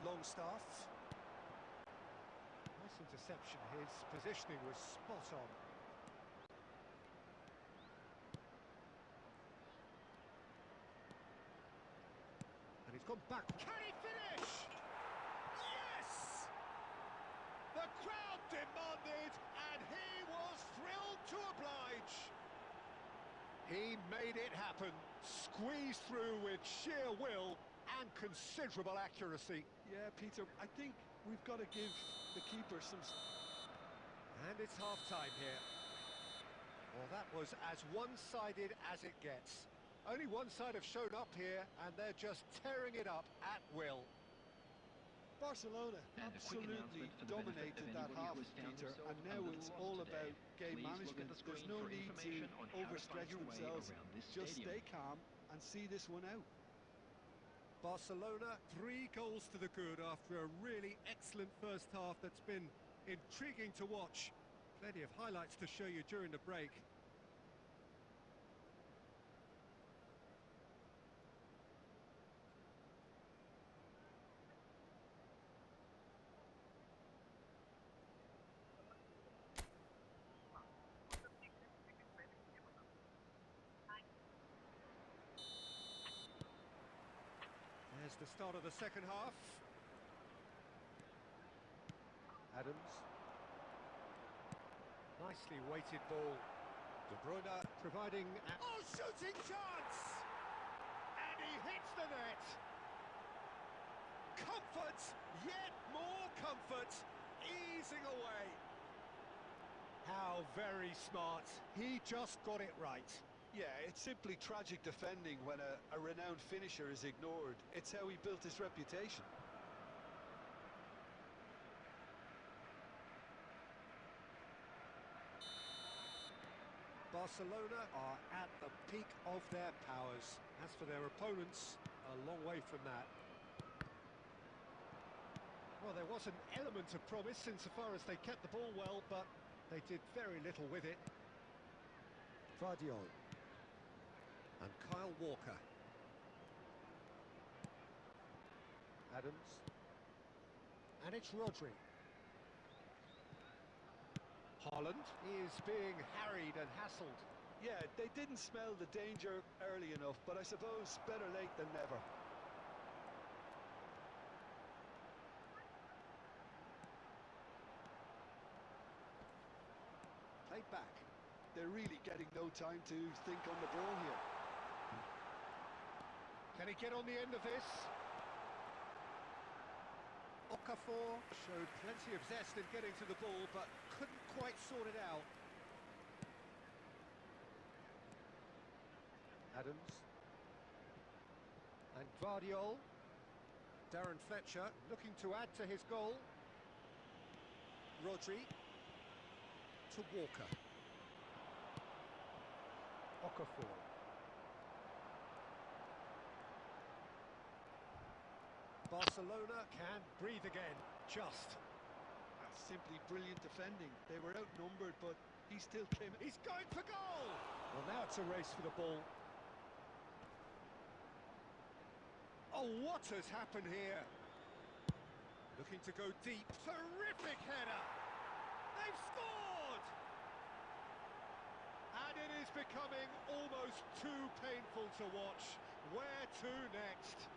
Longstaff. Nice interception. His positioning was spot on. And he's gone back. Can he finish? Yes! The crowd demanded, and he was thrilled to oblige. He made it happen, squeezed through with sheer will and considerable accuracy. Yeah, Peter, I think we've got to give the keeper some... And it's half-time here. Well, that was as one-sided as it gets. Only one side have shown up here, and they're just tearing it up at will. Barcelona And a quick absolutely announcement for the benefit dominated of that anybody half, who has found Peter, themselves and now it's underwater all today. about game Please look management. at the There's screen no for need to information on how to find overstretch your way themselves. around this Just stadium. stay calm and see this one out. Barcelona, 3 goals to the good after a really excellent first half that's been intriguing to watch. Plenty of highlights to show you during the break. There's the start of the second half. Adams. Nicely weighted ball. De Bruyne providing... Oh, shooting chance! And he hits the net! Comfort, yet more comfort, easing away. How very smart. He just got it right. Yeah, it's simply tragic defending when a renowned finisher is ignored. It's how he built his reputation. Barcelona are at the peak of their powers. As for their opponents, a long way from that. Well, there was an element of promise insofar as they kept the ball well, but they did very little with it. Vardiol. And Kyle Walker. Adams. And it's Rodri. Holland is being harried and hassled. Yeah, they didn't smell the danger early enough, but I suppose better late than never. Played back. They're really getting no time to think on the ball here. Can he get on the end of this? Okafor showed plenty of zest in getting to the ball, but couldn't quite sort it out. Adams. And Vardiol. Darren Fletcher looking to add to his goal. Rodri. To Walker. Okafor. Barcelona can breathe again, just. That's simply brilliant defending. They were outnumbered, but he still came. He's going for goal! Well, now it's a race for the ball. Oh, what has happened here? Looking to go deep. Terrific header! They've scored! And it is becoming almost too painful to watch. Where to next?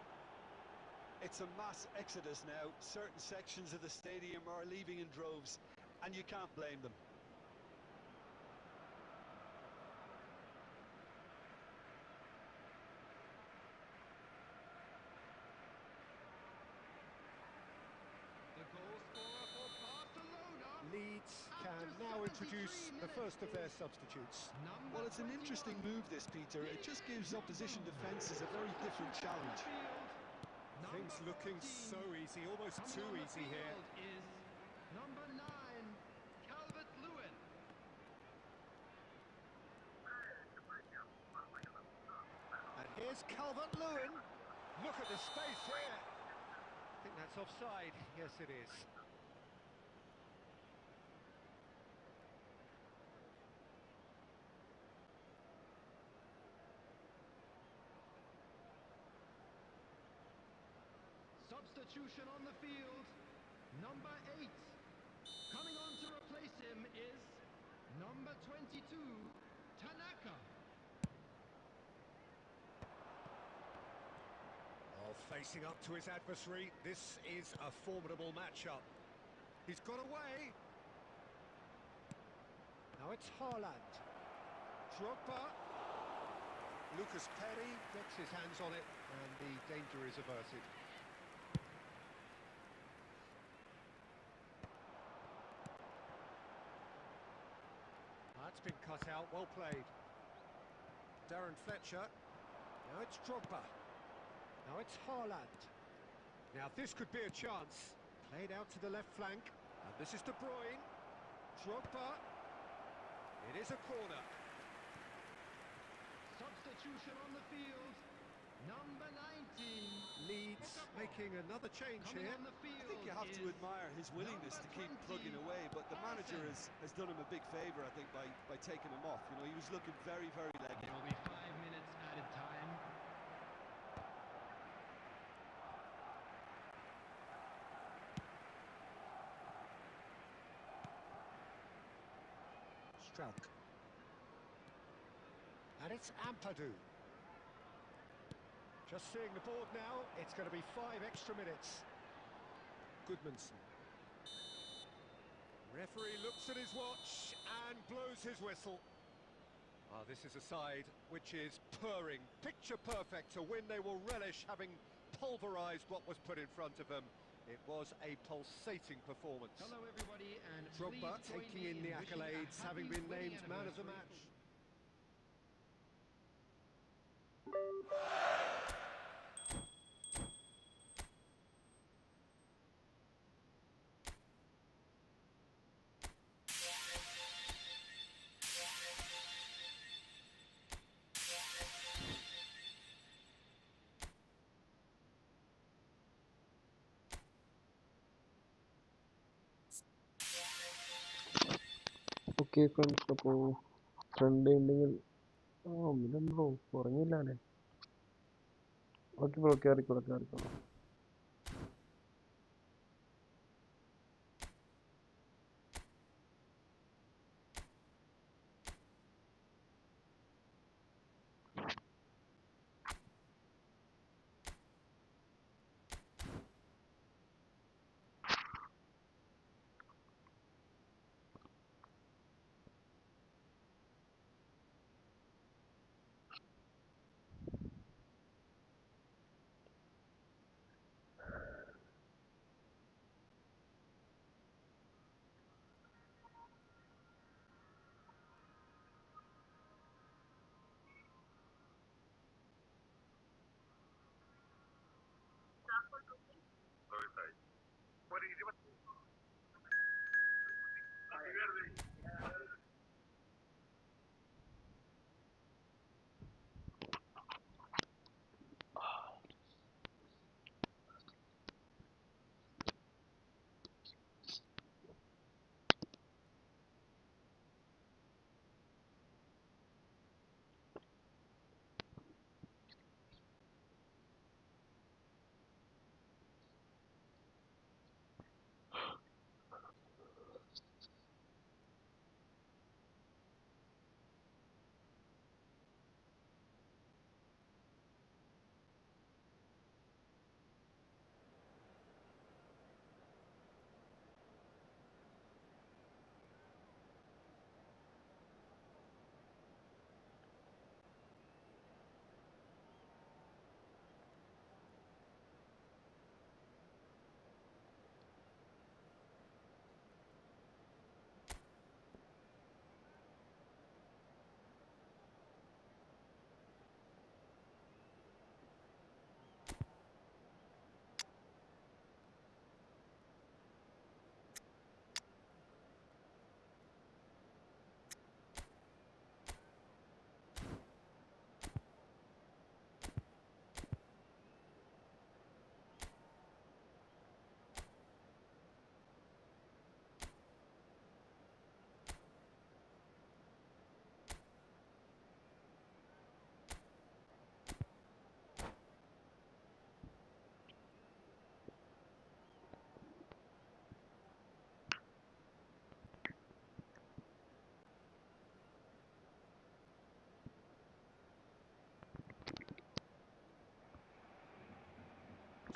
It's a mass exodus now. Certain sections of the stadium are leaving in droves, and you can't blame them. The goal scorer for Barcelona. Leeds can now introduce the first of their substitutes. Well, it's an interesting move, this, Peter. It just gives opposition defences a very different challenge. Things looking so easy, almost too easy here. Is number 9, Calvert-Lewin. And here's Calvert-Lewin. Look at the space here. I think that's offside. Yes, it is. Substitution on the field. Number 8. Coming on to replace him is number 22, Tanaka. Oh, facing up to his adversary, this is a formidable matchup. He's got away. Now it's Haaland. Drogba. Lucas Perry gets his hands on it, and the danger is averted. That's been cut out, well played. Darren Fletcher. Now it's Drogba. Now it's Haaland. Now this could be a chance. Played out to the left flank. And this is De Bruyne. Drogba. It is a corner. Substitution on the field. Number 19. Leeds making another change Coming here. on the field I think you have to is admire his willingness to keep plugging away, but the manager has done him a big favour, I think, by taking him off. You know, he was looking very, very leggy. There will be 5 minutes added time. Strauch. And it's Ampadu. Just seeing the board now, it's going to be 5 extra minutes. Goodmanson. Referee looks at his watch and blows his whistle. This is a side which is purring, picture perfect, a win they will relish, having pulverised what was put in front of them. It was a pulsating performance. Hello everybody, and Drogba please join taking me in the wishing a accolades, having happy been wedding named man of the anniversary. match. Okay friends, അപ്പോൾ friend ഉണ്ടെങ്കിൽ ഇതെന്തോ ഉറങ്ങിയില്ലാല്ലേ? Okay bro, കയറിക്കോളാം.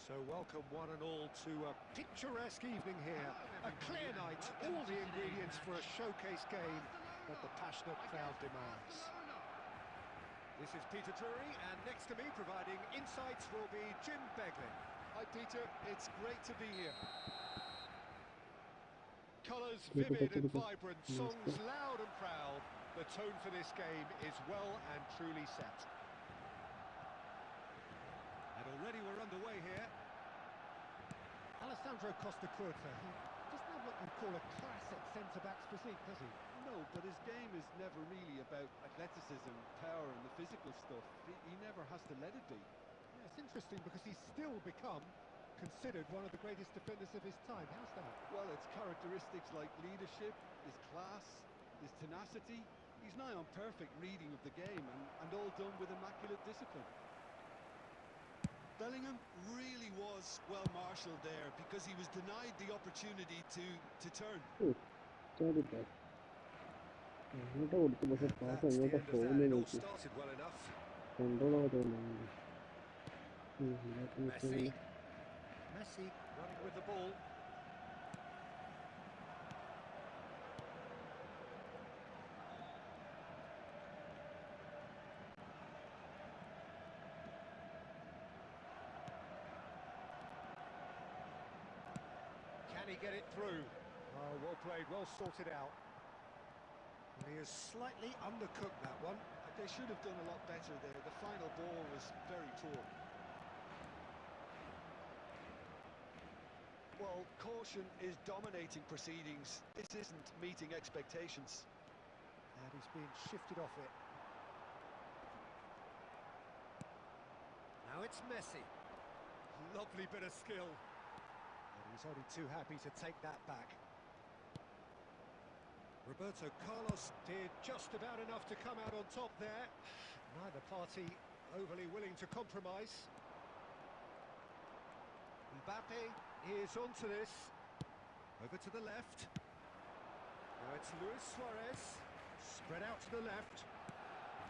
So welcome one and all to a picturesque evening here. A clear night, all the ingredients for a showcase game that the passionate crowd demands. This is Peter Drury, and next to me providing insights will be Jim Beglin. Hi Peter, it's great to be here. Colours vivid and vibrant, songs loud and proud. The tone for this game is well and truly set. And already we're underway here. Alessandro Costa Curta, he doesn't have what you'd call a classic centre-back's physique, does he? No, but his game is never really about athleticism, power and the physical stuff. He never has to let it be. Yeah, it's interesting because he's still become considered one of the greatest defenders of his time. How's that? Well, it's characteristics like leadership, his class, his tenacity. He's nigh on perfect reading of the game and all done with immaculate discipline. Bellingham really was well marshalled there because he was denied the opportunity to turn. That's the end of that. It all started well enough. Messi running with the ball. Can he get it through? Oh, well played, well sorted out. Well, he has slightly undercooked that one. They should have done a lot better there. The final ball was very poor. Well, caution is dominating proceedings. This isn't meeting expectations. And he's being shifted off it. Now it's Messi. Lovely bit of skill. And he's only too happy to take that back. Roberto Carlos did just about enough to come out on top there. Neither party overly willing to compromise. Mbappe is onto this. Over to the left. Now it's Luis Suarez. Spread out to the left.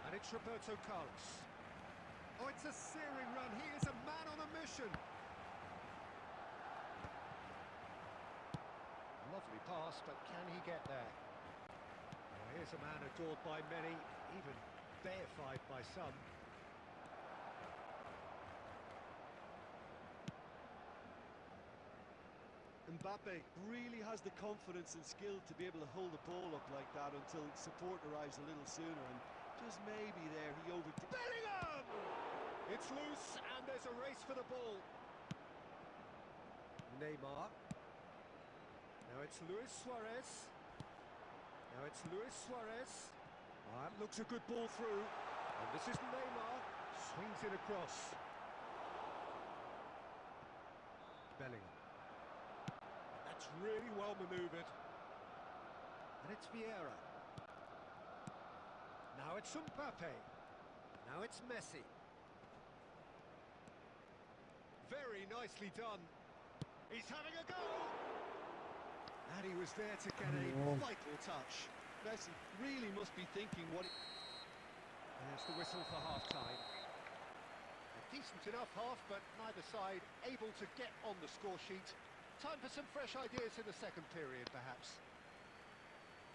And it's Roberto Carlos. Oh, it's a searing run. He is a man on a mission. Lovely pass, but can he get there? Here's a man adored by many, even deified by some. Mbappe really has the confidence and skill to be able to hold the ball up like that until support arrives a little sooner, and just maybe there he overdid. Bellingham! It's loose and there's a race for the ball. Neymar. Now it's Luis Suarez. Now it's Luis Suarez. That looks a good ball through. And this is Neymar. Swings it across. Bellingham. That's really well manoeuvred. And it's Vieira. Now it's Mbappe. Now it's Messi. Very nicely done. He's having a go. And he was there to get a vital touch. Messi really must be thinking what... There's the whistle for half-time. A decent enough half, but neither side able to get on the score sheet. Time for some fresh ideas in the second period, perhaps.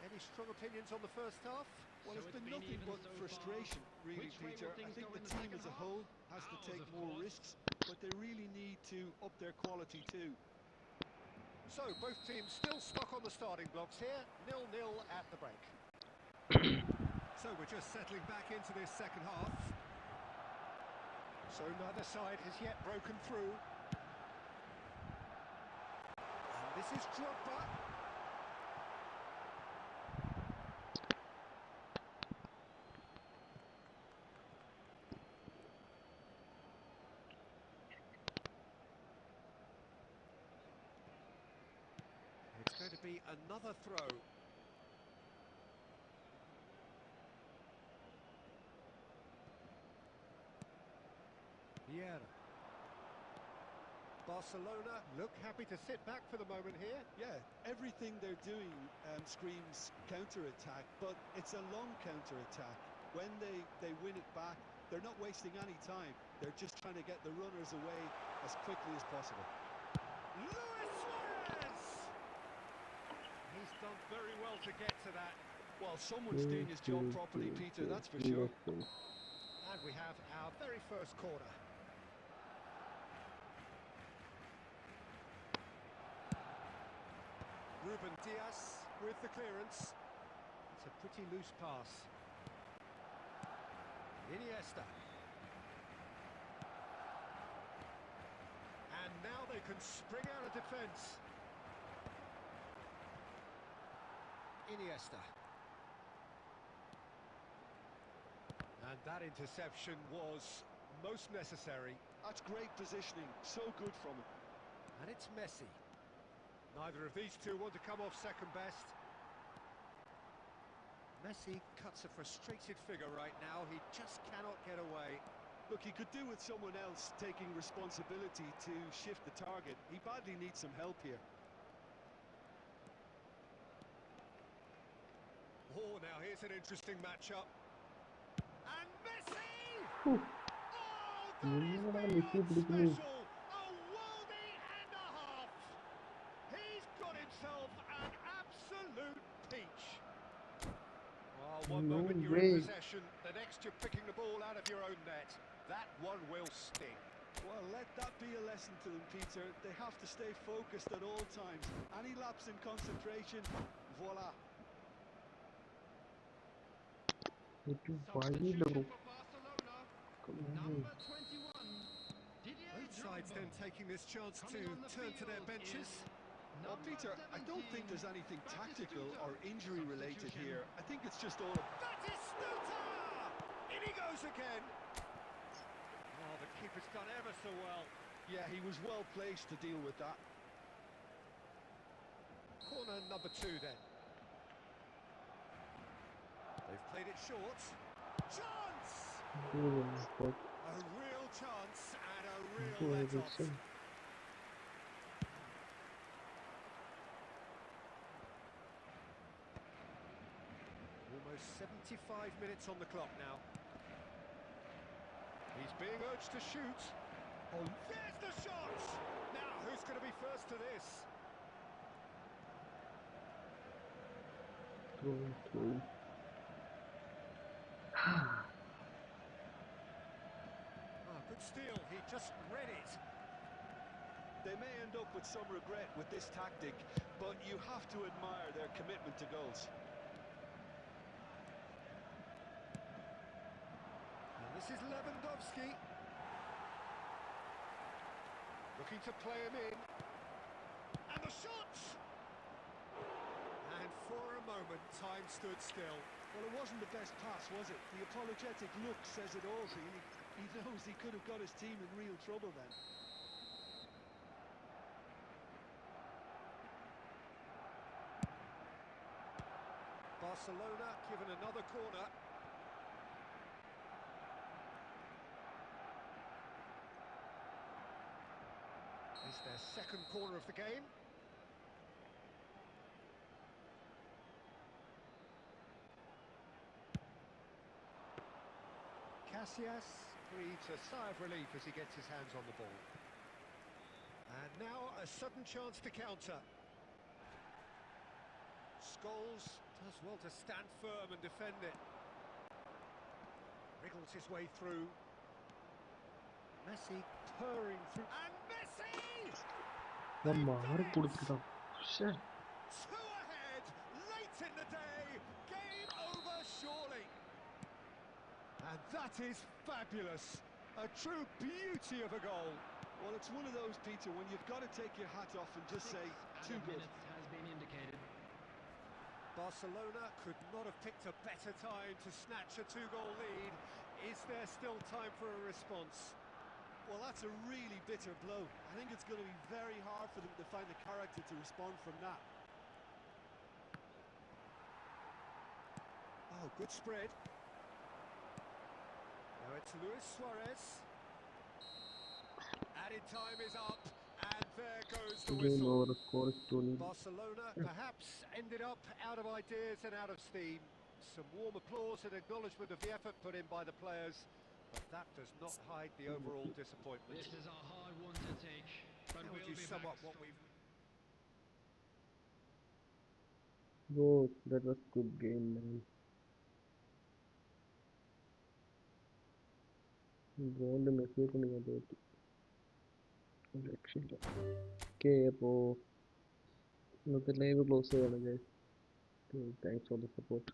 Any strong opinions on the first half? Well, it's been nothing but frustration, really, Peter. I think the team as a whole has to take more risks, but they really need to up their quality too. So, both teams still stuck on the starting blocks here, 0-0 at the break. So we're just settling back into this second half. So neither side has yet broken through. And this is Drogba. It's going to be another throw. Vieira. Barcelona look happy to sit back for the moment here. Yeah, everything they're doing screams counter-attack, but it's a long counter-attack. When they win it back, They're not wasting any time. They're just trying to get the runners away as quickly as possible. Luis Suarez! He's done very well to get to that. Well, someone's doing his job properly, Peter, that's for sure. And we have our very first corner. Ruben Diaz with the clearance. It's a pretty loose pass. Iniesta. And now they can spring out of defence. Iniesta. And that interception was most necessary. That's great positioning, so good from him. And it's Messi. Neither of these two want to come off second best. Messi cuts a frustrated figure right now. He just cannot get away. Look, he could do with someone else taking responsibility to shift the target. He badly needs some help here. Oh, now here's an interesting matchup. And Messi! Ooh. Oh, that is beyond special! A worldie and a half! He's got himself an absolute peach. Oh, one moment you're in possession, the next you're picking the ball out of your own net. That one will sting. Well, let that be a lesson to them, Peter. They have to stay focused at all times. Any lapse in concentration, voila. Substitution for Barcelona. Number 21. Both sides then taking this chance to turn to their benches. Well, Peter, I don't think there's anything tactical or injury-related here. I think it's just all... Batistuta! In he goes again. Oh, the keeper's done ever so well. Yeah, he was well placed to deal with that. Corner number 2 then. They've played it short. Chance! A real chance and a real let-off. Almost 75 minutes on the clock now. He's being urged to shoot. Oh, there's the shot! Now, who's going to be first to this? Oh, good steal. He just read it. They may end up with some regret with this tactic, but you have to admire their commitment to goals. And this is Lewandowski. Looking to play him in. And the shot! And for a moment, time stood still. Well, it wasn't the best pass, was it? The apologetic look says it all, really. He knows he could have got his team in real trouble then. Barcelona given another corner. It's their second corner of the game. Casillas breathes a sigh of relief as he gets his hands on the ball. And now a sudden chance to counter. Scholes does well to stand firm and defend it. Wriggles his way through. Messi purring through. And Messi! Two ahead, late in the day. Game over surely. And that is fabulous. A true beauty of a goal. Well, it's one of those, Peter, when you've got to take your hat off and just say, too good. Has been indicated. Barcelona could not have picked a better time to snatch a 2-goal lead. Is there still time for a response? Well, that's a really bitter blow. I think it's going to be very hard for them to find the character to respond from that. Oh, good spread. Now it's Luis Suarez. Added time is up, and there goes the whistle. Barcelona perhaps ended up out of ideas and out of steam. Some warm applause and acknowledgement of the effort put in by the players, But that does not hide the overall disappointment. This is a hard one to take, but How would we'll you be sum back up what we've... Bro, that was good game, man. ഗോളിൻ്റെ message കൊണ്ട് ഞാൻ തോറ്റു. രക്ഷയില്ല. Okay, അപ്പോൾ ഇന്നത്തെ live close ചെയ്യാണ് guys. Thanks for the support.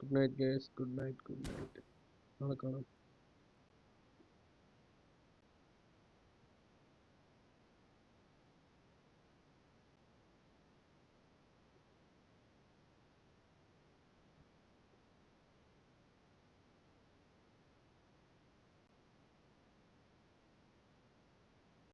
Good night guys, good night. നാളെ കാണാം.